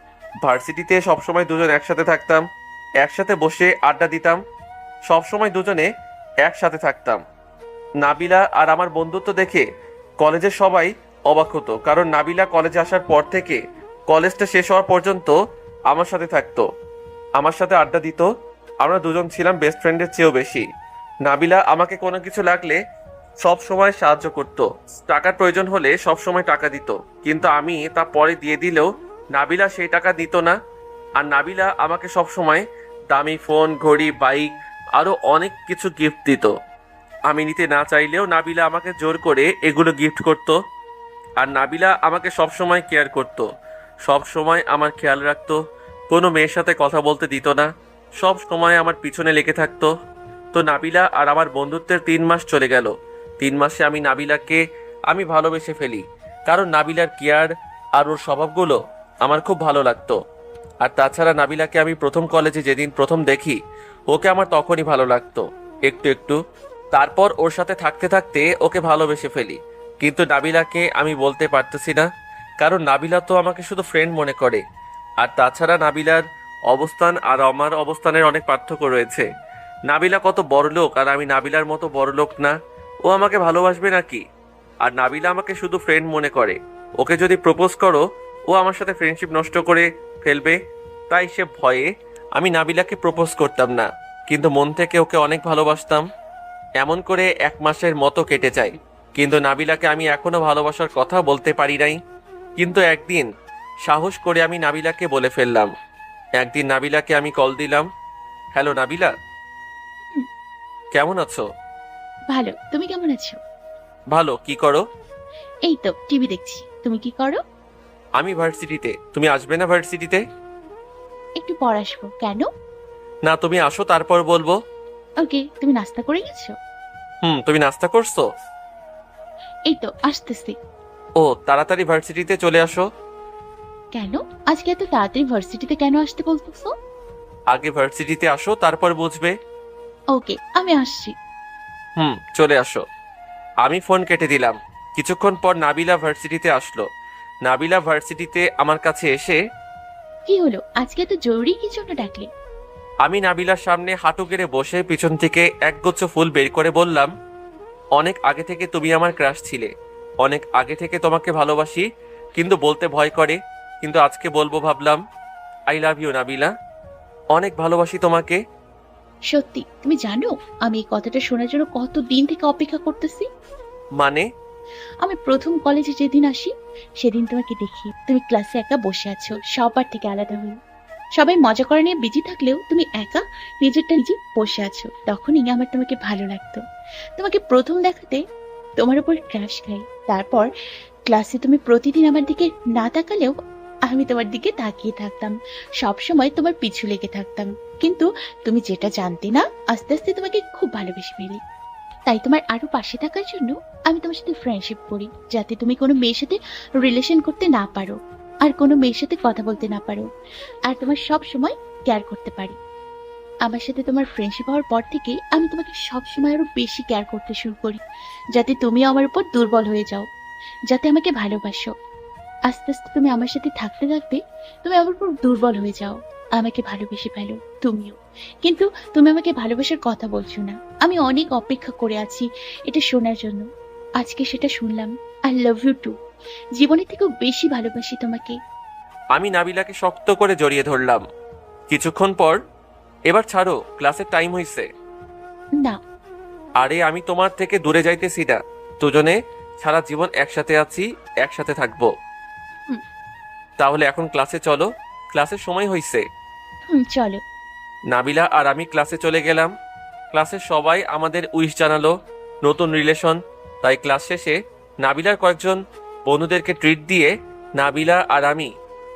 ভার্সিটিতে সবসময় দুজন একসাথে থাকতাম, একসাথে বসে আড্ডা দিতাম, সবসময় দুজনে একসাথে থাকতাম। নাবিলা আর আমার বন্ধুত্ব দেখে কলেজের সবাই অবাক হতো, কারণ নাবিলা কলেজে আসার পর থেকে কলেজটা শেষ হওয়ার পর্যন্ত আমার সাথে থাকতো, আমার সাথে আড্ডা দিত। আমরা দুজন ছিলাম বেস্ট ফ্রেন্ডের চেয়েও বেশি। নাবিলা আমাকে কোনো কিছু লাগলে সব সময় সাহায্য করত, টাকার প্রয়োজন হলে সব সময় টাকা দিত, কিন্তু আমি তা পরে দিয়ে দিলেও নাবিলা সেই টাকা দিত না। আর নাবিলা আমাকে সব সময় দামি ফোন, ঘড়ি, বাইক আরো অনেক কিছু গিফট দিত। আমি নিতে না চাইলেও নাবিলা আমাকে জোর করে এগুলো গিফট করত। আর নাবিলা আমাকে সব সময় কেয়ার করত, সব সময় আমার খেয়াল রাখতো, কোনো মেয়ের সাথে কথা বলতে দিত না, সব সময় আমার পিছনে লেগে থাকতো। তো নাবিলা আর আমার বন্ধুত্বের 3 মাস চলে গেল। 3 মাসে আমি নাবিলাকে ভালোবেসে ফেলি, কারণ নাবিলার কেয়ার আর ওর স্বভাবগুলো আমার খুব ভালো লাগতো। আর তাছাড়া নাবিলাকে আমি প্রথম কলেজে যেদিন প্রথম দেখি, ওকে আমার তখনই ভালো লাগতো, একটু একটু। তারপর ওর সাথে থাকতে থাকতে ওকে ভালোবেসে ফেলি, কিন্তু নাবিলাকে আমি বলতে পারতেছি না, কারণ নাবিলা তো আমাকে শুধু ফ্রেন্ড মনে করে। আর তাছাড়া নাবিলার অবস্থান আর আমার অবস্থানের অনেক পার্থক্য রয়েছে। নাবিলা কত বড় লোক, আর আমি নাবিলার মতো বড় লোক না। ও আমাকে ভালোবাসবে নাকি? আর নাবিলা আমাকে শুধু ফ্রেন্ড মনে করে। ওকে যদি প্রপোজ করো, ও আমার সাথে ফ্রেন্ডশিপ নষ্ট করে ফেলবে, তাই সে ভয়ে আমি নাবিলাকে প্রপোজ করতাম না, কিন্তু মন থেকে ওকে অনেক ভালোবাসতাম। এমন করে 1 মাসের মতো কেটে যায়, কিন্তু নাবিলাকে আমি এখনো ভালোবাসার কথা বলতে পারি নাই। কিন্তু একদিন সাহস করে আমি নাবিলাকে বলে ফেললাম। একদিন নাবিলাকে আমি কল দিলাম। হ্যালো নাবিলা, কেমন আছো? ভালো, তুমি কেমন আছো? ভালো। কি করো? এই তো টিভি দেখছি। তুমি কি করো? আমি ভার্সিটিতে। তুমি আসবে না ভার্সিটিতে? একটু পর আসবো। কেন? না, তুমি আসো তারপর বলবো। ওকে, তুমি নাস্তা করে গেছো? তুমি নাস্তা করছো? এই তো আসতেছি। ও, তাড়াতাড়ি ভার্সিটিতে চলে আসো। কেন আজকে এত তাড়াতাড়ি ভার্সিটিতে কেন আসতে বলতেছো? আগে ভার্সিটিতে আসো, তারপর বুঝবে। ওকে, আমি আসছি। চলে আসো। আমি ফোন কেটে দিলাম। কিছুক্ষণ পর নাবিলা ভার্সিটিতে আসলো। নাবিলা ভার্সিটিতে আমার কাছে এসে, কি হলো আজকে এত জরুরি কি জন্য ডাকলে? আমি নাবিলার সামনে হাঁটু গেড়ে বসে পিছন থেকে একগুচ্ছ ফুল বের করে বললাম, অনেক আগে থেকে তুমি আমার ক্রাশ ছিলে। অনেক আগে থেকে তোমাকে ভালোবাসি, কিন্তু বলতে ভয় করে। কিন্তু আজকে বলবো ভাবলাম। I love you Nabila. অনেক ভালোবাসি তোমাকে। সত্যি? তুমি জানো আমি এই কথাটা শোনার জন্য কত দিন থেকে অপেক্ষা করতেছি। মানে? আমি প্রথম কলেজে যেদিন আসি সেদিন তোমাকে দেখি তুমি ক্লাসে একা বসে আছো, সবার থেকে আলাদা হয়ে। সবাই মজা করে নিয়ে বিজি থাকলেও তুমি একা নিজেরটা নিজে বসে আছো। তখনই আমার তোমাকে ভালো লাগতো। তোমাকে প্রথম দেখাতে তোমার উপর ক্রাশ খাই। তারপর ক্লাসে তুমি প্রতিদিন আমার দিকে না তাকালেও আমি তোমার দিকে তাকিয়ে থাকতাম, সব সময় তোমার পিছু লেগে থাকতাম। কিন্তু তুমি যেটা জানতে না, আস্তে আস্তে তোমাকে খুব ভালোবেসে ফেলি। তাই তোমার আরো পাশে থাকার জন্য আমি তোমার সাথে ফ্রেন্ডশিপ করি, যাতে তুমি কোনো মেয়ের সাথে রিলেশন করতে না পারো, আর কোনো মেয়ের সাথে কথা বলতে না পারো, আর তোমার সব সময় কেয়ার করতে পারি। আমার সাথে তোমার ফ্রেন্ডশিপ হওয়ার পর থেকে আমি তোমাকে সব সময় আরো বেশি কেয়ার করতে শুরু করি, যাতে তুমিও আমার উপর দুর্বল হয়ে যাও, যাতে আমাকে ভালোবাসো। আস্তে আস্তে তুমি আমার সাথে থাকতে থাকতে তুমি আমার উপর দুর্বল হয়ে যাও, আমাকে ভালোবেসে ফেলো তুমিও। কিন্তু তুমি আমাকে ভালোবাসার কথা বলছো না। আমি অনেক অপেক্ষা করে আছি এটা শোনার জন্য। আজকে সেটা শুনলাম। I love you too. জীবনের থেকেও বেশি ভালোবাসি তোমাকে। আমি নাবিলাকে শক্ত করে জড়িয়ে ধরলাম। কিছুক্ষণ পর, এবার ছাড়ো, ক্লাসের টাইম হইছে। না। আরে আমি তোমার থেকে দূরে যাইতেছি না। দুজনে সারা জীবন একসাথে আছি, একসাথে থাকবো। হুম। তাহলে এখন ক্লাসে চলো, ক্লাসের সময় হইছে। চলো। নাবিলা আর আমি ক্লাসে চলে গেলাম। ক্লাসের সবাই আমাদের উইশ জানালো, নতুন রিলেশন। তাই ক্লাস শেষে নাবিলার কয়েকজন বন্ধুদেরকে ট্রিট দিয়ে নাবিলা আর আমি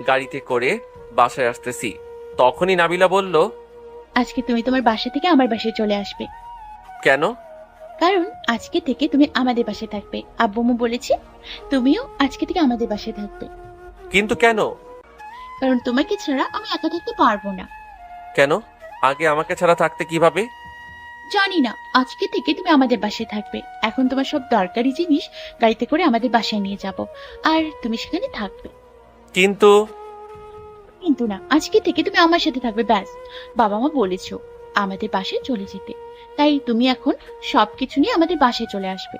গাড়িতে করে বাসায় আসতেছি। তখনই নাবিলা বলল, আজকে তুমি তোমার বাসা থেকে আমার বাসায় চলে আসবে। কেন? কারণ আজকে থেকে তুমি আমাদের বাসায় থাকবে। আব্বু আম্মু বলেছে তুমিও আজকে থেকে আমাদের বাসায় থাকবে। কিন্তু কেন? কারণ তোমাকে ছাড়া আমি একা থাকতে পারবো না। কেন? আগে আমাকে ছাড়া থাকতে কিভাবে? জানি না, আজকে থেকে তুমি আমাদের বাসায় থাকবে। এখন তোমার সব দরকারি জিনিস গাড়িতে করে আমাদের বাসায় নিয়ে যাব, আর তুমি সেখানে থাকবে। কিন্তু কিন্তু না, আজকে থেকে তুমি আমার সাথে থাকবে, ব্যাস। বাবা মা বলেছো আমাদের বাসায় চলে যেতে, তাই তুমি এখন সবকিছু নিয়ে আমাদের বাসায় চলে আসবে।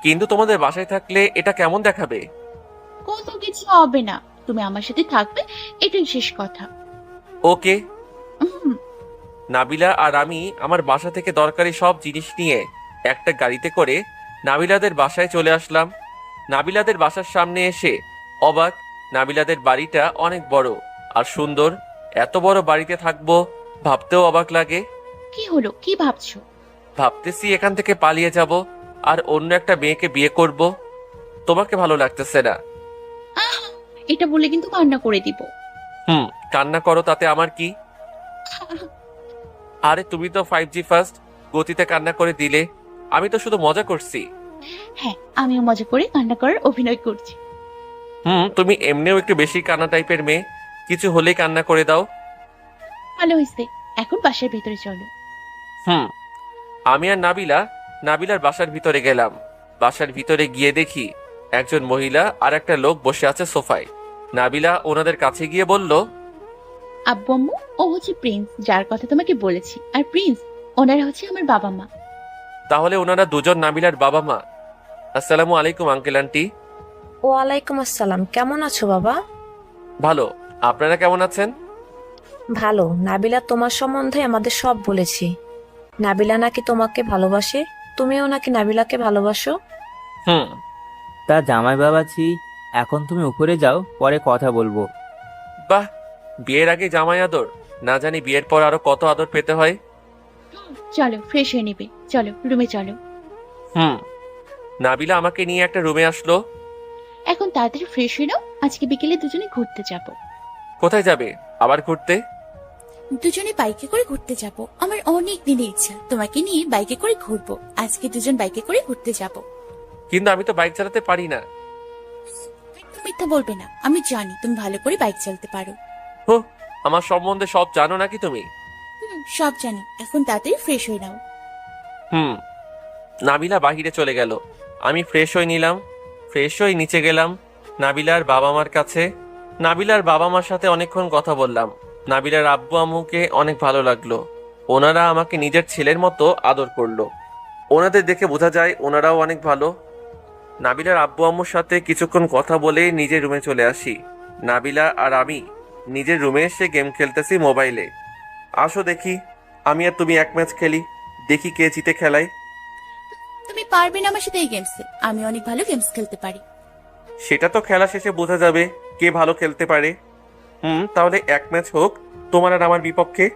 কিন্তু তোমাদের বাসায় থাকলে এটা কেমন দেখাবে? কোনো কিছু হবে না, তুমি আমার সাথে থাকবে, এটাই শেষ কথা। ওকে। হুম। নাবিলা আর আমি আমার বাসা থেকে দরকারি সব জিনিস নিয়ে একটা গাড়িতে করে নাবিলাদের বাসায় চলে আসলাম। নাবিলাদের বাসার সামনে এসে অবাক। নাবিলাদের বাড়িটা অনেক বড় আর সুন্দর। এত বড় বাড়িতে থাকবো ভাবতেও অবাক লাগে। কি হলো, কি ভাবছো? ভাবতেছি এখান থেকে পালিয়ে যাব আর অন্য একটা মেয়েকে বিয়ে করব। তোমাকে ভালো লাগতেছে না? আহ, এটা বলে কিন্তু কান্না করে দিব। কান্না করো, তাতে আমার কি? আরে তুমি তো 5G ফার্স্ট গতিতে কান্না করে দিলে। আমি তো শুধু মজা করছি। হ্যাঁ, আমিও মজা করে কান্না করার অভিনয় করছি। তুমি এমনিও একটু বেশি কান্না টাইপের মেয়ে, কিছু হলেই কান্না করে দাও। ভালো হয়েছে, এখন বাসার ভেতরে চলো। আমি আর নাবিলার বাসার ভিতরে গেলাম। বাসার ভিতরে গিয়ে দেখি একজন মহিলা আর একটা লোক বসে আছে সোফায়। নাবিলা ওনাদের কাছে গিয়ে বলল, আব্বু আম্মু, ও হচ্ছে প্রিন্স, যার কথা তোমাকে বলেছি। আর প্রিন্স, ওনারা হচ্ছে আমার বাবা মা। তাহলে ওনারা দুজন নাবিলার বাবা মা। আসসালামু আলাইকুম আঙ্কেল আন্টি। ওয়ালাইকুম আসসালাম। কেমন আছো বাবা? ভালো, আপনারা কেমন আছেন? ভালো। নাবিলা তোমার সম্বন্ধে আমাদের সব বলেছি। নাবিলা নাকি তোমাকে ভালোবাসে, তুমিও নাকি নাবিলাকে ভালোবাসো। তা জামাই বাবাজি, এখন তুমি উপরে যাও, পরে কথা বলবো। বাহ, বিয়ের আগে জামাই আদর! না জানি বিয়ের পর আরো কত আদর পেতে হয়। চলো, ফ্রেশ হয়ে নেবে, চলো রুমে চলো। নাবিলা আমাকে নিয়ে একটা রুমে আসলো। এখন তাড়াতাড়ি ফ্রেশ হয়ে নাও, আজকে বিকেলে দুজনে ঘুরতে যাব। কোথায় যাবে আবার ঘুরতে? দুজনে বাইকে করে ঘুরতে যাব। আমার অনেক দিনের ইচ্ছা তোমাকে নিয়ে বাইকে করে ঘুরবো। আজকে দুজন বাইকে করে ঘুরতে যাব। কিন্তু আমি তো বাইক চালাতে পারি না। একদম মিথ্যা বলবে না, আমি জানি তুমি ভালো করে বাইক চালাতে পারো। হো, আমার সম্বন্ধে সব জানো নাকি তুমি? সব জানি, এখন তাড়াতাড়ি ফ্রেশ হয়ে নাও। নাবিলা বাহিরে চলে গেল। আমি ফ্রেশ হয়ে নিলাম। ফ্রেশ হয়ে নিচে গেলাম নাবিলার বাবা মার কাছে। নাবিলার বাবা মার সাথে অনেকক্ষণ কথা বললাম। নাবিলার আব্বু আম্মুকে অনেক ভালো লাগলো। ওনারা আমাকে নিজের ছেলের মতো আদর করলো। ওনাদের দেখে বোঝা যায় ওনারাও অনেক ভালো। নাবিলার আব্বু আম্মুর সাথে কিছুক্ষণ কথা বলে নিজের রুমে চলে আসি। নাবিলা আর আমি নিজের রুমে এসে গেম খেলতেছি মোবাইলে। আসো দেখি আমি আর তুমি এক ম্যাচ খেলি, দেখি কে জিতে খেলায়। তুমি পারবে না আমার সাথে এই গেমসে, আমি অনেক ভালো গেমস খেলতে পারি। সেটা তো খেলা শেষে বোঝা যাবে কে ভালো খেলতে পারে। তাহলে এক ম্যাচ হোক তোমার আর আমার বিপক্ষে।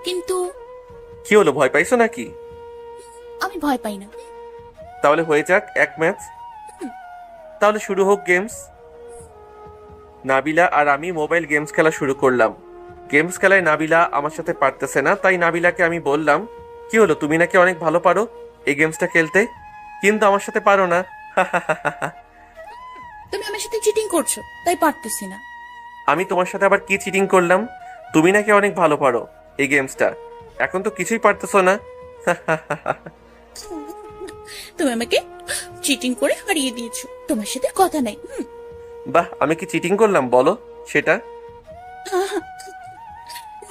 কিন্তু কি হলো, ভয় পাইছো নাকি? আমি ভয় পাই না। তাহলে হয়ে যাক এক ম্যাচ। তাহলে শুরু হোক গেমস। নাবিলা আর আমি মোবাইল গেমস খেলা শুরু করলাম। গেমস খেলায় নাবিলা আমার সাথে পারতেছে না, তাই নাবিলাকে আমি বললাম, কি হলো, তুমি নাকি অনেক ভালো পারো এই গেমসটা খেলতে, কিন্তু আমার সাথে পারো না। তুমি আমার সাথে চিটিং করছো, তাই পারতেছি না। আমি তোমার সাথে আবার কি চিটিং করলাম? তুমি নাকি অনেক ভালো পারো এই গেমসটা, এখন তো কিছুই পারতেছো না। তুমি আমাকে চিটিং করে হারিয়ে দিয়েছো, তোমার সাথে কথা নাই। বাহ, আমি কি চিটিং করলাম বলো সেটা?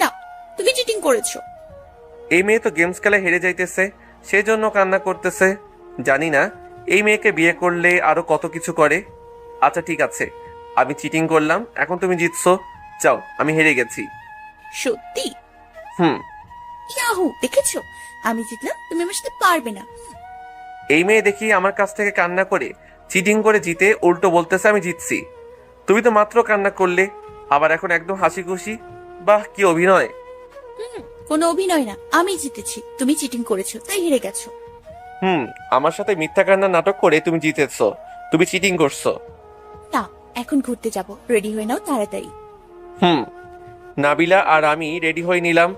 না, তুমি চিটিং করেছো। এই মেয়ে তো গেমস খেলায় হেরে যাইতেছে, সেজন্য কান্না করতেছে। জানি না এই মেয়েকে বিয়ে করলে আরো কত কিছু করে। আচ্ছা ঠিক আছে, আমি চিটিং করলাম, এখন তুমি জিতছো। যাও, আমি হেরে গেছি। সত্যি? হুম। ইয়াহু, দেখেছো আমি জিতলাম, তুমি আমার সাথে পারবে না। এই মেয়ে দেখি আমার কাছ থেকে কান্না করে চিটিং করে জিতে উল্টো বলতেছে আমি জিতছি। তুমি তো মাত্র কান্না করলে, আবার এখন একদম হাসি খুশি। বাহ, কি অভিনয়। কোনো অভিনয় না, আমি জিতেছি, তুমি চিটিং করেছো তাই হেরে গেছো। আমার সাথে মিথ্যা কান্না নাটক করে তুমি জিতেছো, তুমি চিটিং করছো। না, এখন ঘুরতে যাব, রেডি হয়ে নাও তাড়াতাড়ি। নাবিলা আর আমি রেডি হয়ে নিলাম।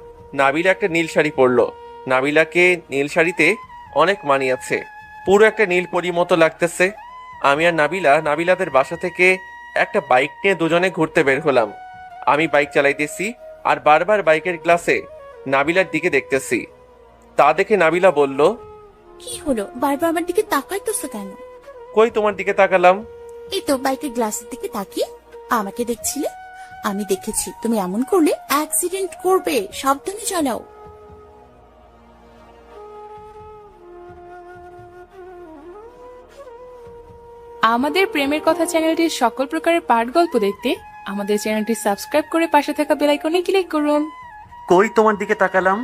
নাবিলা একটা নীল শাড়ি পরলো। নাবিলাকে নীল শাড়িতে অনেক মানিয়েছে, পুরো একটা নীল পরি মতো লাগতেছে। আমি আর নাবিলা নাবিলাদের বাসা থেকে একটা বাইক নিয়ে দুজনে ঘুরতে বের হলাম। আমি বাইক চালাইতেছি আর বারবার বাইকের গ্লাসে নাবিলার দিকে দেখতেছি। তা দেখে নাবিলা বলল, কি হলো, বারবার আমার দিকে তাকাইতেছো কেন? কই তোমার দিকে তাকালাম? এই তো বাইকের গ্লাসের দিকে তাকিয়ে আমাকে দেখছিলে। আমি দেখেছি, তুমি এমন করলে অ্যাক্সিডেন্ট করবে, সাবধানে চালাও। আমাদের প্রেমের কথা চ্যানেলটির সকল প্রকারের পাঠ গল্প দেখতে আমাদের চ্যানেলটি সাবস্ক্রাইব করে পাশে থাকা বেল আইকনে ক্লিক করুন। কই তোমার দিকে তাকালাম?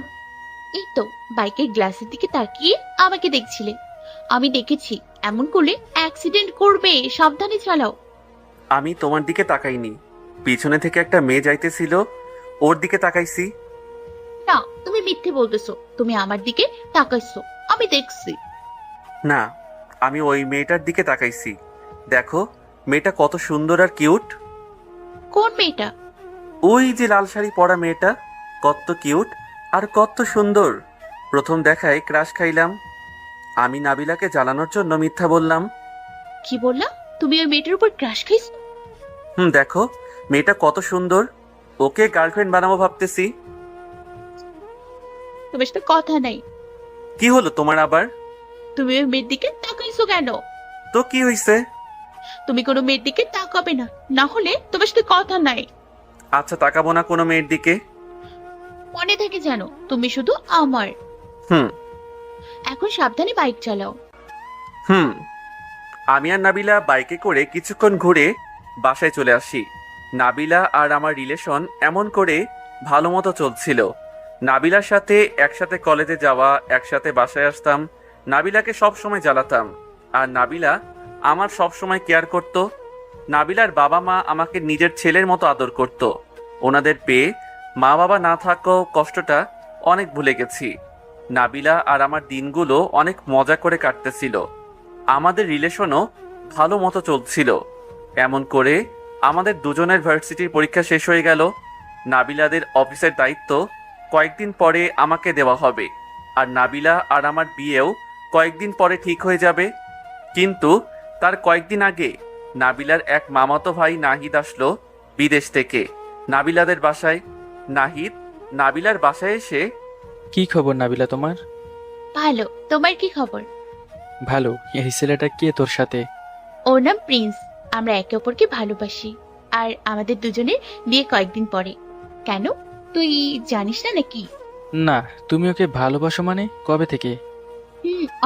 এই তো বাইকের গ্লাসের দিকে তাকিয়ে আমাকে দেখছিলে। আমি দেখেছি, এমন করলে অ্যাক্সিডেন্ট করবে, সাবধানে চালাও। আমি তোমার দিকে তাকাইনি, পিছনে থেকে একটা মেয়ে যাইতেছিল, ওর দিকে তাকাইছি। না, তুমি মিথ্যে বলতেছো, তুমি আমার দিকে তাকাইছো, আমি দেখছি। না, আমি ওই মেয়েটার দিকে তাকাইছি। দেখো মেয়েটা কত সুন্দর আর কিউট। কোন মেয়েটা? ওই যে লাল শাড়ি পরা মেয়েটা, কত কিউট আর কত সুন্দর। প্রথম দেখায় ক্রাশ খাইলাম। আমি নাবিলাকে জ্বালানোর জন্য মিথ্যা বললাম। কি বললাম? তুমি ওই মেয়েটার উপর ক্রাশ খাইছো? দেখো মেয়েটা কত সুন্দর, ওকে গার্লফ্রেন্ড বানাবো ভাবতেছি। তোমার সাথে কথা নাই। কি হলো তোমার আবার? তুমি ওই মেয়ের দিকে তাকাইছো কেন? তো কি হইছে? তুমি কোনো মেয়ের দিকে তাকাবে না, না হলে তোমার সাথে কথা নাই। আচ্ছা, তাকাবো না কোনো মেয়ের দিকে। মনে থাকে জানো, তুমি শুধু আমার। এখন সাবধানে বাইক চালাও। আমি আর নাবিলা বাইকে করে কিছুক্ষণ ঘুরে বাসায় চলে আসি। নাবিলা আর আমার রিলেশন এমন করে ভালো মতো চলছিল। নাবিলার সাথে একসাথে কলেজে যাওয়া, একসাথে বাসায় আসতাম। নাবিলাকে সব সময় জ্বালাতাম আর নাবিলা আমার সব সময় কেয়ার করত। নাবিলার বাবা মা আমাকে নিজের ছেলের মতো আদর করত। ওনাদের পেয়ে মা বাবা না থাকাও কষ্টটা অনেক ভুলে গেছি। নাবিলা আর আমার দিনগুলো অনেক মজা করে কাটতেছিল। আমাদের রিলেশনও ভালো মতো চলছিল। এমন করে আমাদের দুজনের ভার্সিটির পরীক্ষা শেষ হয়ে গেল। নাবিলাদের অফিসের দায়িত্ব কয়েকদিন পরে আমাকে দেওয়া হবে, আর নাবিলা আর আমার বিয়েও কয়েকদিন পরে ঠিক হয়ে যাবে। কিন্তু তার কয়েকদিন আগে নাবিলার এক মামাতো ভাই নাহিদ আসলো বিদেশ থেকে নাবিলাদের বাসায়। নাহিদ নাবিলার বাসায় এসে, কি খবর নাবিলা তোমার? ভালো, তোমার কি খবর? ভালো। এই ছেলেটা কে তোর সাথে? ওর নাম প্রিন্স। আমরা একে অপরকে ভালোবাসি, আর আমাদের দুজনের বিয়ে কয়েকদিন পরে। কেন, তুই জানিস না নাকি? না, তুমি ওকে ভালোবাসো মানে কবে থেকে?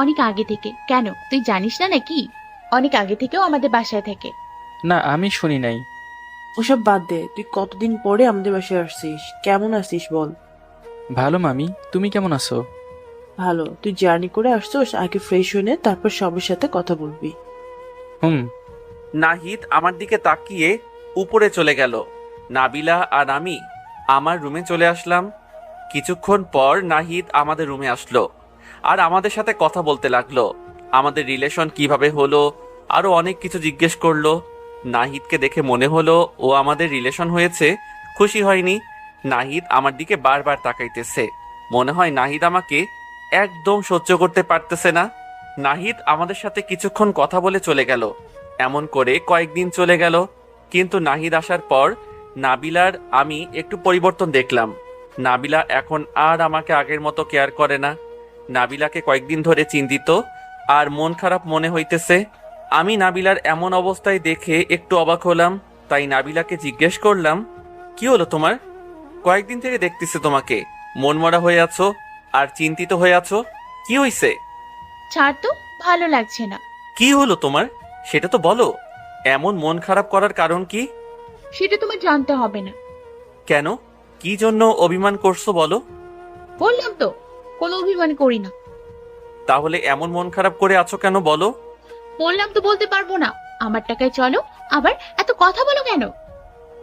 অনেক আগে থেকে। কেন, তুই জানিস না নাকি? অনেক আগে থেকেও আমাদের বাসায় থাকে। না, আমি শুনি নাই। ওসব বাদ দে, তুই কতদিন পরে আমাদের বাসায় আসছিস? কেমন আছিস বল? ভালো মামি, তুমি কেমন আছো? ভালো। তুই জার্নি করে আসছোস, আগে ফ্রেশ হয়ে নে, তারপর সবার সাথে কথা বলবি। হুম। নাহিদ আমার দিকে তাকিয়ে উপরে চলে গেল। নাবিলা আর আমি আমার রুমে চলে আসলাম। কিছুক্ষণ পর নাহিদ আমাদের রুমে আসলো আর আমাদের সাথে কথা বলতে লাগলো। আমাদের রিলেশন কিভাবে হলো আরো অনেক কিছু জিজ্ঞেস করলো। নাহিদকে দেখে মনে হলো ও আমাদের রিলেশন হয়েছে, খুশি হয়নি। নাহিদ আমার দিকে বারবার তাকাইতেছে, মনে হয় নাহিদ আমাকে একদম সহ্য করতে পারতেছে না। নাহিদ আমাদের সাথে কিছুক্ষণ কথা বলে চলে গেল। এমন করে কয়েকদিন চলে গেল, কিন্তু নাহিদ আসার পর নাবিলার আমি একটু পরিবর্তন দেখলাম। নাবিলা এখন আর আমাকে আগের মতো কেয়ার করে না। নাবিলাকে কয়েকদিন ধরে চিন্তিত আর মন খারাপ মনে হইতেছে। আমি নাবিলার এমন অবস্থায় দেখে একটু অবাক হলাম, তাই নাবিলাকে জিজ্ঞেস করলাম, কি হলো তোমার? কয়েকদিন থেকে দেখতেছে তোমাকে মনমরা হয়ে আছো আর চিন্তিত হয়ে আছো, কি হইছে? ছাড় তো, ভালো লাগছে না। কি হলো তোমার, সেটা তো বলো। এমন মন খারাপ করার কারণ কি? সেটা তোমার জানতে হবে না। কেন, কি জন্য অভিমান করছো বলো? বললাম তো, কোনো অভিমান করি না। তাহলে এমন মন খারাপ করে আছো কেন বলো? বললাম তো বলতে পারবো না। আমার টাকায় চলো, আবার এত কথা বলো কেন?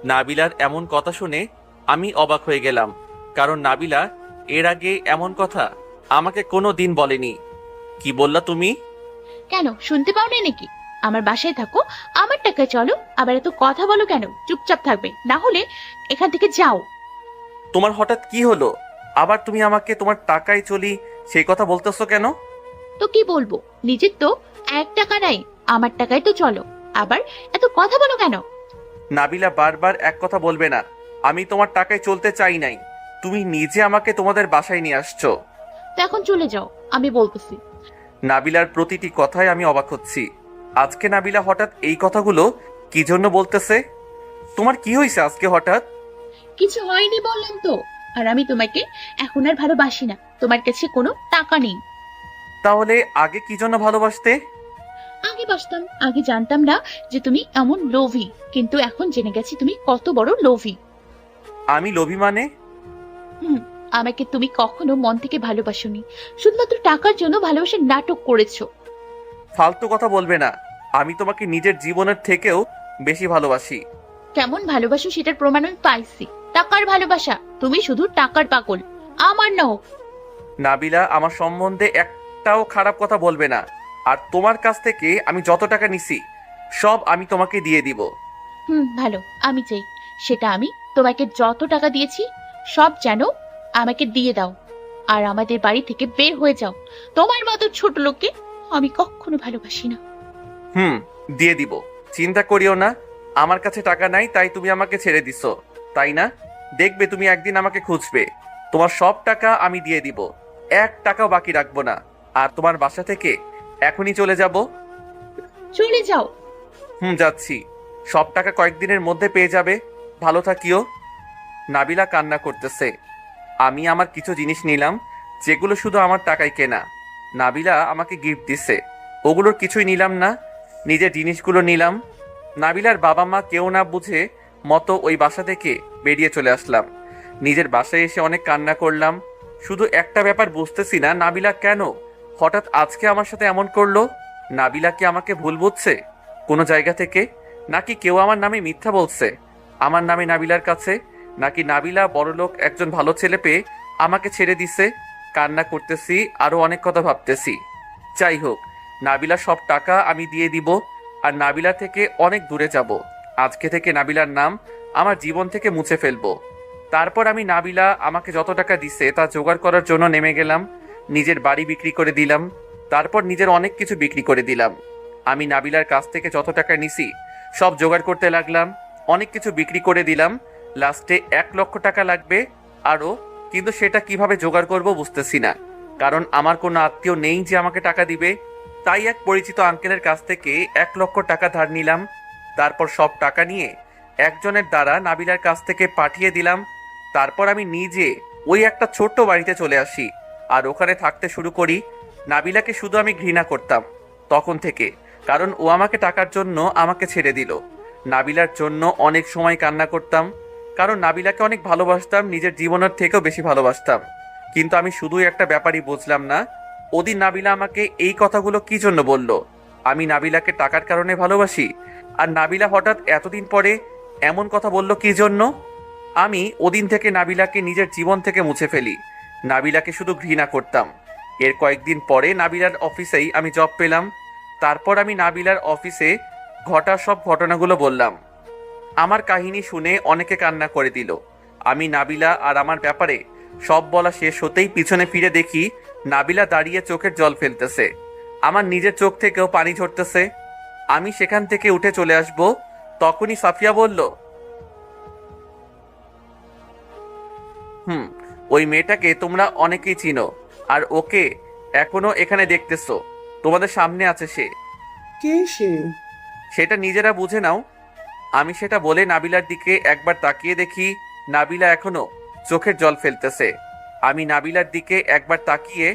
নাবিলার এমন কথা শুনে আমি অবাক হয়ে গেলাম, কারণ নাবিলা এর আগে এমন কথা আমাকে কোনো দিন বলেনি। কি বললা তুমি? কেন, শুনতে পাও না নাকি? আমার বাসায় থাকো, আমার টাকায় চলো, আবার এত কথা বলো কেন? চুপচাপ থাকবে, না হলে এখান থেকে যাও। তোমার হঠাৎ কি হলো? আবার তুমি আমাকে তোমার টাকায় চলি সেই কথা বলতেছো কেন? তো কি বলবো, নিজের তো 1 টাকা নাই, আমার টাকায় তো চলো, আবার এত কথা বলো কেন? নাবিলা বারবার এক কথা বলবে না। আমি তোমার টাকায় চলতে চাই নাই, তুমি নিজে আমাকে তোমাদের বাসায় নিয়ে আসছো। তো এখন চলে যাও, আমি বলতেছি। নাবিলার প্রতিটি কথায় আমি অবাক হচ্ছি। আজকে নাবিলা হঠাৎ এই কথাগুলো কি জন্য বলতেছে? তোমার কি হয়েছে আজকে হঠাৎ? কিছু হয়নি বললাম তো। আর আমি তোমাকে এখন আর ভালোবাসি না, তোমার কাছে কোনো টাকা নেই। তাহলে আগে কি জন্য ভালোবাসতে? আগে বাসতাম, আগে জানতাম না যে তুমি এমন লোভী, কিন্তু এখন জেনে গেছি তুমি কত বড় লোভী। আমি লোভী মানে? আমাকে তুমি কখনো মন থেকে ভালোবাসোনি, শুধুমাত্র টাকার জন্য ভালোবাসার নাটক করেছো। ফালতু কথা বলবে না। আমি তোমাকে নিজের জীবনের থেকেও বেশি ভালোবাসি। কেমন ভালোবাসো সেটার প্রমাণ আমি পাইছি। টাকার ভালোবাসা, তুমি শুধু টাকার পাগল, আমার নও। নাবিলা আমার সম্বন্ধে একটাও খারাপ কথা বলবে না। আর তোমার কাছ থেকে আমি যত টাকা নিছি সব আমি তোমাকে দিয়ে দিব। ভালো, আমি চাই সেটা আমি তোমাকে যত টাকা দিয়েছি সব যেন আমাকে দিয়ে দাও, আর আমাদের বাড়ি থেকে বের হয়ে যাও। তোমার মতো ছোট লোককে আমি কখনো ভালোবাসি না। দিয়ে দিব, চিন্তা করিও না। আমার কাছে টাকা নাই তাই তুমি আমাকে ছেড়ে দিছো, তাই না? দেখবে তুমি একদিন আমাকে খুঁজবে, তোমার সব টাকা আমি দিয়ে দিব, 1 টাকাও বাকি রাখবো না। আর তোমার বাসা থেকে এখনই চলে যাব। চলে যাও। যাচ্ছি। সব টাকা কয়েকদিনের মধ্যে পেয়ে যাবে, ভালো থাকিও। নাবিলা কান্না করতেছে। আমি আমার কিছু জিনিস নিলাম যেগুলো শুধু আমার টাকায় কেনা। নাবিলা আমাকে গিফট দিছে, ওগুলোর কিছুই নিলাম না, নিজের জিনিসগুলো নিলাম। নাবিলার বাবা মা কেউ না বুঝে মতো ওই বাসা থেকে বেরিয়ে চলে আসলাম। নিজের বাসায় এসে অনেক কান্না করলাম। শুধু একটা ব্যাপার বুঝতেছি না, নাবিলা কেন হঠাৎ আজকে আমার সাথে এমন করলো? নাবিলা কি আমাকে ভুল বুঝছে কোনো জায়গা থেকে, নাকি কেউ আমার নামে মিথ্যা বলছে আমার নামে নাবিলার কাছে, নাকি নাবিলা বড়লোক একজন ভালো ছেলে পেয়ে আমাকে ছেড়ে দিছে? কান্না করতেছি, আরো অনেক কথা ভাবতেছি। যাই হোক, নাবিলা সব টাকা আমি দিয়ে দিব আর নাবিলা থেকে অনেক দূরে যাব। আজকে থেকে নাবিলার নাম আমার জীবন থেকে মুছে ফেলবো। তারপর আমি নাবিলা আমাকে যত টাকা দিছে তা জোগাড় করার জন্য নেমে গেলাম। নিজের বাড়ি বিক্রি করে দিলাম, তারপর নিজের অনেক কিছু বিক্রি করে দিলাম। আমি নাবিলার কাছ থেকে যত টাকা নিছি সব জোগাড় করতে লাগলাম, অনেক কিছু বিক্রি করে দিলাম। লাস্টে 1 লক্ষ টাকা লাগবে আরও, কিন্তু সেটা কিভাবে জোগাড় করব বুঝতেছি না, কারণ আমার কোনো আত্মীয় নেই যে আমাকে টাকা দিবে। তাই এক পরিচিত আঙ্কেলের কাছ থেকে 1 লক্ষ টাকা ধার নিলাম। তারপর সব টাকা নিয়ে একজনের দ্বারা নাবিলার কাছ থেকে পাঠিয়ে দিলাম। তারপর আমি নিজে ওই একটা ছোট্ট বাড়িতে চলে আসি আর ওখানে থাকতে শুরু করি। নাবিলাকে শুধু আমি ঘৃণা করতাম তখন থেকে, কারণ ও আমাকে টাকার জন্য আমাকে ছেড়ে দিল। নাবিলার জন্য অনেক সময় কান্না করতাম, কারণ নাবিলাকে অনেক ভালোবাসতাম, নিজের জীবনের থেকেও বেশি ভালোবাসতাম। কিন্তু আমি শুধুই একটা ব্যাপারই বুঝলাম না, ওদিন নাবিলা আমাকে এই কথাগুলো কি জন্য বলল। আমি নাবিলাকে টাকার কারণে ভালোবাসি, আর নাবিলা হঠাৎ এতদিন পরে এমন কথা বলল কি জন্য? আমি ওদিন থেকে নাবিলাকে নিজের জীবন থেকে মুছে ফেলি, নাবিলাকে শুধু ঘৃণা করতাম। এর কয়েকদিন পরে নাবিলার অফিসেই আমি জব পেলাম। তারপর আমি নাবিলার অফিসে ঘটা সব ঘটনাগুলো বললাম। আমার কাহিনী শুনে অনেকে কান্না করে দিল। আমি নাবিলা আর আমার ব্যাপারে সব বলা শেষ হতেই পিছনে ফিরে দেখি নাবিলা দাঁড়িয়ে চোখের জল ফেলতেছে, আমার নিজের চোখ থেকেও পানি ঝরতেছে। আমি সেখান থেকে উঠে চলে আসব, তখনই সাফিয়া বলল, ওই মেয়েটাকে তোমরা অনেকেই চিনো, আর ওকে এখনো এখানে দেখতেছো, তোমাদের সামনে আছে সে। কে সে? সেটা নিজেরা বুঝে নাও। আমি সেটা বলে নাবিলার দিকে একবার তাকিয়ে দেখি নাবিলা এখনো চোখের জল ফেলতেছে। আমি নাবিলার দিকে একবার তাকিয়ে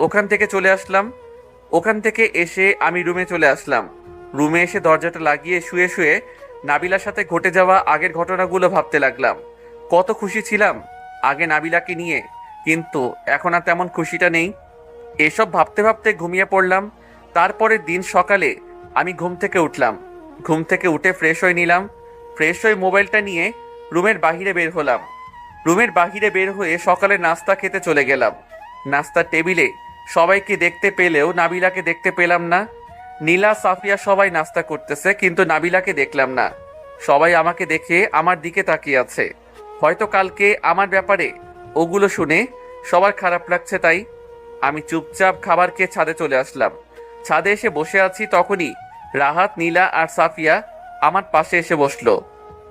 ওখান থেকে চলে আসলাম। ওখান থেকে এসে আমি রুমে চলে আসলাম। রুমে এসে দরজাটা লাগিয়ে শুয়ে শুয়ে নাবিলার সাথে ঘটে যাওয়া আগের ঘটনাগুলো ভাবতে লাগলাম। কত খুশি ছিলাম আগে নাবিলাকে নিয়ে, কিন্তু এখন আর তেমন খুশিটা নেই। এসব ভাবতে ভাবতে ঘুমিয়ে পড়লাম। তারপরের দিন সকালে আমি ঘুম থেকে উঠলাম। ঘুম থেকে উঠে ফ্রেশ হয়ে নিলাম। ফ্রেশ হয়ে মোবাইলটা নিয়ে রুমের বাহিরে বের হলাম। রুমের বাহিরে বের হয়ে সকালে নাস্তা খেতে চলে গেলাম। নাস্তার টেবিলে সবাইকে দেখতে পেলেও নাবিলাকে দেখতে পেলাম না। নীলা, সাফিয়া সবাই নাস্তা করতেছে, কিন্তু নাবিলাকে দেখলাম না। সবাই আমাকে দেখে আমার দিকে তাকিয়ে আছে, হয়তো কালকে আমার ব্যাপারে ওগুলো শুনে সবার খারাপ লাগছে তাই। আমি চুপচাপ খাবার খেয়ে ছাদে চলে আসলাম। ছাদে এসে বসে আছি, তখনই রাহাত, নীলা আর সাফিয়া আমার পাশে এসে বসলো।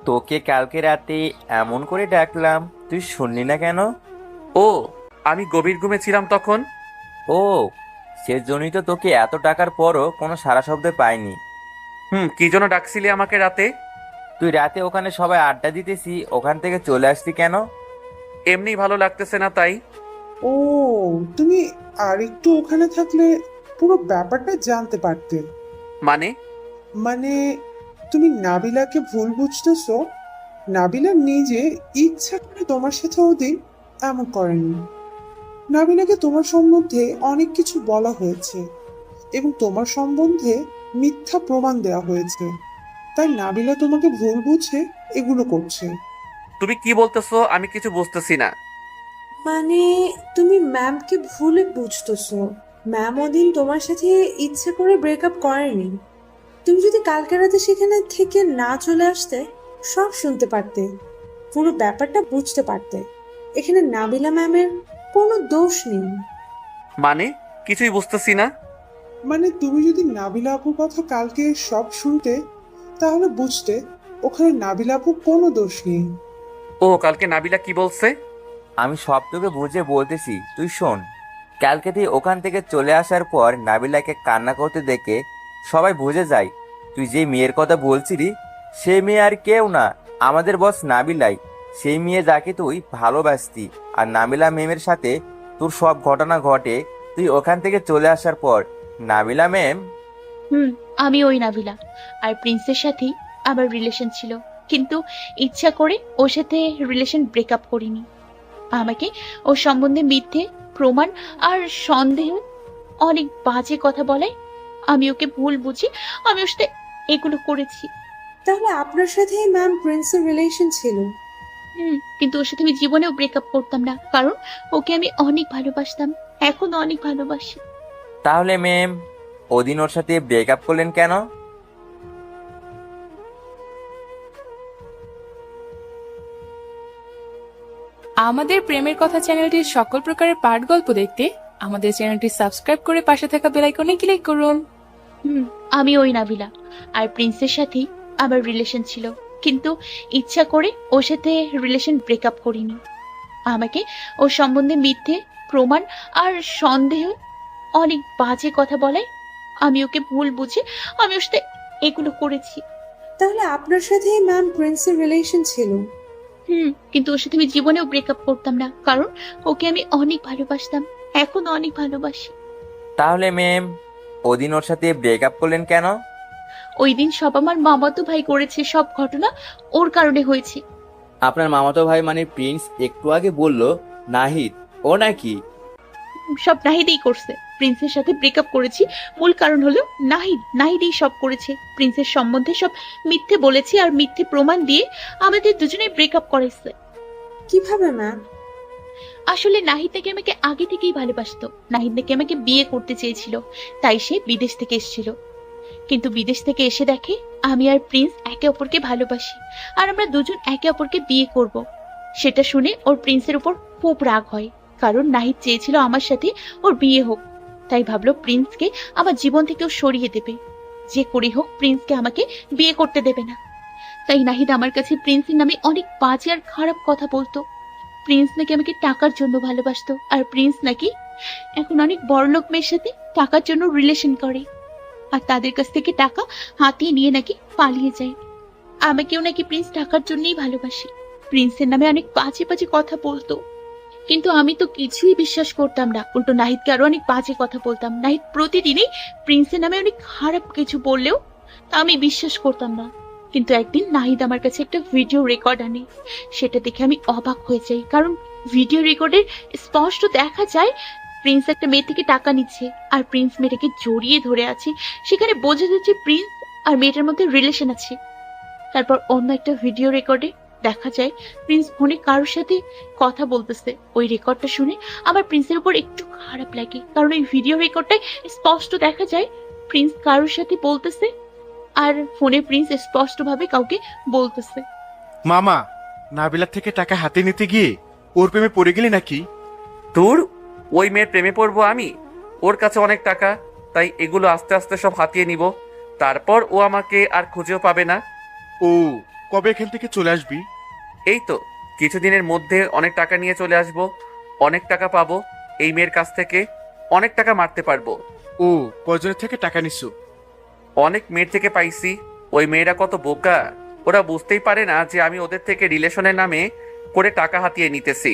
তোকে কালকে রাতে এমন করে ডাকলাম, তুই শুনলি না কেন? ও, আমি গভীর ঘুমে ছিলাম তখন। ও, সেজন্যই তো তোকে এত টাকার পরও কোনো সারা শব্দ পাইনি। কি জন্য ডাকছিলি আমাকে রাতে? তুই রাতে ওখানে সবাই আড্ডা দিতেছি, ওখান থেকে চলে আসলি কেন? এমনি ভালো লাগতেছে না তাই। ও, তুমি আরেকটু ওখানে থাকলে পুরো ব্যাপারটা জানতে পারতে। মানে তুমি নাবিলাকে ভুল বুঝতেছো। নাবিলা নিজে ইচ্ছা করে তোমার সাথে ওদিন এমন করেনি। নাবিলাকে তোমার সম্বন্ধে অনেক কিছু বলা হয়েছে এবং তোমার সম্বন্ধে মিথ্যা প্রমাণ দেওয়া হয়েছে, তাই নাবিলা তোমাকে ভুল বুঝে এগুলো করছে। তুমি কি বলতেছো? আমি কিছু বুঝতেছি না। মানে তুমি ম্যামকে ভুলে বুঝতেছো। ম্যাম ওদিন তোমার সাথে ইচ্ছে করে ব্রেকআপ করেনি। তুমি যদি কালকে রাতে সেখানে থেকে না চলে আসতে, সব শুনতে পারতে, পুরো ব্যাপারটা বুঝতে পারতে। এখানে নাবিলা ম্যামের কোনো দোষ নেই। মানে কিছুই বুঝতেছি না। মানে তুমি যদি নাবিলা আপুর কথা কালকে সব শুনতে, তাহলে বুঝতে ওখানে নাবিলা আপুর কোনো দোষ নেই। ও, কালকে নাবিলা কি বলছে? আমি সব তোকে বুঝে বলতেছি, তুই শোন। কালকে তুই ওখান থেকে চলে আসার পর নাবিলাকে কান্না করতে দেখে সবাই বুঝে যায় তুই যে মেয়ের কথা বলছিলি সে মেয়ে আর কেউ না, আমাদের বস নাবিলাই। সেই মেয়ে যাকে তুই ভালোবাসতি, আর নাবিলা ম্যামের সাথে তোর সব ঘটনা ঘটে তুই ওখান থেকে চলে আসার পর। নাবিলা ম্যাম, আমি ওই নাবিলা। আর প্রিন্সের সাথেই আমার রিলেশন ছিল, কিন্তু ইচ্ছা করে ওর সাথে রিলেশন ব্রেকআপ করিনি। আমাকে ওর সম্বন্ধে মিথ্যে প্রমাণ আর সন্দেহ অনেক বাজে কথা বলে আমি ওকে ভুল বুঝি আমি ওর সাথে এগুলো করেছি। তাহলে আপনার সাথে ম্যাম প্রিন্সের রিলেশন ছিল? কিন্তু ওর সাথে আমি জীবনেও ব্রেকআপ করতাম না, কারণ ওকে আমি অনেক ভালোবাসতাম, এখন অনেক ভালোবাসি। তাহলে ম্যাম ওদিন ওর সাথে ব্রেকআপ করলেন কেন? আমাদের প্রেমের কথা চ্যানেলটির সকল প্রকারের পাঠ গল্প দেখতে আমাদের চ্যানেলটি সাবস্ক্রাইব করে পাশে থাকা বেল আইকনে ক্লিক করুন। আমি ওই নাবিলা আর প্রিন্সের সাথেই আমার রিলেশন ছিল, কিন্তু ইচ্ছা করে ওর সাথে রিলেশন ব্রেকআপ করিনি। আমাকে ওর সম্বন্ধে মিথ্যে প্রমাণ আর সন্দেহ অনেক বাজে কথা বলায় আমি ওকে ভুল বুঝে আমি ওর সাথে এগুলো করেছি। তাহলে আপনার সাথে ম্যাম প্রিন্সের রিলেশন ছিল? কিন্তু ওর সাথে আমি জীবনেও ব্রেকআপ করতাম না, কারণ ওকে আমি অনেক ভালোবাসতাম, এখন অনেক ভালোবাসি। তাহলে ম্যাম ওদিন ওর সাথে ব্রেকআপ করলেন কেন? ওই দিন সব আমার মামাতো ভাই করেছে, সব ঘটনা ওর কারণে হয়েছে। আপনার মামাতো ভাই মানে প্রিন্স একটু আগে বলল নাহিদ, ও নাকি? সব নাহিদই করছে। প্রিন্সের সাথে ব্রেকআপ করেছি মূল কারণ হলো নাহিদই সব করেছে। প্রিন্সের সম্বন্ধে সব মিথ্যে বলেছে আর মিথ্যে প্রমাণ দিয়ে আমাদের দুজনেই ব্রেকআপ করেছে। কিভাবে ম্যাম? আসলে নাহিদ নাকি আমাকে আগে থেকেই ভালোবাসতো। নাহিদ নাকি আমাকে বিয়ে করতে চেয়েছিল, তাই সে বিদেশ থেকে এসেছিল। কিন্তু বিদেশ থেকে এসে দেখে আমি আর প্রিন্স একে অপরকে ভালোবাসি আর আমরা দুজন একে অপরকে বিয়ে করব। সেটা শুনে ওর প্রিন্সের উপর খুব রাগ হয়, কারণ নাহিদ চেয়েছিল আমার সাথে ওর বিয়ে হোক। তাই ভাবলো প্রিন্সকে আমার জীবন থেকেও সরিয়ে দেবে, যে করে হোক প্রিন্সকে আমাকে বিয়ে করতে দেবে না। তাই নাহিদ আমার কাছে প্রিন্সের নামে অনেক বাজে আর খারাপ কথা বলতো। প্রিন্স নাকি আমাকে টাকার জন্য ভালোবাসতো, আর প্রিন্স নাকি এখন অনেক বড়লোক মেয়ের সাথে টাকার জন্য রিলেশন করে, আর তাদের কাছ থেকে টাকা হাতিয়ে নিয়ে নাকি পালিয়ে যায়। আমাকেও নাকি প্রিন্স টাকার জন্যই ভালোবাসে। প্রিন্সের নামে অনেক বাজে বাজে কথা বলতো, কিন্তু আমি তো কিছুই বিশ্বাস করতাম না। উল্টো নাহিদকে আরো অনেক বাজে কথা বলতাম। নাহিদ প্রতিদিনই প্রিন্সের নামে অনেক খারাপ কিছু বললেও তা আমি বিশ্বাস করতাম না। কিন্তু একদিন নাহিদ আমার কাছে একটা ভিডিও রেকর্ড আনে, সেটা দেখে আমি অবাক হয়ে যাই, কারণ ভিডিও রেকর্ডের স্পষ্ট দেখা যায় প্রিন্স একটা মেয়ে থেকে টাকা নিচ্ছে আর প্রিন্স মেয়েটাকে জড়িয়ে ধরে আছে। সেখানে বোঝা যাচ্ছে প্রিন্স আর মেয়েটার মধ্যে রিলেশন আছে। তারপর অন্য একটা ভিডিও রেকর্ডে দেখা যায় প্রিন্স ফোনে কারোর সাথে কথা বলতেছে। ওই রেকর্ডটা শুনে আমার প্রিন্সের উপর একটু খারাপ লাগে, কারণ ওই ভিডিও রেকর্ডটায় স্পষ্ট দেখা যায় প্রিন্স কারোর সাথে বলতেছে আর ফোনে প্রিন্স স্পষ্ট ভাবে কাউকে বলতেছে। মামা, নাবিলার থেকে টাকা হাতে নিতে গিয়ে ওর প্রেমে পড়ে গেলি নাকি? তোর ওই মেয়ের প্রেমে পড়বো আমি? ওর কাছে অনেক টাকা, তাই এগুলো আস্তে আস্তে সব হাতিয়ে নিব। তারপর ও আমাকে আর খুঁজেও পাবে না। ও, কবে এখান থেকে চলে আসবি? এই তো কিছুদিনের মধ্যে অনেক টাকা নিয়ে চলে আসব। অনেক টাকা পাবো এই মেয়ের কাছ থেকে, অনেক টাকা মারতে পারবো। ও, কয়জনের থেকে টাকা নিছো? অনেক মেয়ের থেকে পাইছি। ওই মেয়েরা কত বোকা, ওরা বুঝতেই পারে না যে আমি ওদের থেকে রিলেশনের নামে করে টাকা হাতিয়ে নিতেছি।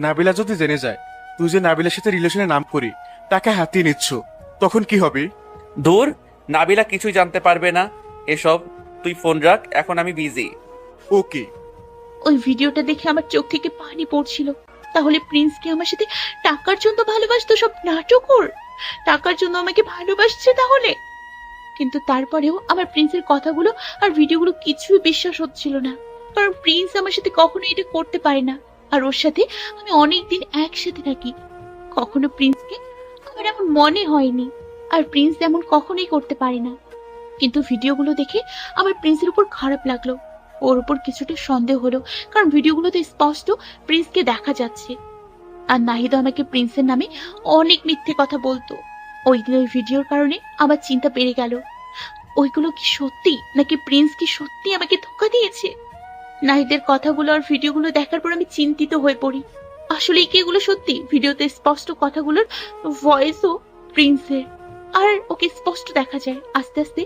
নাবিলা যদি জেনে যায় তুই যে নাবিলার সাথে রিলেশনের নাম করি টাকা হাতিয়ে নিচ্ছ, তখন কি হবে? দূর, নাবিলা কিছুই জানতে পারবে না এসব। তুই ফোন রাখ, এখন আমি বিজি। ওকে। ওই ভিডিওটা দেখে আমার চোখ থেকে পানি পড়ছিল। তাহলে প্রিন্স কি আমার সাথে টাকার জন্য ভালোবাসতো? সব নাটকর, টাকার জন্য আমাকে ভালোবাসছে তাহলে। কিন্তু তারপরেও আমার প্রিন্সের কথাগুলো আর ভিডিওগুলো কিছুই বিশ্বাস হচ্ছিল না, কারণ প্রিন্স আমার সাথে কখনো এটা করতে পারে না। আর ওর সাথে আমি অনেকদিন একসাথে থাকি, কখনো প্রিন্সকে আমার এমন মনে হয়নি। আর প্রিন্স এমন কখনোই করতে পারে না। কিন্তু ভিডিওগুলো দেখে আমার প্রিন্সের উপর খারাপ লাগলো, ওর উপর কিছুটা সন্দেহ হলো, কারণ ভিডিওগুলোতে স্পষ্ট প্রিন্সকে দেখা যাচ্ছে। আর নাহিদ আমাকে প্রিন্সের নামে অনেক মিথ্যে কথা বলতো। ওই দিন ওই ভিডিওর কারণে আমার চিন্তা বেড়ে গেল, ওইগুলো কি সত্যি, নাকি প্রিন্স কি সত্যি আমাকে ধোঁকা দিয়েছে? নাহিদের কথাগুলো আর ভিডিওগুলো দেখার পর আমি চিন্তিত হয়ে পড়ি। আসলে কি এগুলো সত্যি? ভিডিওতে স্পষ্ট কথাগুলোর ভয়েসও প্রিন্সের, আর ওকে স্পষ্ট দেখা যায়। আস্তে আস্তে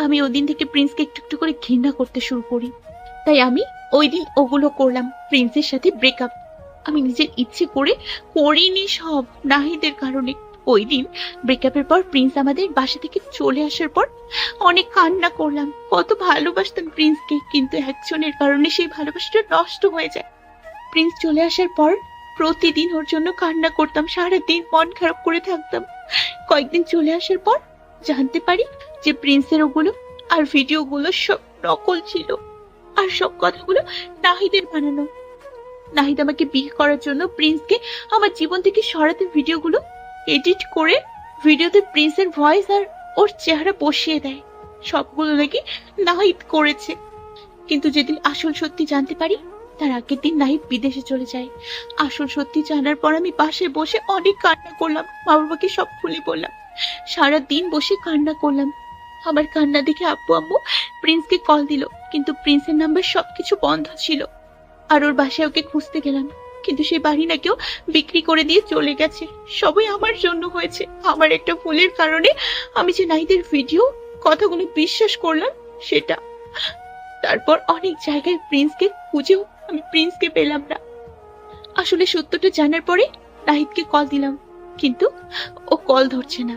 আমি ওই দিন থেকে প্রিন্সকে একটু একটু করে ঘৃণা করতে শুরু করি। তাই আমি ওই দিন ওগুলো করলাম, প্রিন্সের সাথে ব্রেকআপ। আমি নিজের ইচ্ছে করে করিনি, সব নাহিদের কারণে। ওই দিন ব্রেকআপের পর প্রিন্স আমাদের বাসা থেকে চলে আসার পর অনেক কান্না করলাম। কত ভালোবাসতাম প্রিন্সকে, কিন্তু একজনের কারণে সেই ভালোবাসাটা নষ্ট হয়ে যায়। প্রিন্স চলে আসার পর প্রতিদিন ওর জন্য কান্না করতাম, সারাদিন মন খারাপ করে থাকতাম। কয়েকদিন চলে আসার পর জানতে পারি যে প্রিন্সের ওগুলো আর ভিডিওগুলো সব নকল ছিল, আর সব কথাগুলো নাহিদের বানানো। নাহিদ আমাকে বিয়ে করার জন্য প্রিন্সকে আমার জীবন থেকে সরাতে ভিডিওগুলো এডিট করে ভিডিওতে প্রিন্সের ভয়েস আর ওর চেহারা বসিয়ে দেয়। সবগুলো নাকি নাহিদ করেছে। কিন্তু যেদিন আসল সত্যি জানতে পারি, তার আগের দিন নাহিদ বিদেশে চলে যায়। আসল সত্যি জানার পর আমি পাশে বসে অনেক কান্না করলাম, মা বাবাকে সব খুলে বললাম। সারা দিন বসে কান্না করলাম। আমার কান্না দেখে আব্বু আম্মু প্রিন্সকে কল দিল, কিন্তু প্রিন্সের নাম্বার সবকিছু বন্ধ ছিল। আর ওর বাসায় ওকে খুঁজতে গেলাম, কিন্তু সেই বাড়ি না কেউ বিক্রি করে দিয়ে চলে গেছে। সবই আমার জন্য হয়েছে, আমার একটা ভুলের কারণে। আমি যে নাহিদের ভিডিও কথাগুলো বিশ্বাস করলাম সেটা। তারপর অনেক জায়গায় প্রিন্সকে খুঁজেও আমি প্রিন্সকে পেলাম না। আসলে সত্যটা জানার পরে নাহিদকে কল দিলাম, কিন্তু ও কল ধরছে না।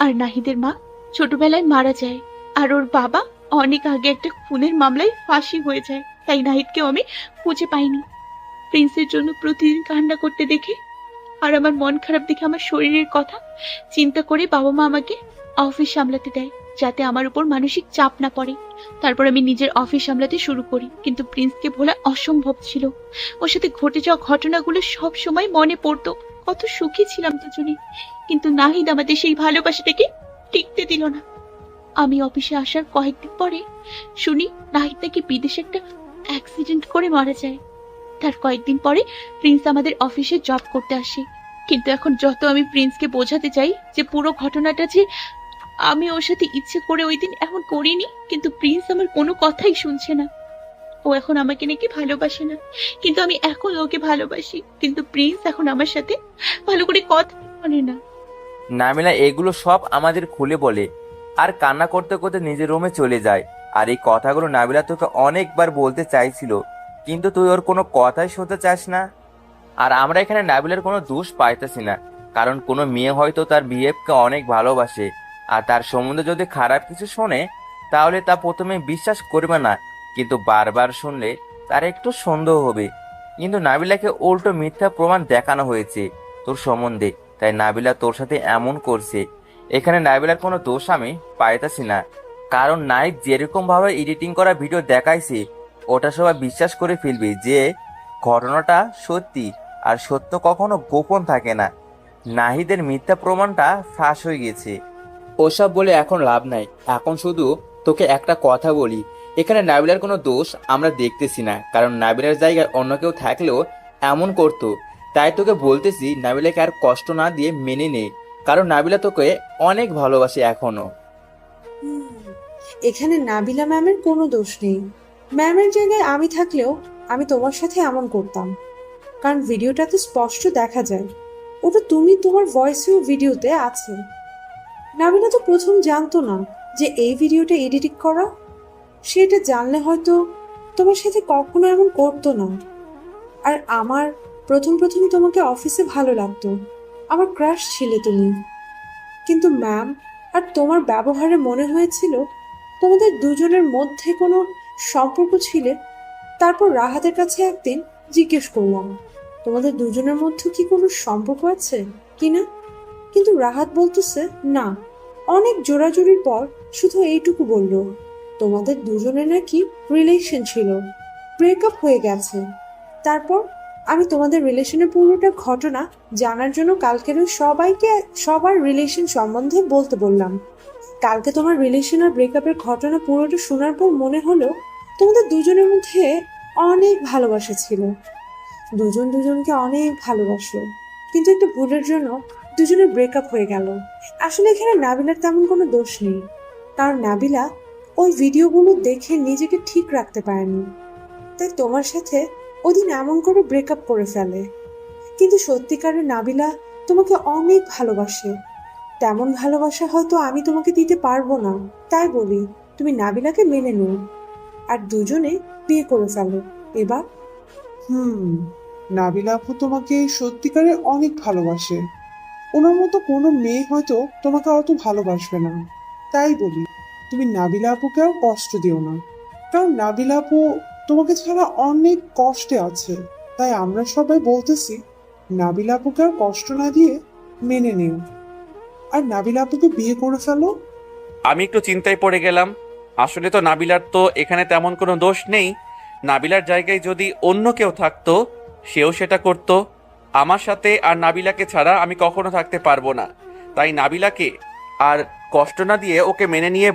আর নাহিদের মা ছোটবেলায় মারা যায়, আর ওর বাবা অনেক আগে একটা খুনের মামলায় ফাঁসি হয়ে যায়। তাই নাহিদকেও আমি খুঁজে পাইনি। প্রিন্সের জন্য প্রতিদিন কান্না করতে দেখে আর আমার মন খারাপ দেখে আমার শরীরের কথা চিন্তা করে বাবা মা আমাকে অফিস সামলাতে দেয়, যাতে আমার উপর মানসিক চাপ না পড়ে। তারপর আমি নিজের অফিস সামলাতে শুরু করি, কিন্তু প্রিন্সকে ভোলা অসম্ভব ছিল। ওর সাথে ঘটে যাওয়া ঘটনাগুলো সব সময় মনে পড়তো। কত সুখী ছিলাম দুজনে, কিন্তু নাহিদ আমাদের সেই ভালোবাসাটাকে টিকতে দিল না। আমি অফিসে আসার কয়েকদিন পরে শুনি নাহিদ নাকি বিদেশে একটা অ্যাক্সিডেন্ট করে মারা যায়। তার কয়েকদিন পরে প্রিন্স আমাদের অফিসে জব করতে আসে। কিন্তু এখন যত আমি প্রিন্সকে বোঝাতে চাই যে পুরো ঘটনাটা যে আমি ওর সাথে ইচ্ছে করে ওই দিন এমন করিনি, কিন্তু প্রিন্স আমার কোনো কথাই শুনছে না। ও এখন আমাকে নাকি ভালোবাসে না, কিন্তু আমি এখন ওকে ভালোবাসি। কিন্তু প্রিন্স এখন আমার সাথে ভালো করে কথা বলে না। নাবিলা এগুলো সব আমাদের খুলে বলে আর কান্না করতে করতে নিজের রুমে চলে যায়। আর এই কথাগুলো নাবিলা তোকে অনেকবার বলতে চাইছিল, কিন্তু তুই ওর কোনো কথাই শুনতে চাস না। আর আমরা এখানে নাবিলার কোনো দোষ পাইতেছি না, কারণ কোনো মেয়ে হয়তো তার বিহেভকে অনেক ভালোবাসে, আর তার সম্বন্ধে যদি খারাপ কিছু শোনে তাহলে তা প্রথমে বিশ্বাস করবে না, কিন্তু বারবার শুনলে তার একটু সন্দেহ হবে। কিন্তু নাবিলাকে উল্টো মিথ্যা প্রমাণ দেখানো হয়েছে তোর সম্বন্ধে, তাই নাবিলা তোর সাথে এমন করছে। এখানে নাবিলার কোনো দোষ আমি পাইতেছি না, কারণ নাইট যেরকম ভাবে এডিটিং করা ভিডিও দেখাইছে ওটা সবাই বিশ্বাস করে ফেলবে যে ঘটনাটা সত্যি, আর সত্য কখনো গোপন থাকে না। নাহিদের মিথ্যা প্রমাণটা ফাঁস হয়ে গেছে। ওসব বলে এখন লাভ নাই, এখন শুধু তোকে একটা কথা বলি, এখানে নাবিলার কোনো দোষ আমরা দেখতেছি না, কারণ নাবিলার জায়গায় অন্য কেউ থাকলেও এমন করতো। তাই তোকে বলতেছি নাবিলাকে আর কষ্ট না দিয়ে মেনে নে, কারণ নাবিলা তোকে অনেক ভালোবাসে এখনো। এখানে নাবিলা ম্যামের কোনো দোষ নেই। ম্যামের জায়গায় আমি থাকলেও আমি তোমার সাথে এমন করতাম, কারণ ভিডিওটাতে স্পষ্ট দেখা যায় ওটা তুমি, তোমার ভয়েসেও ভিডিওতে আছে। নাবিলা তো প্রথম জানতো না যে এই ভিডিওটা এডিটিং করা। সেটা জানলে হয়তো তোমার সাথে কখনো এমন করতো না। আর আমার প্রথম প্রথম তোমাকে অফিসে ভালো লাগতো, আমার ক্রাশ ছিলে তুমি, কিন্তু ম্যাম আর তোমার ব্যবহারে মনে হয়েছিল তোমাদের দুজনের মধ্যে কোনো সম্পর্ক ছিল। তারপর রাহাতের কাছে একদিন জিজ্ঞেস করলাম তোমাদের দুজনের মধ্যে কি কোনো সম্পর্ক আছে কিনা, কিন্তু রাহাত বলতেছে না। অনেক জোরাজুরির পর শুধু এইটুকু বলল তোমাদের দুজনের নাকি রিলেশন ছিল, ব্রেকআপ হয়ে গেছে। তারপর আমি তোমাদের রিলেশনের পুরোটা ঘটনা জানার জন্য কালকেরও সবাইকে সবার রিলেশন সম্বন্ধে বলতে বললাম। কালকে তোমার রিলেশন আর ব্রেকআপের ঘটনা পুরোটা শোনার পর মনে হলো তোমাদের দুজনের মধ্যে অনেক ভালোবাসা ছিল, দুজন দুজনকে অনেক ভালোবাসলো, কিন্তু একটা ভুলের জন্য দুজনের ব্রেকআপ হয়ে গেল। আসলে এখানে নাবিলার তেমন কোনো দোষ নেই, কারণ নাবিলা ওই ভিডিওগুলো দেখে নিজেকে ঠিক রাখতে পারেনি, তাই তোমার সাথে ওদিন এমন করে ব্রেকআপ করে ফেলে। কিন্তু সত্যিকারের নাবিলা তোমাকে অনেক ভালোবাসে, তেমন ভালোবাসা হয়তো আমি তোমাকে দিতে পারবো না। তাই বলি তুমি নাবিলাকে মেনে নিও আর দুজনে বিয়ে করে ফেলো এবার। নাবিলা আপু তোমাকে সত্যিকারে অনেক ভালোবাসে, ওনার মতো কোনো মেয়ে হয়তো তোমাকে অত ভালোবাসবে না। তাই বলি তুমি নাবিলা আপুকে আর কষ্ট দিও না, কারণ নাবিলা আপু তোমাকে ছাড়া অনেক কষ্টে আছে। তাই আমরা সবাই বলতেছি নাবিলা আপুকে আর কষ্ট না দিয়ে মেনে নিও আর নাবিলা আপুকে বিয়ে করে ফেলো। আমি একটু চিন্তায় পড়ে গেলাম। আসলে তো নাবিলার তো এখানে তেমন কোনো দোষ নেই। নাবিলার জায়গায় যদি অন্য কেউ থাকতো সেও সেটা করত। আমার সাথে আর নাবিলাকে ছাড়া আমি কখনো থাকতে পারবো না। তাই নাবিলাকে আর কষ্ট না দিয়ে ওকে মেনে নিয়ে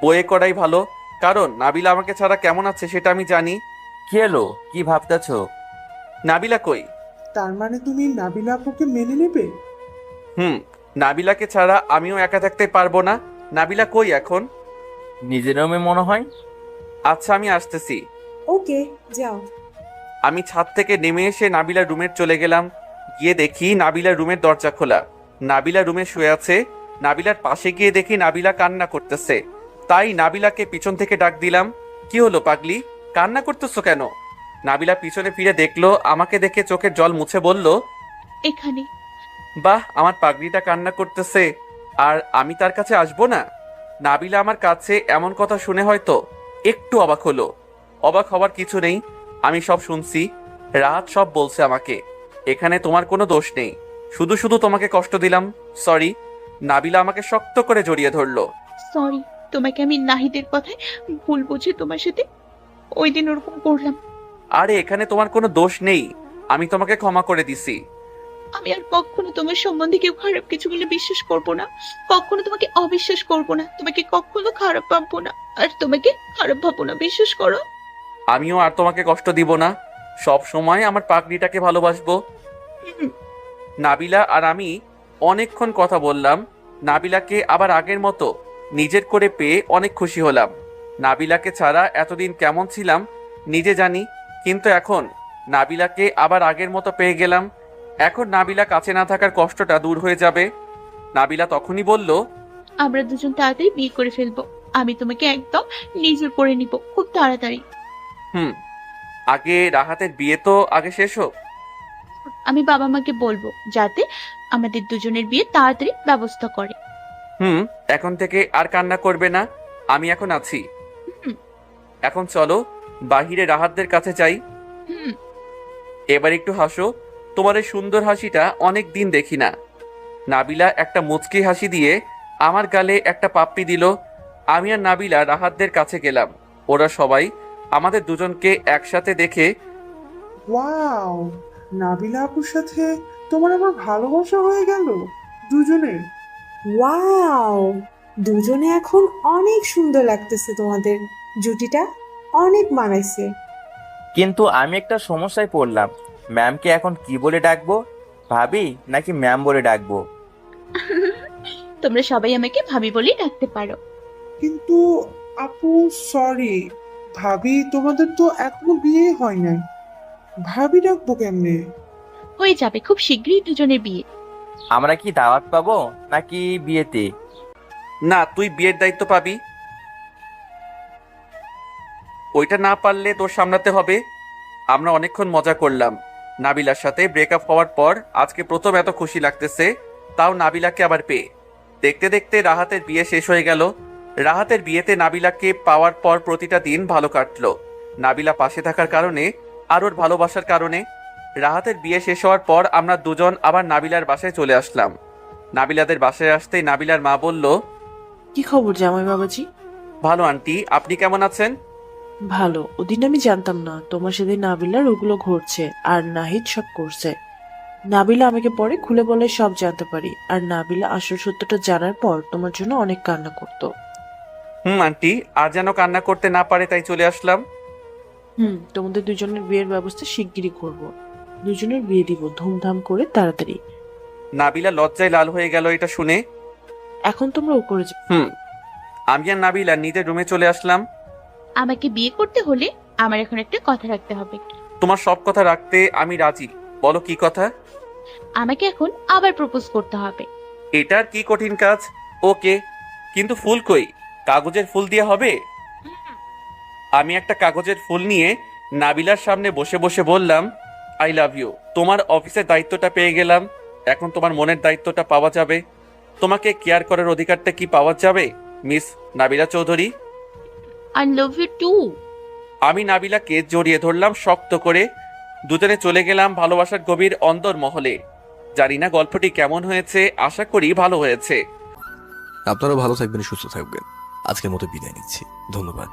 বয়ে করাই ভালো, কারণ নাবিলা আমাকে ছাড়া কেমন আছে সেটা আমি জানি। কি এলো, কি ভাবতেছো? নাবিলা কই? তার মানে তুমি নাবিলা আপুকে মেনে নেবে? নাবিলাকে ছাড়া আমিও একা থাকতে পারবো না। নাবিলা কই এখন? নিজের রুমে মনে হয়। আচ্ছা, আমি আসতেছি। ওকে, যাও। আমি ছাদ থেকে নেমে এসে নাবিলার রুমে চলে গেলাম। গিয়ে দেখি নাবিলার রুমের দরজা খোলা। নাবিলা রুমে শুয়ে আছে। নাবিলার পাশে গিয়ে দেখি নাবিলা কান্না করতেছে। তাই নাবিলাকে পিছন থেকে ডাক দিলাম, কি হলো পাগলি, কান্না করতেছো কেন? নাবিলা পিছনে ফিরে দেখলো, আমাকে দেখে চোখের জল মুছে বলল, এখানে। বাহ, আমার পাগলিটা কান্না করতেছে, আর আমি তার কাছে আসবো না? নাবিলা আমার কাছে এমন কথা শুনে হয়তো একটু অবাক হলো। অবাক হওয়ার কিছু নেই, আমি সব শুনছি। রাত সব বলছে আমাকে। এখানে তোমার কোনো দোষ নেই, শুধু শুধু তোমাকে কষ্ট দিলাম, সরি। নাবিলা আমাকে শক্ত করে জড়িয়ে ধরলো। সরি, তোমাকে আমি নাহিদের কথায় ভুল বুঝে তোমার সাথে ওই দিন ওরকম করলাম। আরে এখানে তোমার কোনো দোষ নেই, আমি তোমাকে ক্ষমা করে দিছি। আমি আর কখনো তোমার সম্বন্ধে কেউ খারাপ কিছু বলে বিশ্বাস করব না, কখনো তোমাকে অবিশ্বাস করব না, তোমাকে কখনো খারাপ ভাববো না, আর তোমাকে খারাপ ভাববো না, বিশ্বাস করো। আমিও আর তোমাকে কষ্ট দিব না, সব সময় আমার পাগড়িটাকে ভালোবাসবো। নাবিলা আর আমি অনেকক্ষণ কথা বললাম। নাবিলাকে আবার আগের মতো নিজের করে পেয়ে অনেক খুশি হলাম। নাবিলাকে ছাড়া এতদিন কেমন ছিলাম নিজে জানি, কিন্তু এখন নাবিলাকে আবার আগের মতো পেয়ে গেলাম। এখন নাবিলা কাছে না থাকার কষ্টটা দূর হয়ে যাবে। নাবিলা তখনই বলল, আমরা দুজন তাড়াতাড়ি বিয়ে করে ফেলবো, আমি তোমাকে একদম নিজের করে নিব খুব তাড়াতাড়ি। আগে রাহাতের বিয়ে তো আগে শেষ হোক। আমি বাবা মাকে বলবো যাতে আমাদের দুজনের বিয়ে তাড়াতাড়ি ব্যবস্থা করে। এখন থেকে আর কান্না করবে না, আমি এখন আছি। এখন চলো বাহিরে রাহাতদের কাছে যাই। এবার একটু হাসো, তোমার এই সুন্দর হাসিটা অনেক দিন দেখি না। নাবিলা একটা মুচকি হাসি দিয়ে আমার গালে একটা পাপ্পি দিল। আমি আর নাবিলা রাহাতদের কাছে গেলাম। ওরা সবাই আমাদের দুজনকে একসাথে দেখে, ওয়াও, নাবিলা আপুর সাথে তোমার আবার ভালোবাসা হয়ে গেল দুজনের। ওয়াও, দুজনে এখন অনেক সুন্দর লাগতেছে, তোমাদের জুটিটা অনেক মানাইছে। কিন্তু আমি একটা সমস্যায় পড়লাম। ম্যামকে এখন কি বলে ডাকবো, ভাবি নাকি ম্যাম বলে ডাকবো? তোমরা সবাই আমাকে ভাবি বলেই ডাকতে পারো। কিন্তু আপু সরি, ভাবি তোমাদের তো এখনো বিয়ে হয় নাই, ভাবি ডাকবো কেমনে? হয়ে যাবে খুব শীঘ্রই দুজনের বিয়ে। আমরা কি দাওয়াত পাবো নাকি বিয়েতে? না, তুই বিয়ের দায়িত্ব পাবি, ওইটা না পারলে তোর সামলাতে হবে। আমরা অনেকক্ষণ মজা করলাম। নাবিলার সাথে ব্রেকআপ হওয়ার পর আজকে প্রথম এত খুশি লাগতেছে, তাও নাবিলাকে আবার পেয়ে। দেখতে দেখতে রাহাতের বিয়ে শেষ হয়ে গেল। রাহাতের বিয়েতে নাবিলাকে পাওয়ার পর প্রতিটা দিন ভালো কাটলো। নাবিলা পাশে থাকার কারণে আর ওর ভালোবাসার কারণে। রাহাতের বিয়ে শেষ হওয়ার পর আমরা দুজন আবার নাবিলার বাসায় চলে আসলাম। নাবিলাদের বাসায় আসতেই নাবিলার মা বলল, কি খবর জামাই বাবাজি? ভালো আন্টি, আপনি কেমন আছেন? ভালো। ওদিন আমি জানতাম না তোমার সাথে নাবিলার ওগুলো ঘটছে আর নাহিদ সব করছে। নাবিলা আমাকে পরে খুলে বলে সব জানতে পারি, আর নাবিলা আসল সত্যটা জানার পর তোমার জন্য অনেক কান্না করতো। আন্টি, আর যেন কান্না করতে না পারে তাই চলে আসলাম। তোমাদের দুজনের বিয়ের ব্যবস্থা শিগগিরই করব। দুজনের বিয়ে দিব ধুমধাম করে তাড়াতাড়ি। নাবিলা লজ্জায় লাল হয়ে গেল এটা শুনে। এখন তোমরা উপরে যাও। আমি আর নাবিলা নিজের রুমে চলে আসলাম। আমাকে বিয়ে করতে হলে আমার এখন একটা কথা রাখতে হবে। তোমার সব কথা রাখতে আমি রাজি, বলো কি কথা? আমাকে এখন আবার প্রপোজ করতে হবে। এটার কি কঠিন কাজ? ওকে, কিন্তু ফুল কই? কাগজের ফুল দিয়ে হবে? আমি একটা কাগজের ফুল নিয়ে নাবিলার সামনে বসে বসে বললাম, আই লাভ ইউ। তোমার অফিসের দায়িত্বটা পেয়ে গেলাম, এখন তোমার মনের দায়িত্বটা পাওয়া যাবে। তোমাকে কেয়ার করার অধিকারটা কি পাওয়া যাবে miss Nabila Chowdhury? I love you too. আমি নাবিলাকে জড়িয়ে ধরলাম শক্ত করে। দুজনে চলে গেলাম ভালোবাসার গভীর অন্দর মহলে। জানি না গল্পটি কেমন হয়েছে, আশা করি ভালো হয়েছে। আপনারা ভালো থাকবেন, সুস্থ থাকবেন। আজকের মতো বিদায় নিচ্ছি, ধন্যবাদ।